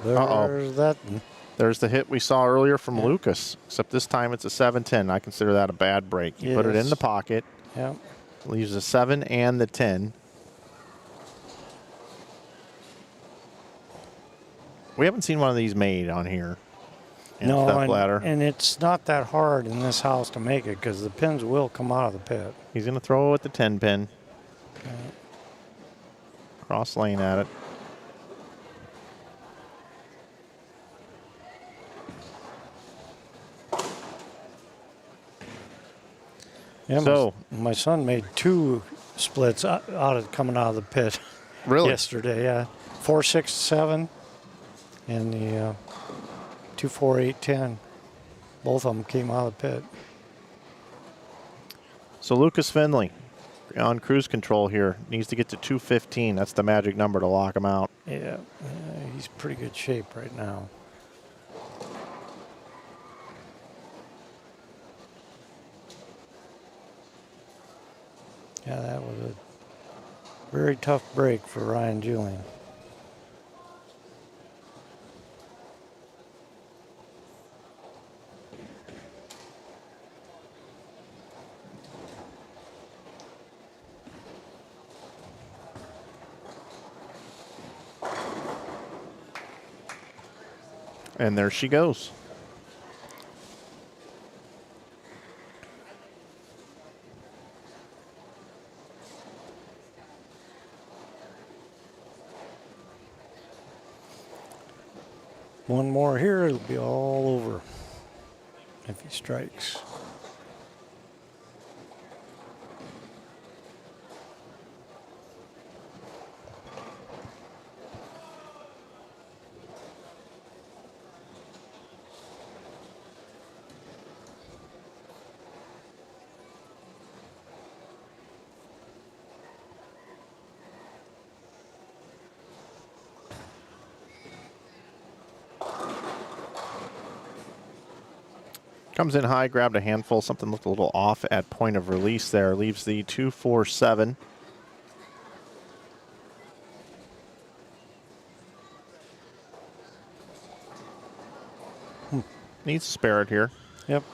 Oh, there's that. There's the hit we saw earlier from Lucas, except this time it's a 7-10. I consider that a bad break. You put it in the pocket, leaves the 7 and the 10. We haven't seen one of these made on here. No, stepladder. and it's not that hard in this house to make it because the pins will come out of the pit. He's going to throw with the 10 pin. Cross lane at it. Yeah, so my son made 2 splits coming out of the pit. Really? Yesterday, yeah. 4, 6, 7, and the 2, 4, 8, 10. Both of them came out of the pit. So Lucas Finley on cruise control here needs to get to 215. That's the magic number to lock him out. Yeah, he's pretty good shape right now. Yeah, that was a very tough break for Ryan Julian. And there she goes. One more here, it'll be all over if he strikes. Comes in high, grabbed a handful. Something looked a little off at point of release there. Leaves the 2-4-7. Needs to spare it here. Yep.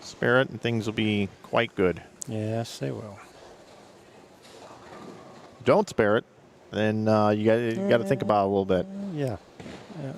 Spare it, and things will be quite good. Yes, they will. Don't spare it, then you got to think about it a little bit. Yeah. Yeah.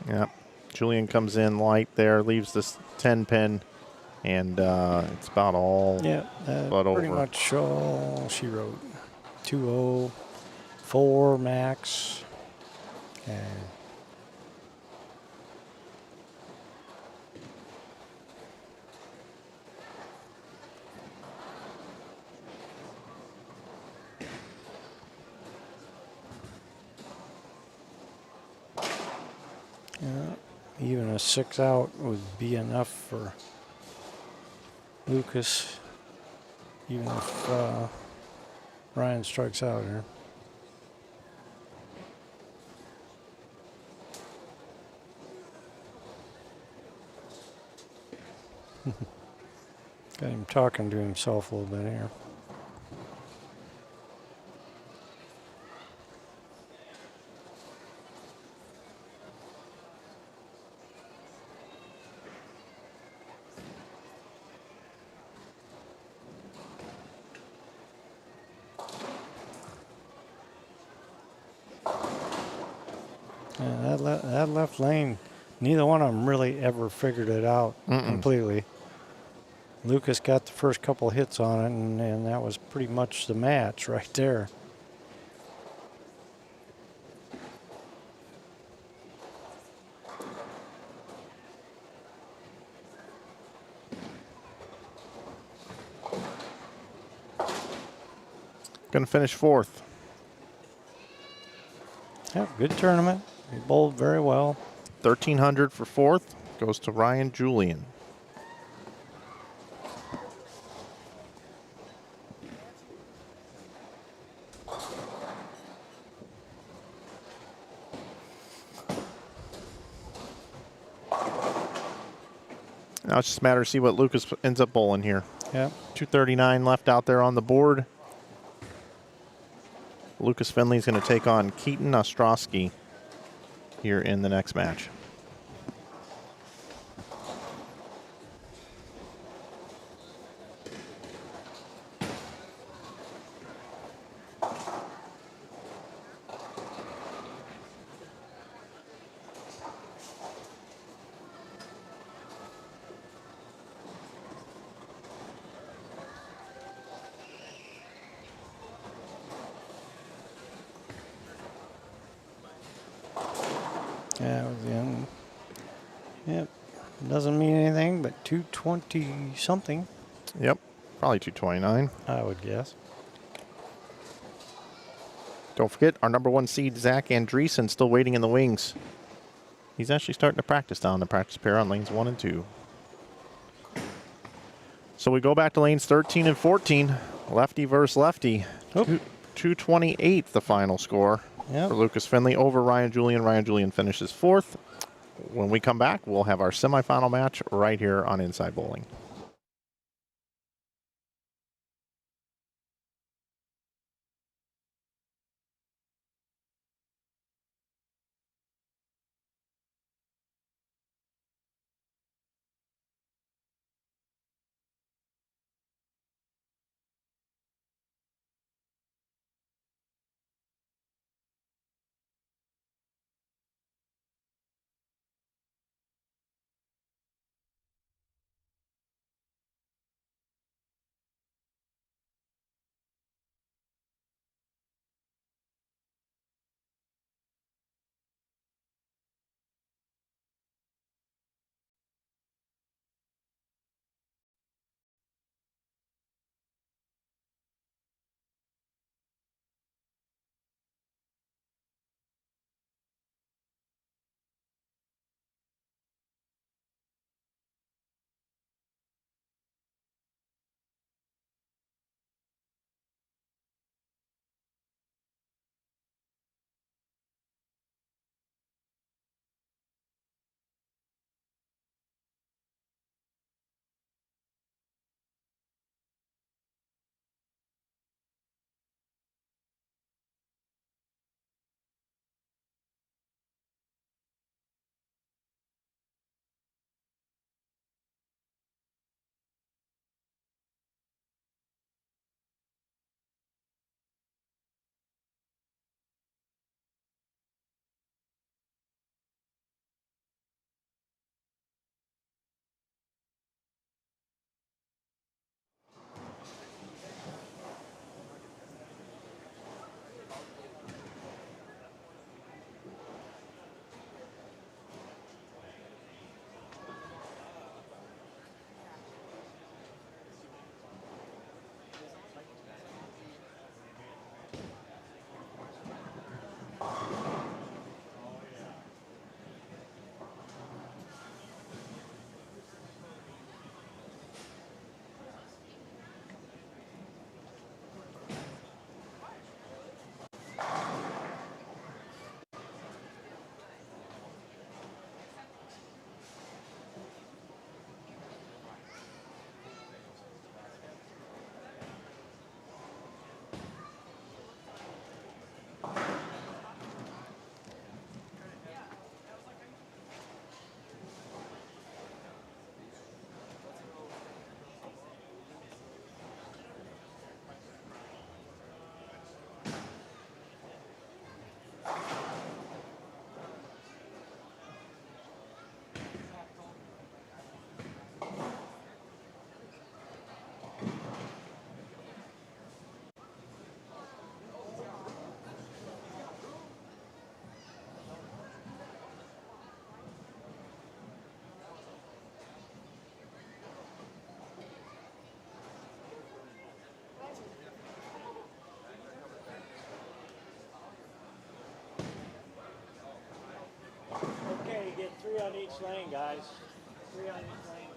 Yeah. Julian comes in light there, leaves this 10 pin, and it's about all Yeah, but pretty over. much all she wrote. 2-0, 4 max. And even a 6 out would be enough for Lucas, even if Ryan strikes out here. Got him talking to himself a little bit here. Yeah, that left lane, neither one of them really ever figured it out completely. Lucas got the first couple hits on it, and that was pretty much the match right there. Going to finish fourth. Yeah, good tournament. He bowled very well. 1,300 for fourth. Goes to Ryan Julian. Now it's just a matter to see what Lucas ends up bowling here. Yeah. 239 left out there on the board. Lucas Finley's going to take on Keaton Ostrowski here in the next match. Doesn't mean anything, but 220 something, Yep, probably 229. I would guess. Don't forget, our number 1 seed, Zach Andreessen, still waiting in the wings. He's actually starting to practice down the practice pair on lanes 1 and 2. So we go back to lanes 13 and 14. Lefty versus lefty. 228 the final score Yep. for Lucas Finley over Ryan Julian. Ryan Julian finishes 4th. When we come back, we'll have our semifinal match right here on Inside Bowling. Okay, get 3 on each lane, guys. 3 on each lane.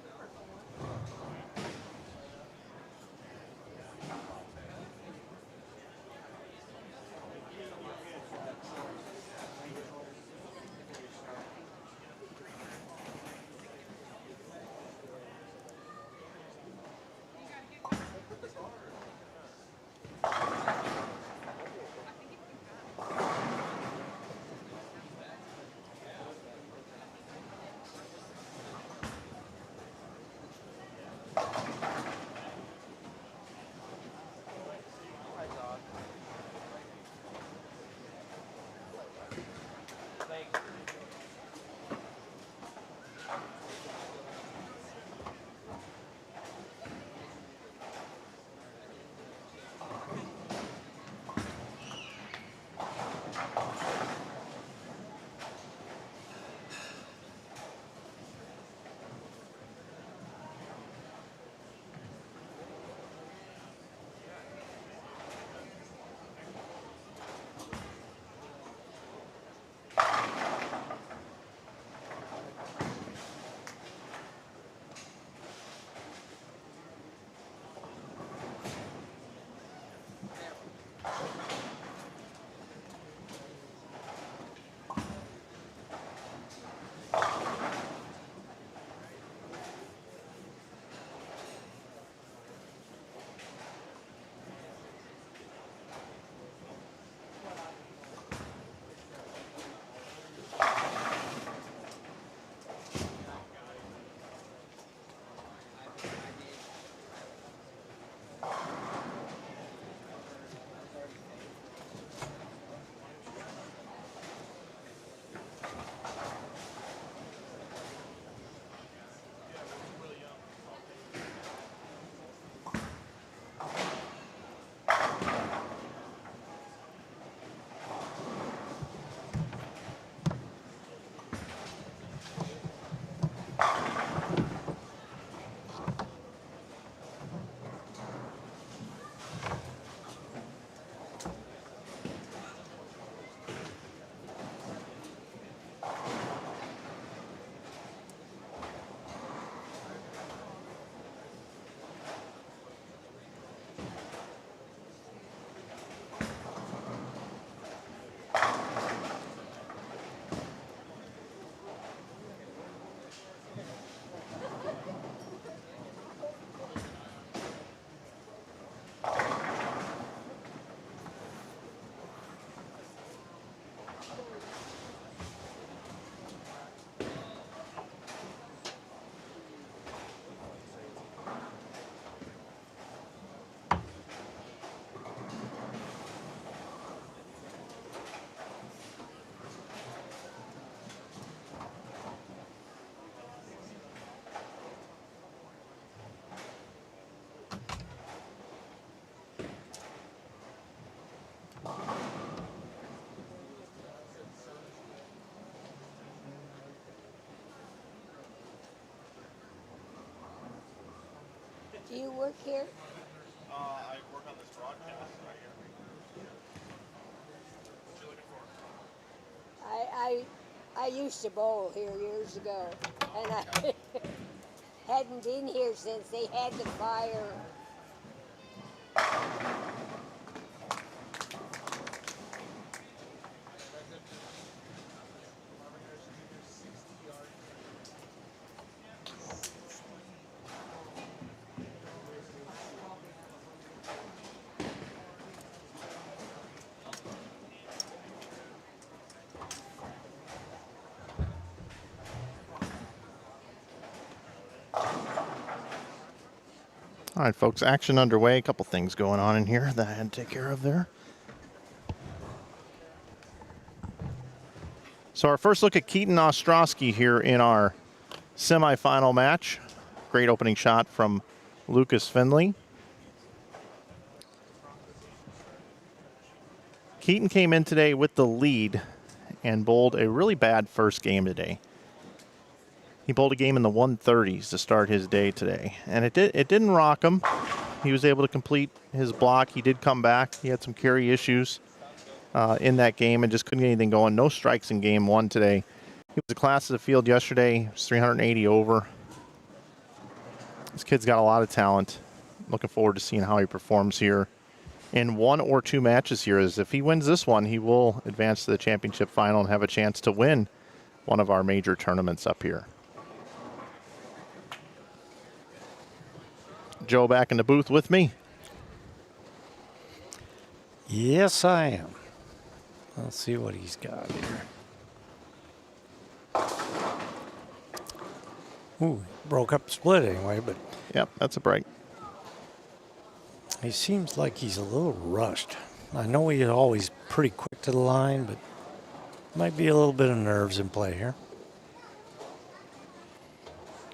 Do you work here? I work on this broadcast right here. What you looking for? I used to bowl here years ago, and I hadn't been here since they had the fire. All right, folks, action underway. A couple things going on in here that I had to take care of there. So our first look at Keaton Ostrowski here in our semifinal match. Great opening shot from Lucas Finley. Keaton came in today with the lead and bowled a really bad first game today. He bowled a game in the 130s to start his day today, and it didn't rock him. He was able to complete his block. He did come back. He had some carry issues in that game and just couldn't get anything going. No strikes in game one today. He was a class of the field yesterday. He was 380 over. This kid's got a lot of talent. Looking forward to seeing how he performs here in one or two matches here. As if he wins this one, he will advance to the championship final and have a chance to win one of our major tournaments up here. Joe back in the booth with me. Yes, I am. Let's see what he's got here. Ooh, broke up the split anyway, but Yep, that's a break. he seems like he's a little rushed. I know he's always pretty quick to the line, but might be a little bit of nerves in play here.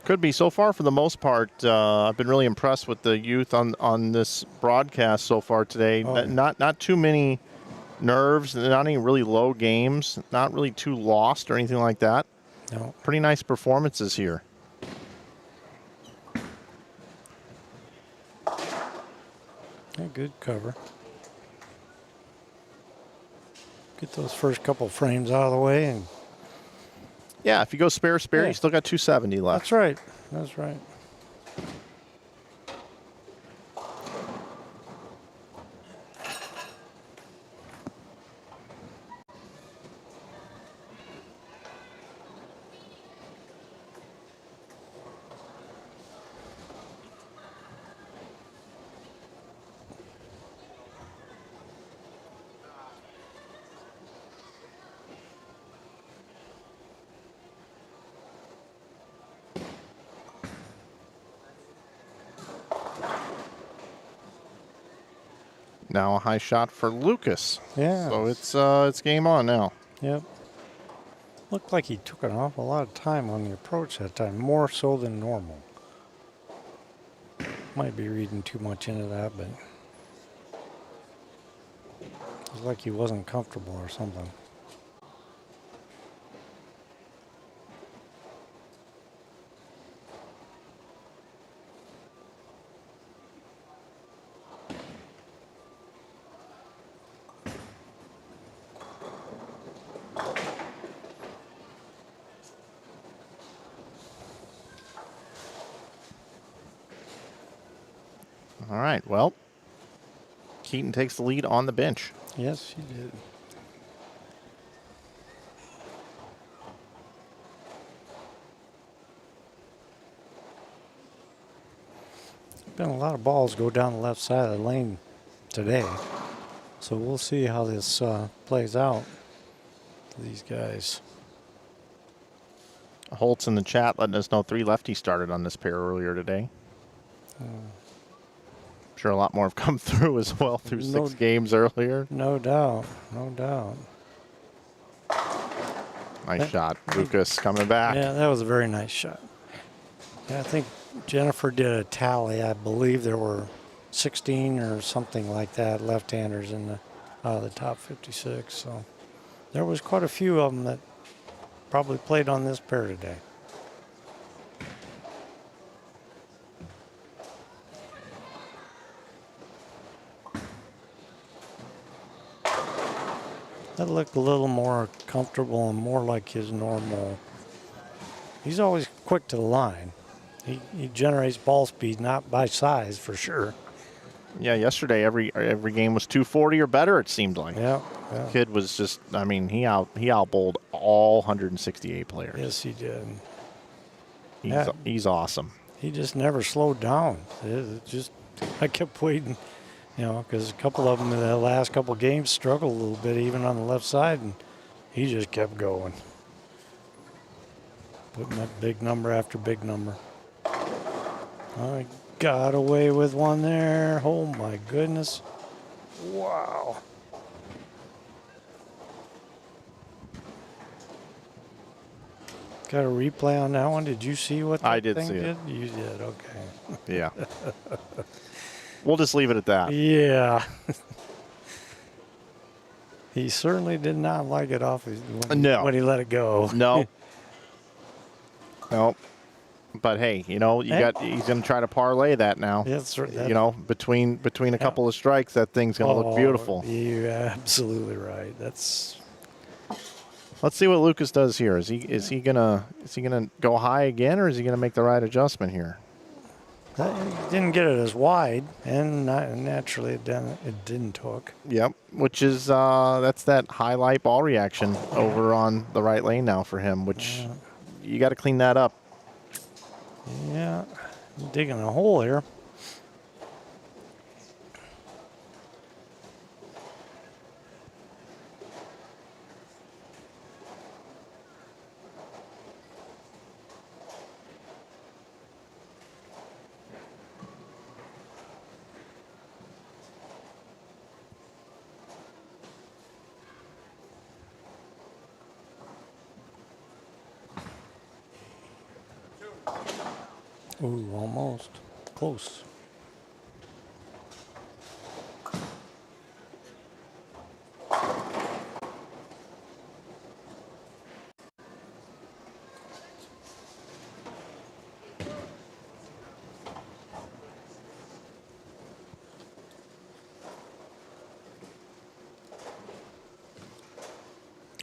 Could be. So far, for the most part, I've been really impressed with the youth on this broadcast so far today. Oh. Not too many nerves, not any really low games, not really too lost or anything like that. No. Pretty nice performances here. Yeah, good cover. Get those first couple frames out of the way, and Yeah, if you go spare, Yeah. you still got 270 left. that's right. That's right. Now a high shot for Lucas. Yeah. So it's game on now. Yep. Looked like he took an awful lot of time on the approach that time, more so than normal. Might be reading too much into that, but it was like he wasn't comfortable or something. All right, well, Keaton takes the lead on the bench. Yes, he did. Been a lot of balls go down the left side of the lane today, so we'll see how this plays out for these guys. Holtz in the chat letting us know 3 lefties started on this pair earlier today. I'm sure a lot more have come through as well through 6 games earlier. No doubt, no doubt. Nice shot. Lucas coming back. Yeah, that was a very nice shot. Yeah, I think Jennifer did a tally. I believe there were 16 or something like that left-handers in the top 56. So there was quite a few of them that probably played on this pair today. That looked a little more comfortable and more like his normal. He's always quick to the line. He generates ball speed, not by size for sure. Yeah, yesterday every game was 240 or better. It seemed like. Yeah. Kid was just. I mean, he outbowled all 168 players. Yes, he did. He's awesome. He just never slowed down. I kept waiting, because a couple of them in the last couple of games struggled a little bit, even on the left side, and he just kept going. Putting up big number after big number. I got away with one there. Oh, my goodness. Wow. Got a replay on that one. Did you see what that I did thing see did? it. You did, okay. Yeah. We'll just leave it at that. Yeah. He certainly did not like it off when he let it go. No. No. But hey, he's going to try to parlay that now. That's right. Between a couple of strikes, that thing's going to look beautiful. You're absolutely right. Let's see what Lucas does here. Is he gonna go high again, or is he gonna make the right adjustment here? He didn't get it as wide, and naturally it didn't hook. Yep, which is that's that highlight ball reaction over on the right lane now for him, which you got to clean that up. Yeah, digging a hole here. Ooh, almost. Close.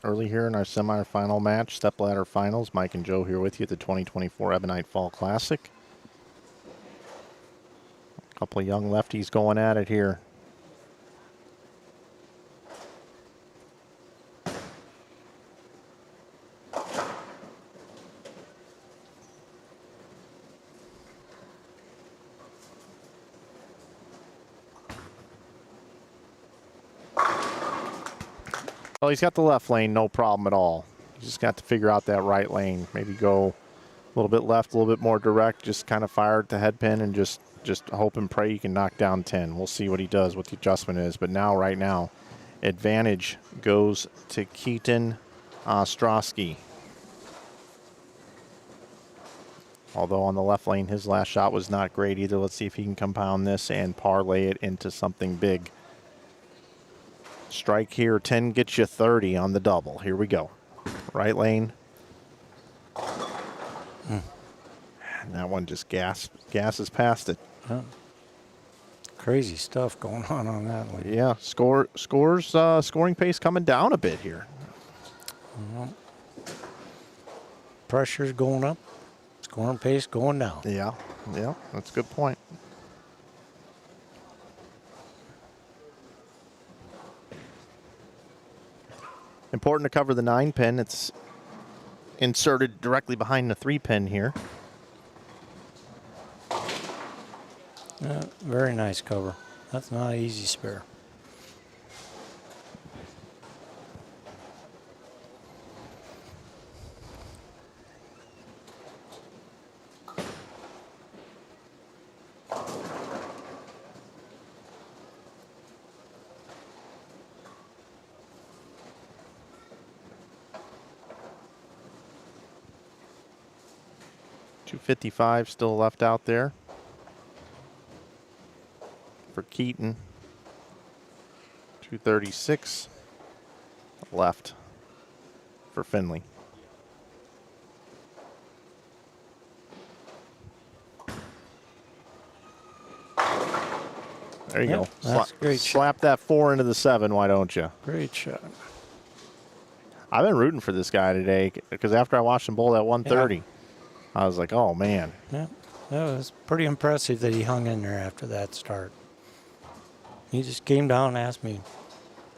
Early here in our semifinal match, stepladder finals, Mike and Joe here with you at the 2024 Ebonite Fall Classic. A couple of young lefties going at it here. Well, he's got the left lane, no problem at all. You just got to figure out that right lane. Maybe go a little bit left, a little bit more direct, just kind of fire at the head pin and just hope and pray you can knock down 10. We'll see what he does, what the adjustment is. But now, right now, advantage goes to Keaton Ostrowski. Although on the left lane, his last shot was not great either. Let's see if he can compound this and parlay it into something big. Strike here, 10 gets you 30 on the double. Here we go. Right lane. And that one just gasses past it. Huh. Crazy stuff going on that one. Yeah, scoring pace coming down a bit here. Pressure's going up, scoring pace going down. Yeah, that's a good point. Important to cover the 9 pin. It's inserted directly behind the 3 pin here. Very nice cover. That's not an easy spare. .255 still left out there for Keaton. 236 left for Finley. There you go. That's a great shot. Slap that 4 into the 7, why don't you? Great shot. I've been rooting for this guy today because after I watched him bowl at 130, I was like, oh, man. Yeah, that was pretty impressive that he hung in there after that start. He just came down and asked me,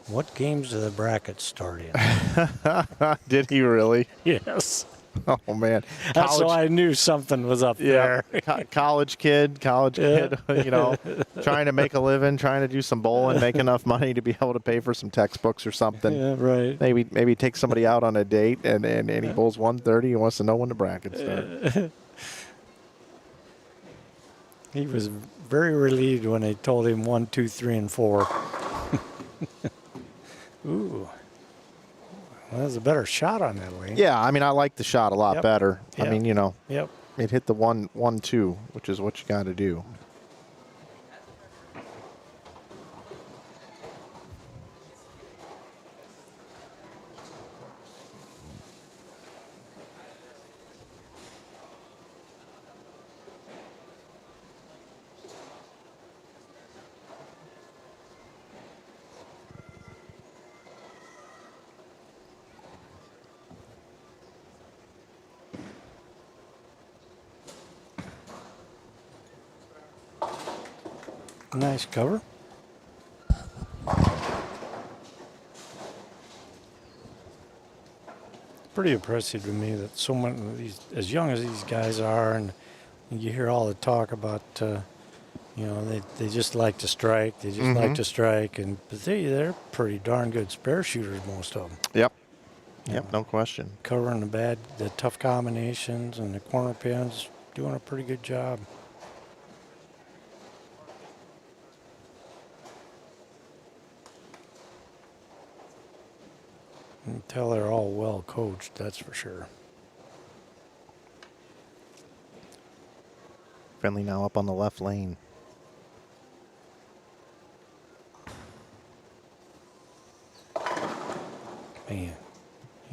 what games do the brackets start in? Did he really? Yes. Oh, man. That's why I knew something was up Yeah, there. college kid, you know, trying to make a living, trying to do some bowling, make enough money to be able to pay for some textbooks or something. Yeah, right. Maybe take somebody out on a date and he bowls 130 and wants to know when the brackets start. He was very relieved when they told him 1, 2, 3, and 4. Ooh. Well, that was a better shot on that lane. Yeah, I mean, I like the shot a lot better. Yep. I mean, you know, Yep. it hit the 1-2, which is what you got to do. Nice cover. Pretty impressive to me that so many of these, as young as these guys are, and you hear all the talk about, you know, they just like to strike, they just like to strike, but they're pretty darn good spare shooters, most of them. Yep. Yeah. Yep, no question. Covering the tough combinations and the corner pins, doing a pretty good job. You can tell they're all well coached, that's for sure. Finley now up on the left lane. Man.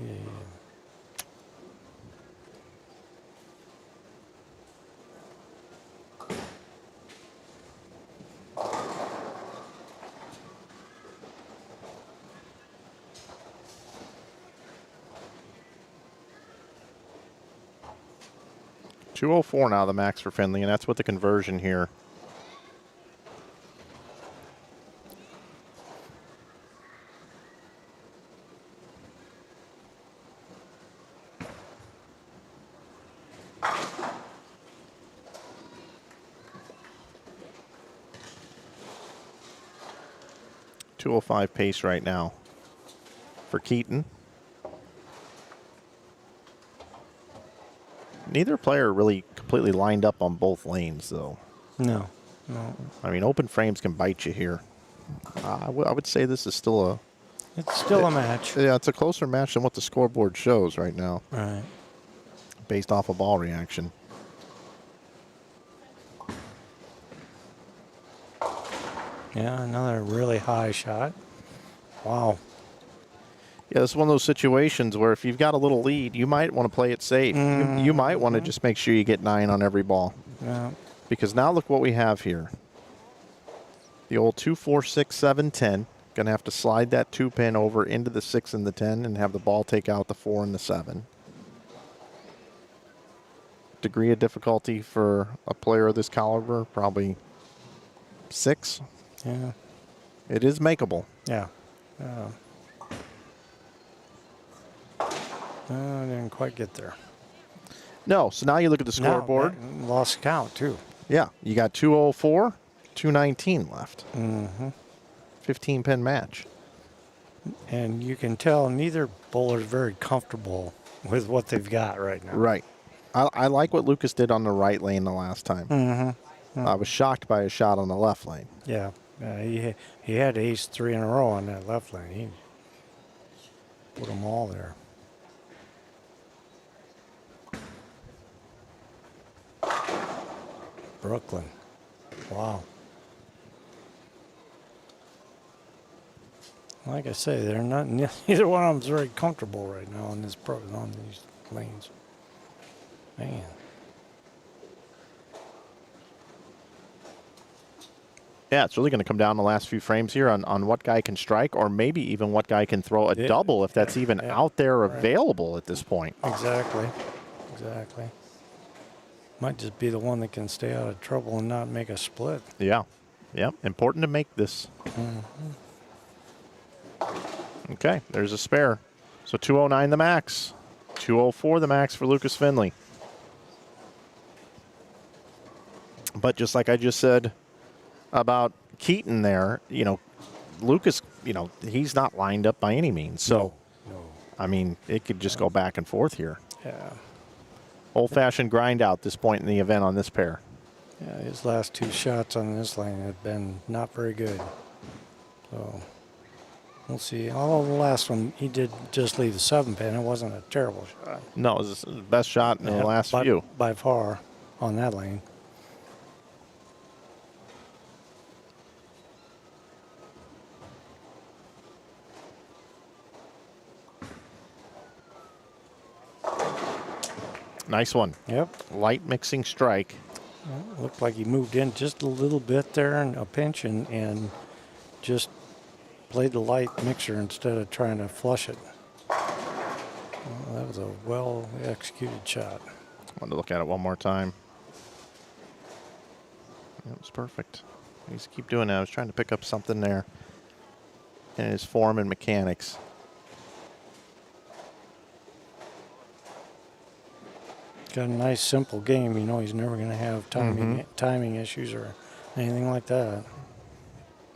Yeah. 204 now the max for Finley, and that's with the conversion here. .205 pace right now for Keaton. Neither player really completely lined up on both lanes, though. No. I mean, open frames can bite you here. I would say this is still It's still a match. yeah, it's a closer match than what the scoreboard shows right now, Right. based off of ball reaction. Yeah, another really high shot. Wow. Yeah, this is one of those situations where if you've got a little lead, you might want to play it safe. You might want to just make sure you get 9 on every ball. Yeah. Because now look what we have here. The old 2, 4, 6, 7, 10. Going to have to slide that 2 pin over into the 6 and the 10 and have the ball take out the 4 and the 7. Degree of difficulty for a player of this caliber, probably 6. Yeah. It is makeable. Yeah. I didn't quite get there. No, so now you look at the scoreboard. Lost count, too. Yeah, you got 204, 219 left. Mm-hmm. 15 pin match. And you can tell neither bowler is very comfortable with what they've got right now. Right. I like what Lucas did on the right lane the last time. Mm-hmm. I was shocked by his shot on the left lane. Yeah. He had ace 3 in a row on that left lane. He put them all there. Brooklyn. Wow. Like I say, they're not. Neither one of them's very comfortable right now on on these lanes. Man. Yeah, it's really going to come down the last few frames here on what guy can strike, or maybe even what guy can throw a double, if that's even out there available at this point. Exactly. Might just be the one that can stay out of trouble and not make a split. Yeah. Yep. Important to make this. Okay, there's a spare. So 209 the max. 204 the max for Lucas Finley. But just like I just said about Keaton there, Lucas, he's not lined up by any means. So, No. I mean, it could just go back and forth here. Yeah. Old-fashioned grind out this point in the event on this pair. Yeah, his last 2 shots on this lane have been not very good. So we'll see. Although the last one, he did just leave the 7-pin. It wasn't a terrible shot. No, it was the best shot in the last few. By far on that lane. Nice one. Yep. Light mixing strike. Well, looked like he moved in just a little bit there and a pinch and just played the light mixer instead of trying to flush it. Well, that was a well-executed shot. I wanted to look at it one more time. It was perfect. He needs to keep doing that. I was trying to pick up something there in his form and mechanics. Got a nice, simple game. He's never going to have timing issues or anything like that.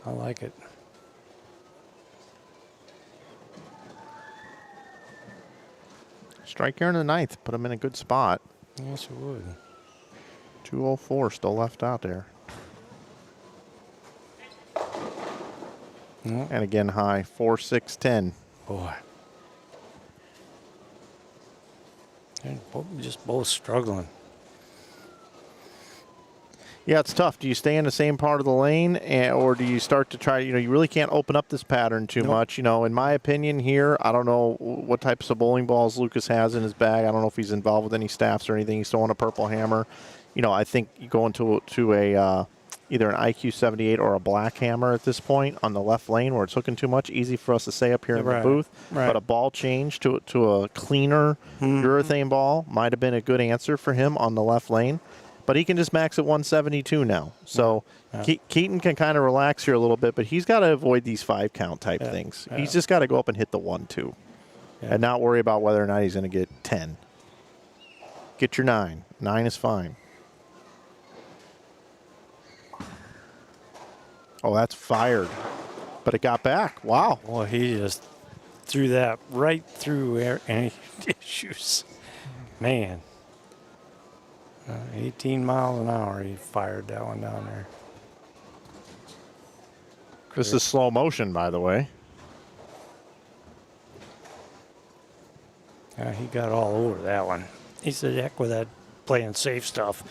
I like it. Strike here in the 9th. Put him in a good spot. Yes, it would. 204 still left out there. Yep. And again high. 4, 6, 10. Boy. They're just both struggling. Yeah, it's tough. Do you stay in the same part of the lane, or do you start to try, you really can't open up this pattern too much. In my opinion here, I don't know what types of bowling balls Lucas has in his bag. I don't know if he's involved with any staffs or anything. He's throwing a purple hammer. I think you go into a either an IQ 78 or a black hammer at this point on the left lane where it's hooking too much. Easy for us to say up here in the booth. Right. But a ball change to a cleaner urethane ball might have been a good answer for him on the left lane. But he can just max at 172 now. So Keaton can kind of relax here a little bit, but he's got to avoid these 5-count type things. He's just got to go up and hit the 1-2 and not worry about whether or not he's going to get 10. Get your 9. 9 is fine. Oh, that's fired. But it got back. Wow. Well, he just threw that right through any issues. Man. 18 miles an hour, he fired that one down there. This is slow motion, by the way. He got all over that one. He said, heck with that playing safe stuff.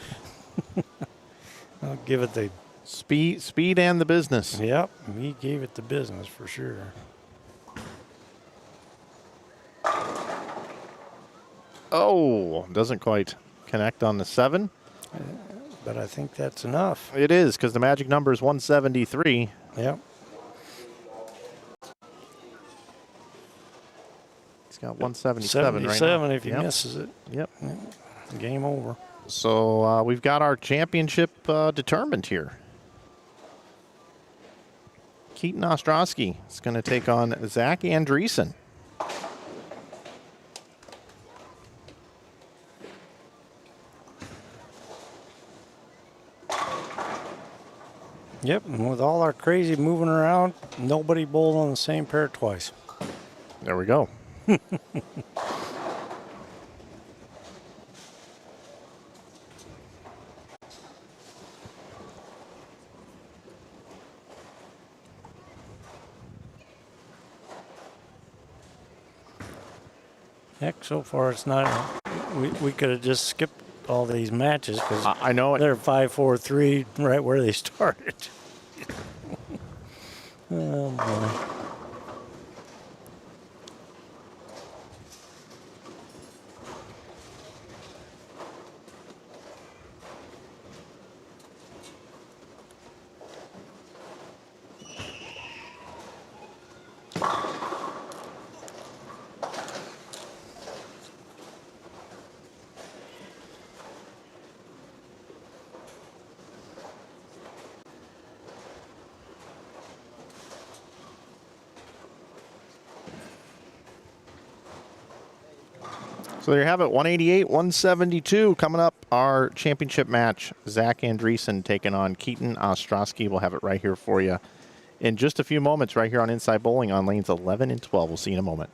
I'll give it the... Speed and the business. Yep, he gave it the business for sure. Oh, doesn't quite connect on the 7. But I think that's enough. It is, because the magic number is 173. Yep. He's got 177 right now. If he misses it. Yep. Game over. So we've got our championship determined here. Keaton Ostrowski is going to take on Zach Andreessen. Yep, and with all our crazy moving around, nobody bowled on the same pair twice. There we go. Heck, so far it's not. We could have just skipped all these matches because I know it. They're 5-4-3 right where they started. Oh boy. So there you have it, 188, 172. Coming up, our championship match. Zach Andreessen taking on Keaton Ostrowski. We'll have it right here for you in just a few moments right here on Inside Bowling on lanes 11 and 12. We'll see you in a moment.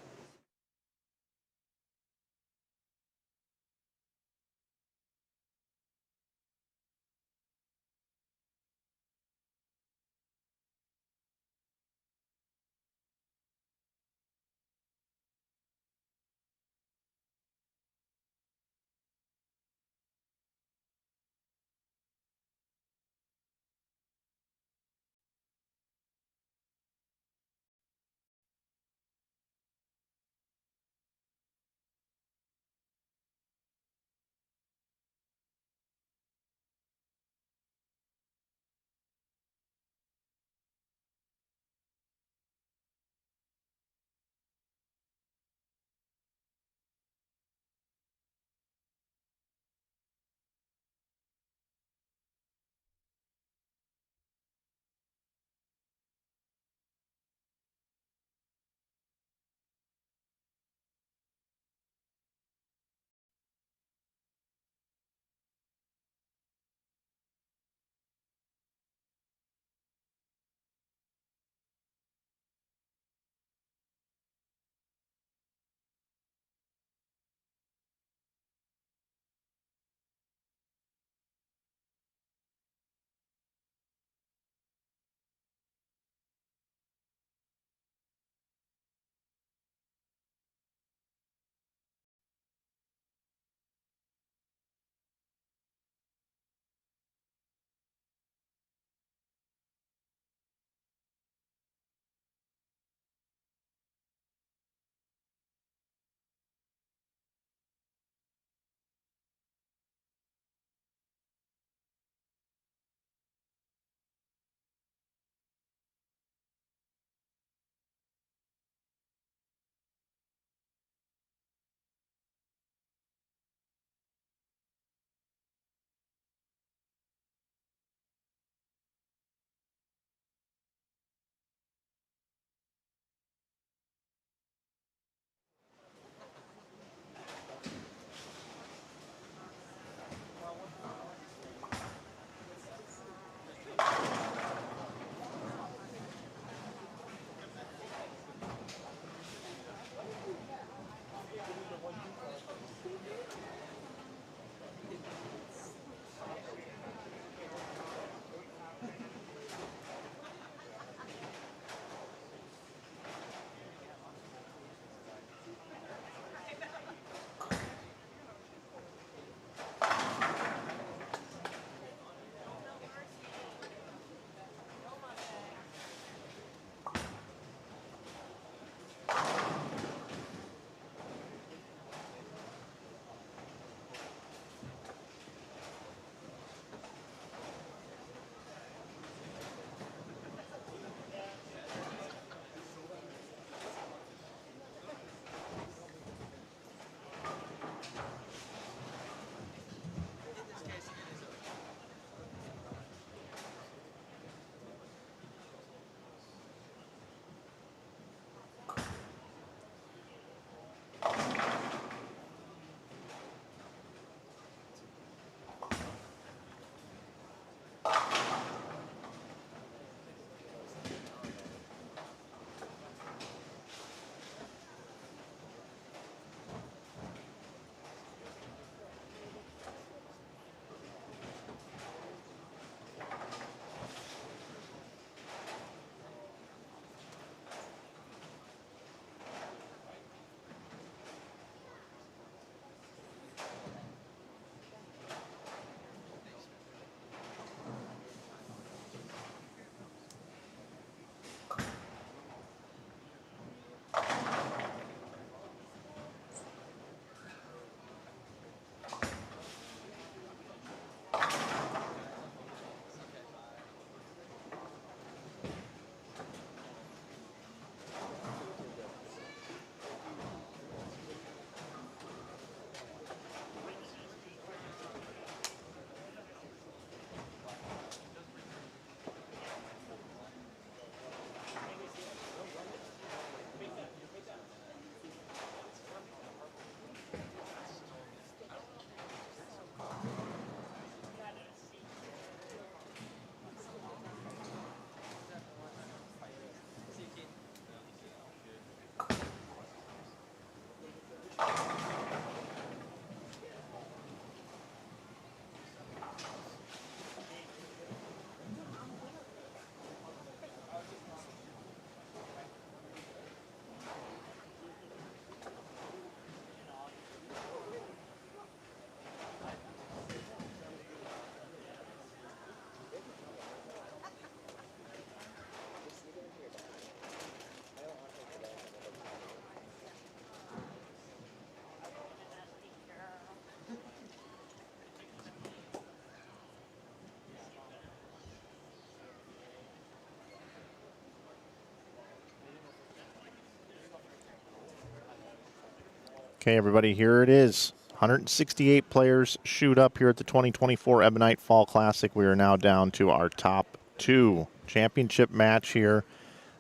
Okay, everybody, here it is. 168 players shoot up here at the 2024 Ebonite Fall Classic. We are now down to our top 2 championship match here.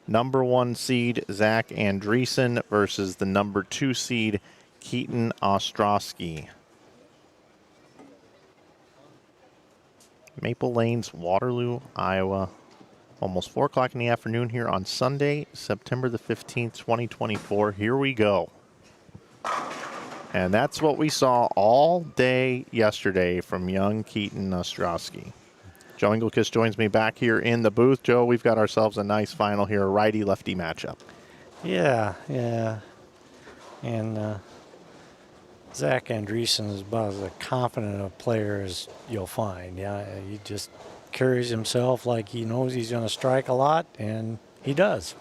Number 1 seed Zach Andreessen versus the number 2 seed Keaton Ostrowski. Maple Lanes, Waterloo, Iowa. Almost 4 o'clock in the afternoon here on Sunday, September the 15th, 2024. Here we go. And that's what we saw all day yesterday from young Keaton Ostrowski. Joe Engelkist joins me back here in the booth. Joe, we've got ourselves a nice final here, a righty-lefty matchup. Yeah. And Zach Andreessen is about as confident a player as you'll find. Yeah, he just carries himself like he knows he's going to strike a lot, and he does.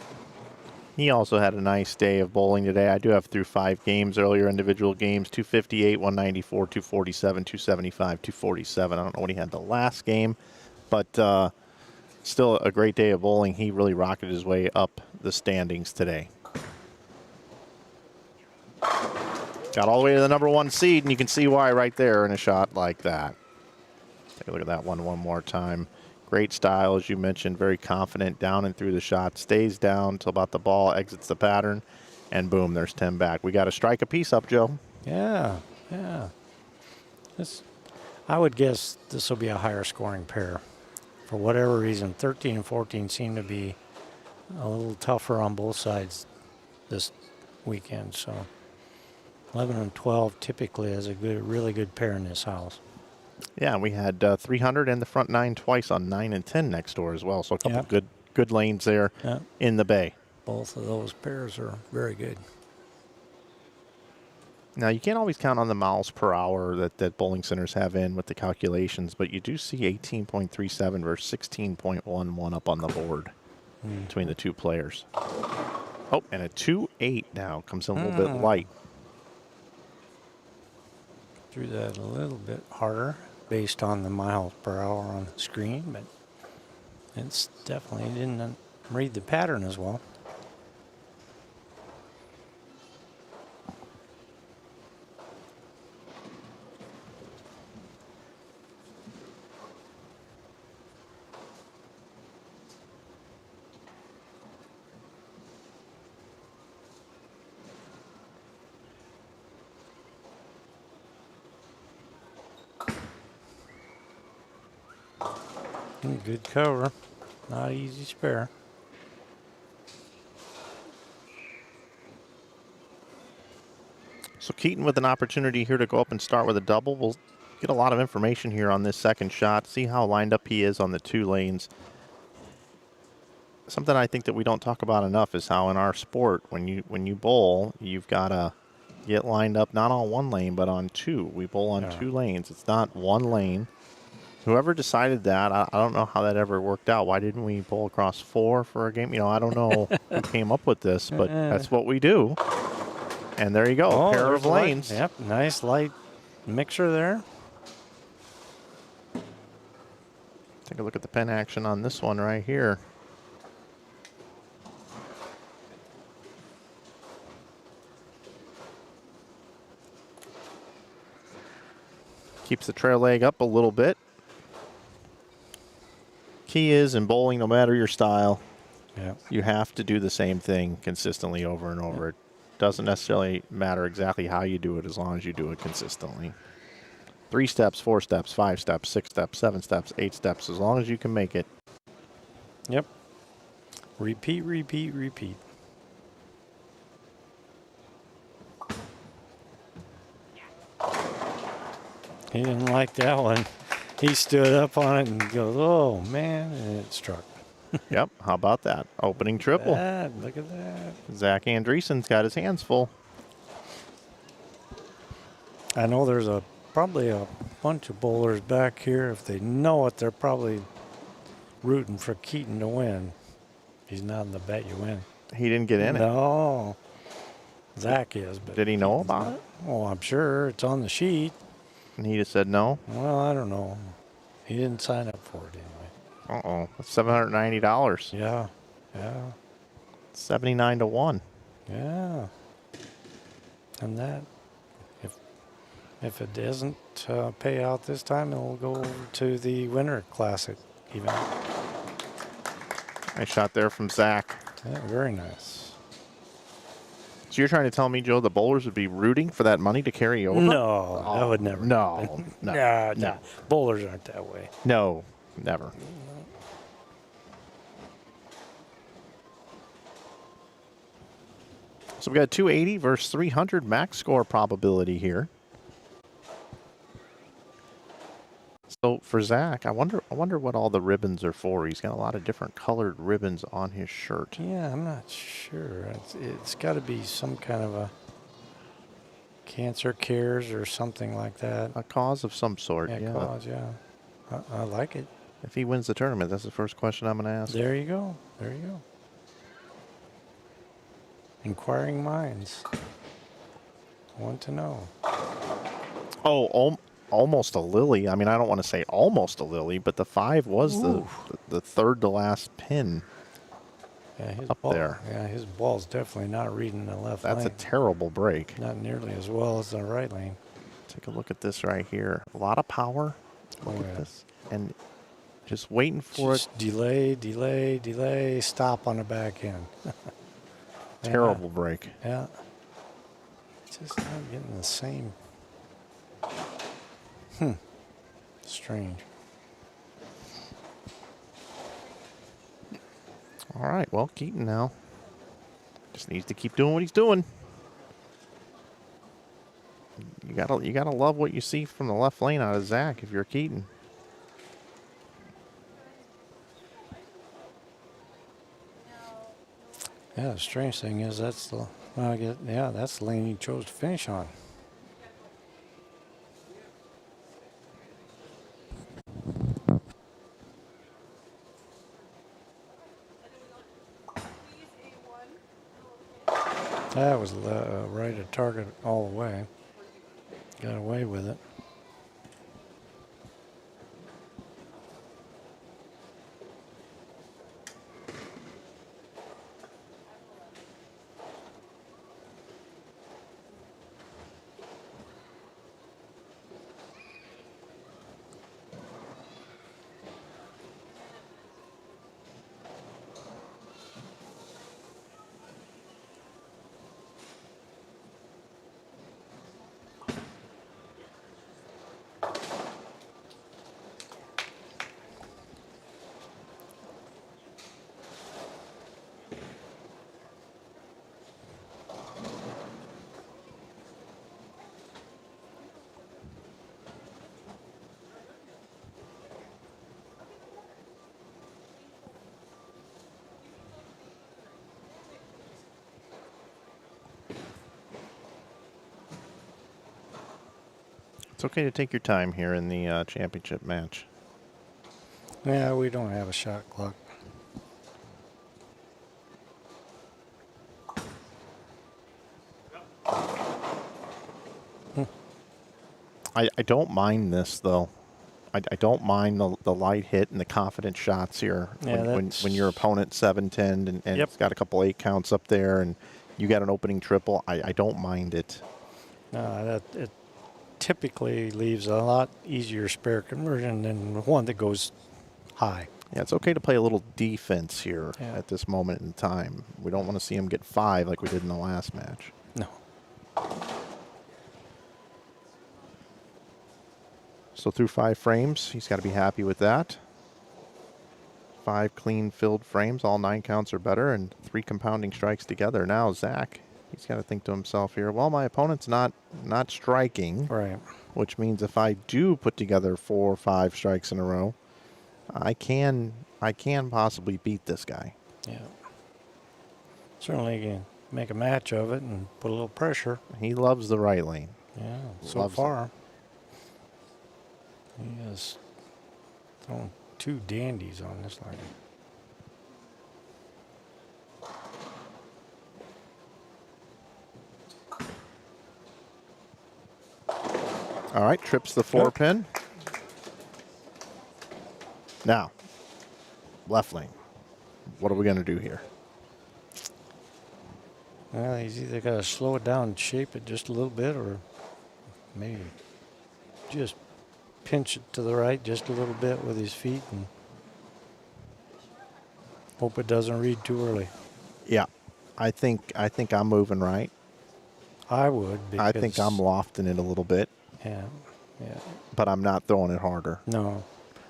He also had a nice day of bowling today. I do have through 5 games earlier, individual games, 258, 194, 247, 275, 247. I don't know what he had the last game, but still a great day of bowling. He really rocketed his way up the standings today. Got all the way to the number 1 seed, and you can see why right there in a shot like that. Take a look at that one more time. Great style, as you mentioned, very confident down and through the shot. Stays down until about the ball exits the pattern, and boom, there's 10 back. We got to strike a piece up, Joe. Yeah. I would guess this will be a higher scoring pair. For whatever reason, 13 and 14 seem to be a little tougher on both sides this weekend. So 11 and 12 typically is a really good pair in this house. Yeah, we had 300 and the front 9 twice on 9 and 10 next door as well. So a couple good lanes there in the bay. Both of those pairs are very good. Now, you can't always count on the miles per hour that bowling centers have in with the calculations, but you do see 18.37 versus 16.11 up on the board between the 2 players. Oh, and a 2.8 now comes in a little bit light. Threw that a little bit harder based on the miles per hour on the screen, but it's definitely didn't read the pattern as well. Good cover, not easy spare. So Keaton with an opportunity here to go up and start with a double. We'll get a lot of information here on this second shot, see how lined up he is on the 2 lanes. Something I think that we don't talk about enough is how in our sport, when you bowl, you've got to get lined up not on 1 lane, but on 2. We bowl on 2 lanes. It's not 1 lane. Whoever decided that, I don't know how that ever worked out. Why didn't we bowl across 4 for a game? You know, I don't know who came up with this, but that's what we do. And there you go, a pair of lanes. Yep, nice light mixer there. Take a look at the pin action on this one right here. Keeps the trail leg up a little bit. Key is in bowling, no matter your style, you have to do the same thing consistently over and over. It doesn't necessarily matter exactly how you do it as long as you do it consistently. 3 steps, 4 steps, 5 steps, 6 steps, 7 steps, 8 steps, as long as you can make it. Yep. Repeat, repeat, repeat. He didn't like that one. He stood up on it and goes, oh, man, and it struck. Yep, how about that? Opening triple. Look at that. Zach Andreessen's got his hands full. I know there's probably a bunch of bowlers back here. If they know it, they're probably rooting for Keaton to win. He's not in the bet you win. He didn't get in it. No. Zach is. But did he know about it? Oh, I'm sure. It's on the sheet. And he just said no? Well, I don't know. He didn't sign up for it anyway. Uh-oh. That's $790. Yeah. 79 to 1. Yeah. And that If it doesn't pay out this time, it'll go to the Winter Classic event. Nice shot there from Zach. Yeah, very nice. So you're trying to tell me, Joe, the bowlers would be rooting for that money to carry over? No, that would never. No, no, Nah, no, nah. Bowlers aren't that way. no, never. So we got 280 versus 300 max score probability here. So for Zach, I wonder what all the ribbons are for. He's got a lot of different colored ribbons on his shirt. Yeah, I'm not sure. It's got to be some kind of a cancer cares or something like that. A cause of some sort. Yeah, Yeah. cause, yeah. I like it. If he wins the tournament, that's the first question I'm going to ask. There you go. There you go. Inquiring minds want to know. Oh, almost a lily. I mean, I don't want to say almost a lily, but the 5 was the third to last pin. Yeah, his Up ball, there. Yeah, his ball's definitely not reading the left That's a lane. terrible break. Not nearly as well as the right lane. Take a look at this right here. A lot of power. Look Oh, at yeah. this. And just waiting for it. Just delay, stop on the back end. Terrible break. Yeah. Just not getting the same. Strange. All right, well, Keaton now just needs to keep doing what he's doing. You gotta love what you see from the left lane out of Zach if you're Keaton. Yeah, the strange thing is that's the that's the lane he chose to finish on. That was right at target all the way. Got away with it. It's okay to take your time here in the championship match. Yeah, we don't have a shot clock. I don't mind this though. I don't mind the light hit and the confident shots here. Yeah, when your opponent 7-10 and Yep. it's got a couple 8 counts up there and you got an opening triple, I don't mind it. It typically leaves a lot easier spare conversion than one that goes high. Yeah, it's okay to play a little defense here Yeah. at this moment in time. We don't want to see him get 5 like we did in the last match. No. So through 5 frames, he's got to be happy with that. 5 clean filled frames, all 9 counts or better, and 3 compounding strikes together. Now Zach, he's got to think to himself here, well, my opponent's not striking, Right. which means if I do put together 4 or 5 strikes in a row, I can possibly beat this guy. Yeah. Certainly can make a match of it and put a little pressure. He loves the right lane. Yeah. So Loves it. far, he has thrown 2 dandies on this line. All right, trips the 4 pin. Now, left lane. What are we going to do here? Well, he's either got to slow it down and shape it just a little bit or maybe just pinch it to the right just a little bit with his feet and hope it doesn't read too early. Yeah, I think I'm moving right. I would. I think I'm lofting it a little bit, Yeah. Yeah. but I'm not throwing it harder. No.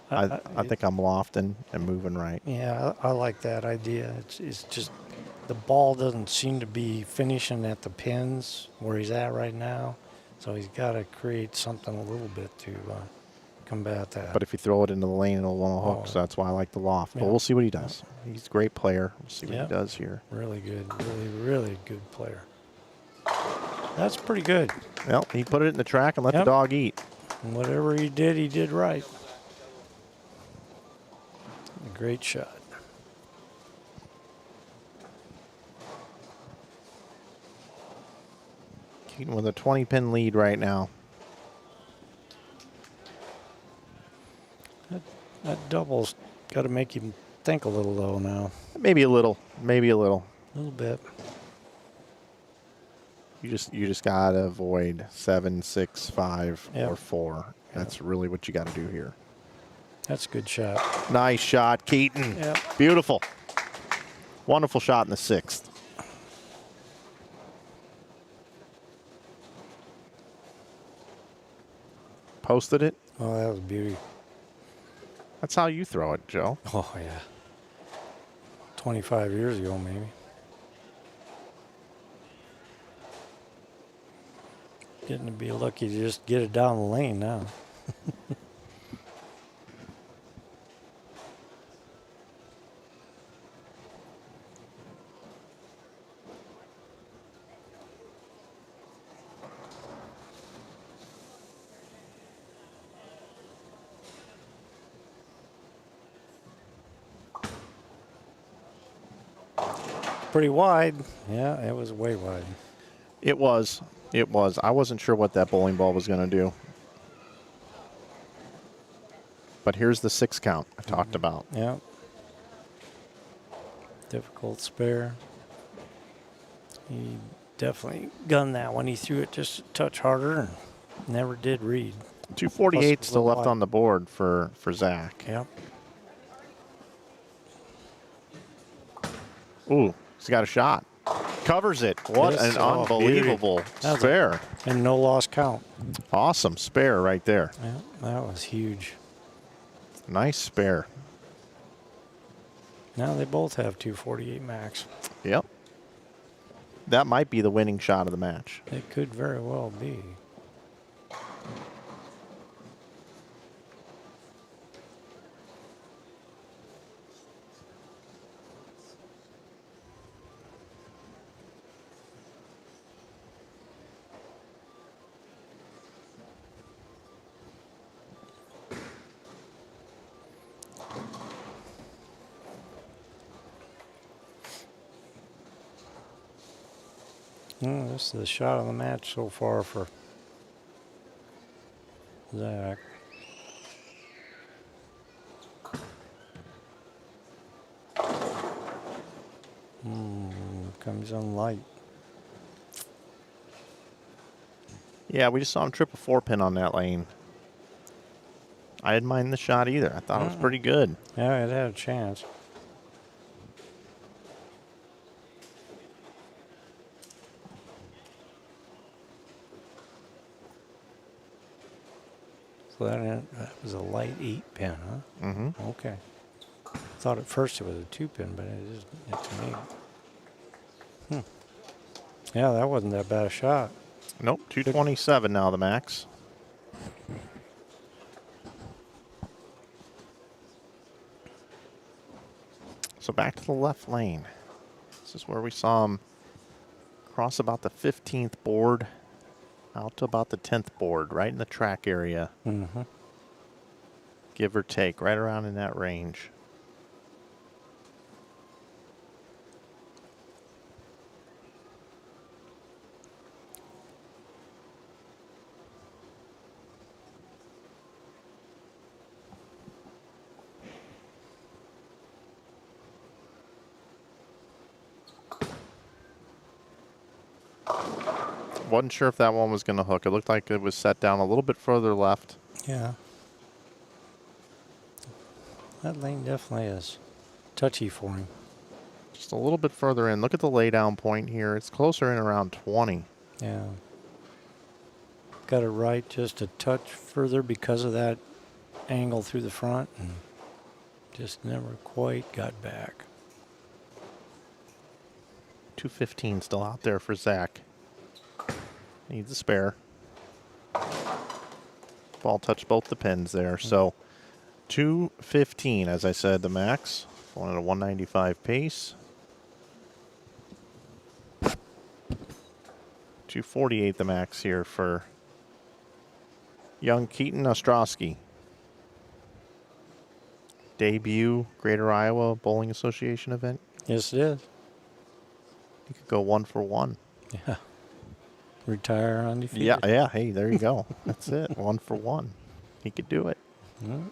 I think I'm lofting and moving right. Yeah, I like that idea. It's just the ball doesn't seem to be finishing at the pins where he's at right now, so he's got to create something a little bit to combat that. But if you throw it into the lane, it'll want to hook. Oh. So that's why I like the loft. But Yeah. we'll see what he does. He's a great player. We'll see what Yeah. he does here. Really good, really good player. That's pretty good. Well, he put it in the track and let the Yep. dog eat. And whatever he did right. A great shot. Keaton with a 20-pin lead right now. That double's got to make him think a little though now. Maybe a little. Maybe a little. A little bit. You just gotta avoid 7, 6, 5, Yep. or 4. That's really what you got to do here. That's a good shot. Nice shot, Keaton. Yep. Beautiful. Wonderful shot in the 6th. Posted it. Oh, that was beauty. That's how you throw it, Joe. Oh, yeah. 25 years ago, maybe. Getting to be lucky to just get it down the lane now. Pretty wide. Yeah, it was way wide. It was. It was. I wasn't sure what that bowling ball was going to do. But here's the 6 count I talked about. Yeah. Difficult spare. He definitely gunned that one. He threw it just a touch harder and never did read. 248 Plus a still little left wide. on the board for Zach. Yep. Ooh, he's got a shot. Covers it. What Yes. an Oh, unbelievable That's a- spare. And no lost count. Awesome spare right there. Yeah, that was huge. Nice spare. Now they both have 248 max. Yep. That might be the winning shot of the match. It could very well be. This is the shot of the match so far for Zach. Comes on light. Yeah, we just saw him trip a 4-pin on that lane. I didn't mind the shot either. I thought it was pretty good. Yeah, it had a chance. So that was a light 8-pin, huh? Mm-hmm. Okay. Thought at first it was a 2-pin, but it is it's an 8. Yeah, that wasn't that bad a shot. Nope, 227 now the max. So back to the left lane. This is where we saw him cross about the 15th board out to about the 10th board, right in the track area. Mm-hmm. Give or take, right around in that range. Wasn't sure if that one was going to hook. It looked like it was set down a little bit further left. Yeah. That lane definitely is touchy for him. Just a little bit further in. Look at the laydown point here. It's closer in around 20. Yeah. Got it right just a touch further because of that angle through the front and just never quite got back. 215 still out there for Zach. Needs a spare. Ball touched both the pins there. So 215, as I said, the max. Going at a 195 pace. 248 the max here for young Keaton Ostrowski. Debut Greater Iowa Bowling Association event. Yes, it is. You could go 1 for 1. Yeah. Retire undefeated. Yeah. Hey, there you go. That's it. 1 for 1. He could do it. Mm.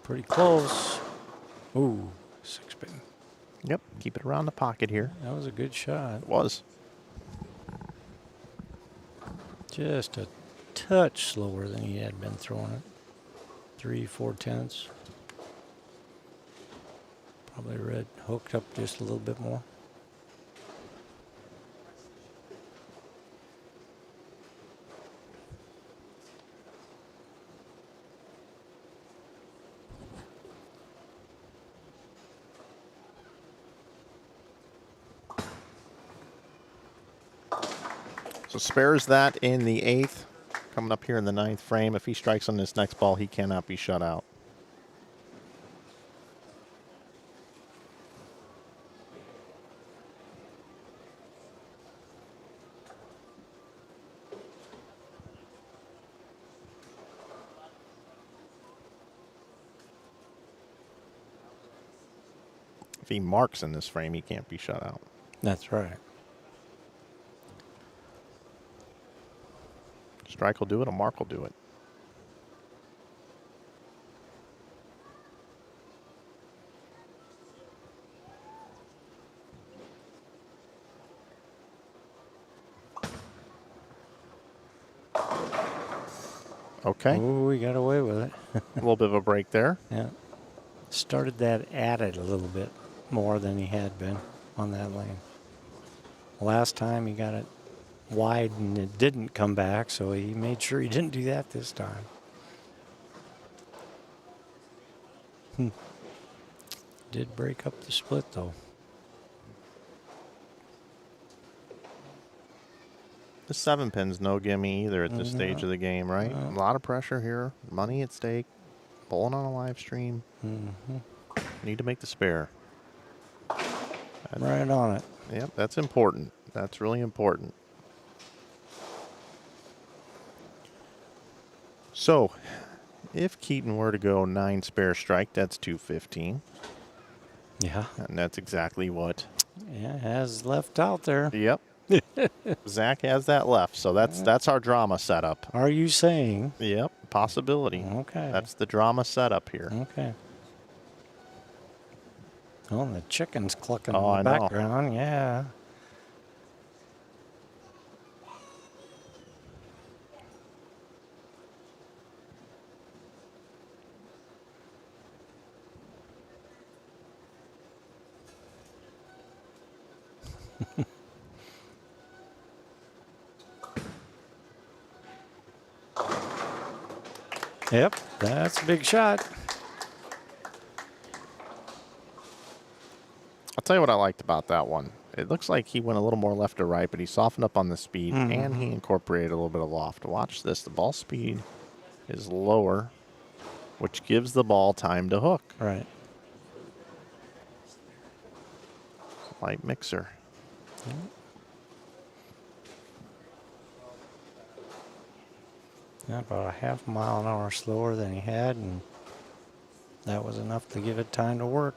Pretty close. Ooh, 6-pin. Yep. Keep it around the pocket here. That was a good shot. It was. Just a touch slower than he had been throwing it. 3/4 tenths. Probably red hooked up just a little bit more. So spares that in the 8th. Coming up here in the 9th frame. If he strikes on this next ball, he cannot be shut out. If he marks in this frame, he can't be shut out. That's right. Strike will do it, a mark will do it. Okay. Oh, we got away with it. A little bit of a break there. Yeah. Started that at it a little bit more than he had been on that lane. Last time he got it wide and it didn't come back, so he made sure he didn't do that this time. Did break up the split though. The 7-pin's no gimme either at this stage of the game, right? A lot of pressure here, money at stake, bowling on a live stream. Need to make the spare. Right on it. Yep, that's important. That's really important. So, if Keaton were to go 9 spare strike, that's 215. Yeah. And that's exactly what. Yeah, has left out there. Yep. Zach has that left, so that's our drama setup. Are you saying? Yep, possibility. Okay. That's the drama setup here. Okay. Oh, and the chicken's clucking Oh, in the I know. background. Yeah. Yep, that's a big shot. I'll tell you what I liked about that one. It looks like he went a little more left to right, but he softened up on the speed and he incorporated a little bit of loft. Watch this. The ball speed is lower, which gives the ball time to hook. Right. Light mixer. Yeah, about a half mile an hour slower than he had, and that was enough to give it time to work.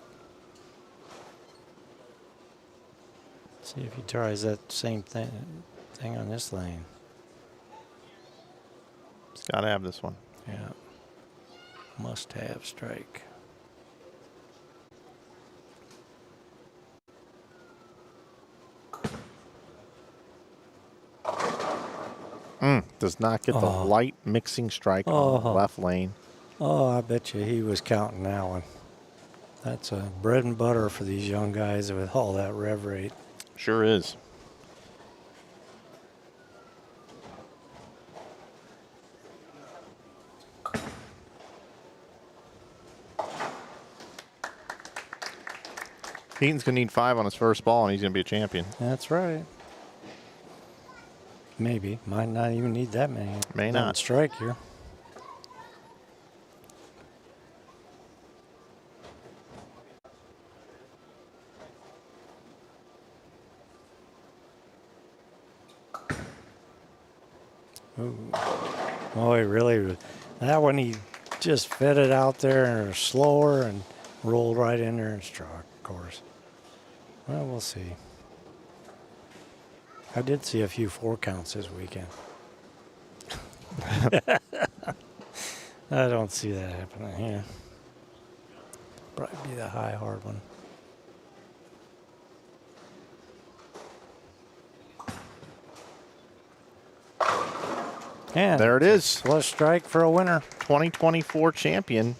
See if he tries that same thing on this lane. He's got to have this one. Yeah. Must have strike. Does not get the light mixing strike on the left lane. Oh, I bet you he was counting that one. That's bread and butter for these young guys with all that rev rate. Sure is. Keaton's going to need 5 on his first ball, and he's going to be a champion. That's right. Maybe. Might not even need that many. May not. Strike here. Ooh. Oh, he really, that one he just fed it out there and slower and rolled right in there and struck, of course. Well, we'll see. I did see a few 4 counts this weekend. I don't see that happening here. Probably be the high, hard one. And There it is. flush strike for a winner. 2024 champion,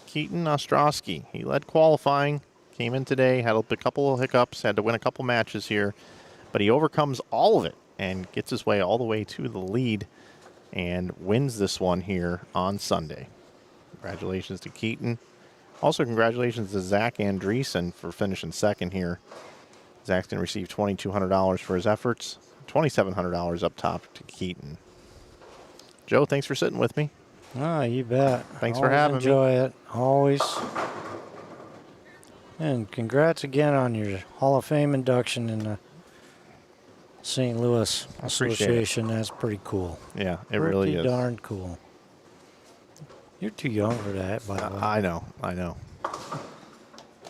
Keaton Ostrowski. He led qualifying, came in today, had a couple of hiccups, had to win a couple matches here, but he overcomes all of it and gets his way all the way to the lead and wins this one here on Sunday. Congratulations to Keaton. Also, congratulations to Zach Andreessen for finishing second here. Zach's going to receive $2,200 for his efforts, $2,700 up top to Keaton. Joe, thanks for sitting with me. Oh, you bet. Thanks for having me. Enjoy it. Always. And congrats again on your Hall of Fame induction in the St. Louis I appreciate it. Association. That's pretty cool. Yeah, it really is. Pretty darn cool. You're too young for that, by the way. I know.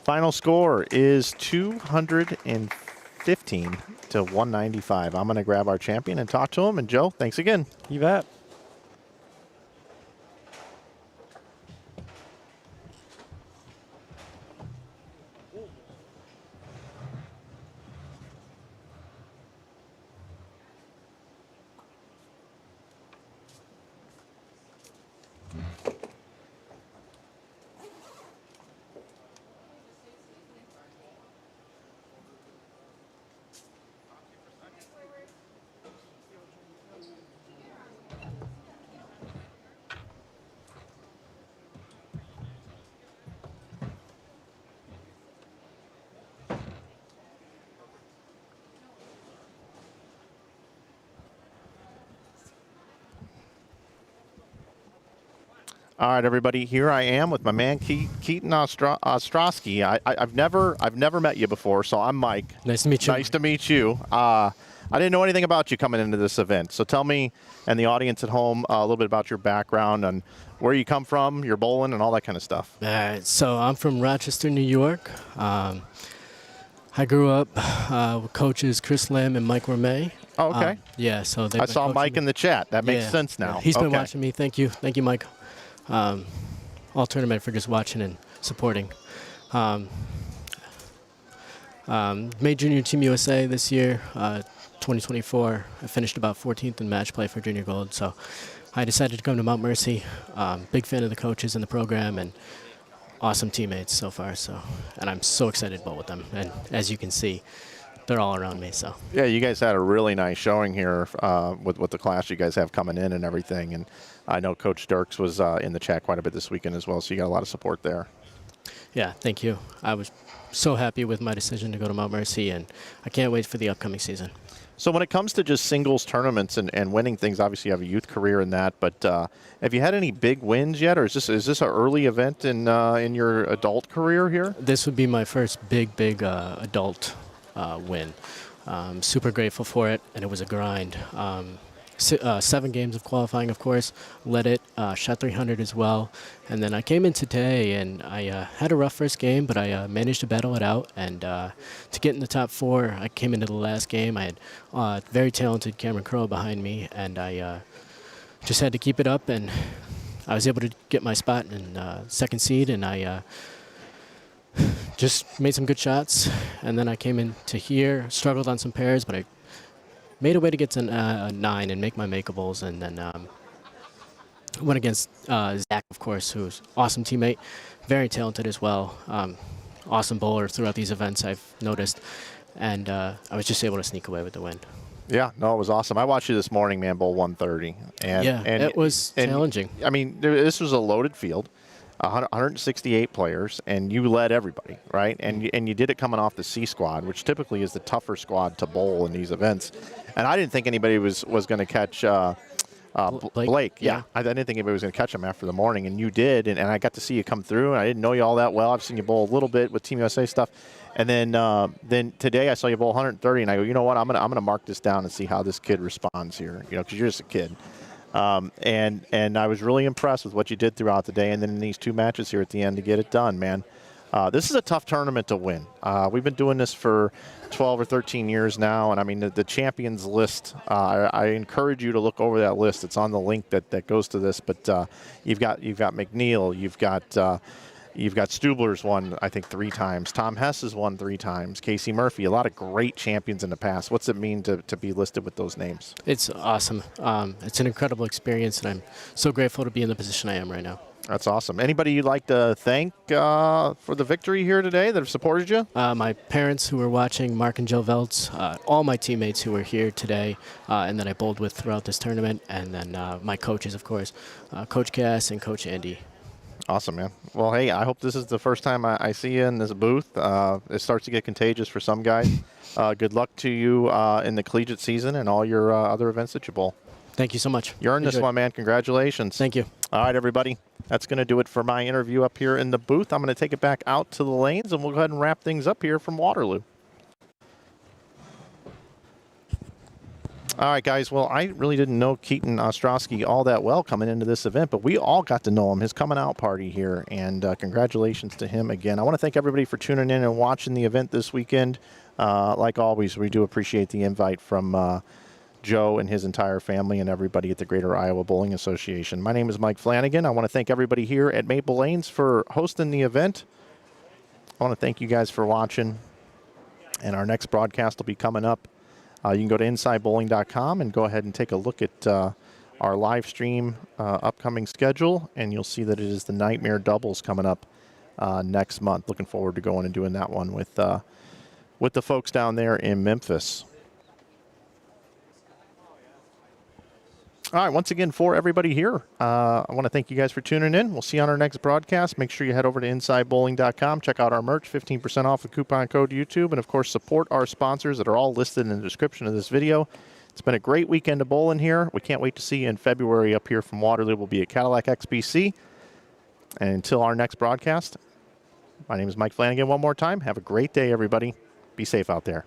Final score is 215 to 195. I'm going to grab our champion and talk to him. And Joe, thanks again. You bet. All right, everybody. Here I am with my man Keaton Ostrowski. I've never met you before, so I'm Mike. Nice to meet you. Nice to meet you. I didn't know anything about you coming into this event, so tell me and the audience at home a little bit about your background and where you come from, your bowling, and all that kind of stuff. All right, so I'm from Rochester, New York. I grew up with coaches Chris Lamb and Mike Ramey. Oh, okay. Yeah, so I saw Mike in the chat. That makes Yeah. sense now. He's been Okay. watching me. Thank you, Mike. All tournament for just watching and supporting. Made Junior Team USA this year, 2024. I finished about 14th in match play for Junior Gold, so I decided to come to Mount Mercy. Big fan of the coaches and the program, and awesome teammates so far. And I'm so excited to bowl with them. And as you can see, they're all around me. So Yeah, you guys had a really nice showing here with the class you guys have coming in and everything. And I know Coach Dirks was in the chat quite a bit this weekend as well, so you got a lot of support there. yeah, thank you. I was so happy with my decision to go to Mount Mercy, and I can't wait for the upcoming season. So when it comes to just singles tournaments and winning things, obviously you have a youth career in that, but have you had any big wins yet, or is this an early event in your adult career here? This would be my first big adult win. Super grateful for it, and it was a grind. 7 games of qualifying, of course, led it, shot 300 as well. And then I came in today, and I had a rough first game, but I managed to battle it out. And to get in the top 4, I came into the last game. I had very talented Cameron Crowe behind me, and I just had to keep it up. And I was able to get my spot in second seed, and I just made some good shots. And then I came into here, struggled on some pairs, but I made a way to get to a 9 and make my makeables, and then went against Zach, of course, who's awesome teammate, very talented as well. Awesome bowler throughout these events, I've noticed, and I was just able to sneak away with the win. Yeah, no, it was awesome. I watched you this morning, man, bowl 130. And, Yeah, it was challenging. I mean, this was a loaded field, 168 players, and you led everybody, right? And you did it coming off the C squad, which typically is the tougher squad to bowl in these events. And I didn't think anybody was going to catch Blake. Yeah. I didn't think anybody was going to catch him after the morning, and you did. And I got to see you come through, and I didn't know you all that well. I've seen you bowl a little bit with Team USA stuff. And then today I saw you bowl 130, and I go, you know what? I'm gonna mark this down and see how this kid responds here. You know, because you're just a kid. And I was really impressed with what you did throughout the day, and then in these 2 matches here at the end to get it done, man. This is a tough tournament to win. We've been doing this for 12 or 13 years now, and I mean the champions list. I encourage you to look over that list. It's on the link that goes to this. But you've got McNeil, you've got Stubler's won, I think, 3 times. Tom Hess has won 3 times. Casey Murphy, a lot of great champions in the past. What's it mean to be listed with those names? It's awesome. It's an incredible experience, and I'm so grateful to be in the position I am right now. That's awesome. Anybody you'd like to thank for the victory here today that have supported you? My parents who were watching, Mark and Jill Veltz, all my teammates who were here today, and that I bowled with throughout this tournament, and then my coaches, of course, Coach Cass and Coach Andy. Awesome, man. Well, hey, I hope this is the first time I see you in this booth. It starts to get contagious for some guys. Good luck to you in the collegiate season and all your other events that you bowl. Thank you so much. You earned this one, man. Congratulations. Thank you. All right, everybody. That's going to do it for my interview up here in the booth. I'm going to take it back out to the lanes, and we'll go ahead and wrap things up here from Waterloo. All right, guys. Well, I really didn't know Keaton Ostrowski all that well coming into this event, but we all got to know him, his coming out party here, and congratulations to him again. I want to thank everybody for tuning in and watching the event this weekend. Like always, we do appreciate the invite from Joe and his entire family and everybody at the Greater Iowa Bowling Association. My name is Mike Flanagan. I want to thank everybody here at Maple Lanes for hosting the event. I want to thank you guys for watching, and our next broadcast will be coming up. You can go to InsideBowling.com and go ahead and take a look at our live stream upcoming schedule, and you'll see that it is the Nightmare Doubles coming up next month. Looking forward to going and doing that one with the folks down there in Memphis. All right, once again, for everybody here, I want to thank you guys for tuning in. We'll see you on our next broadcast. Make sure you head over to InsideBowling.com. Check out our merch, 15% off with coupon code YouTube. And, of course, support our sponsors that are all listed in the description of this video. It's been a great weekend of bowling here. We can't wait to see you in February up here from Waterloo. We'll be at Cadillac XBC. And until our next broadcast, my name is Mike Flanagan one more time. Have a great day, everybody. Be safe out there.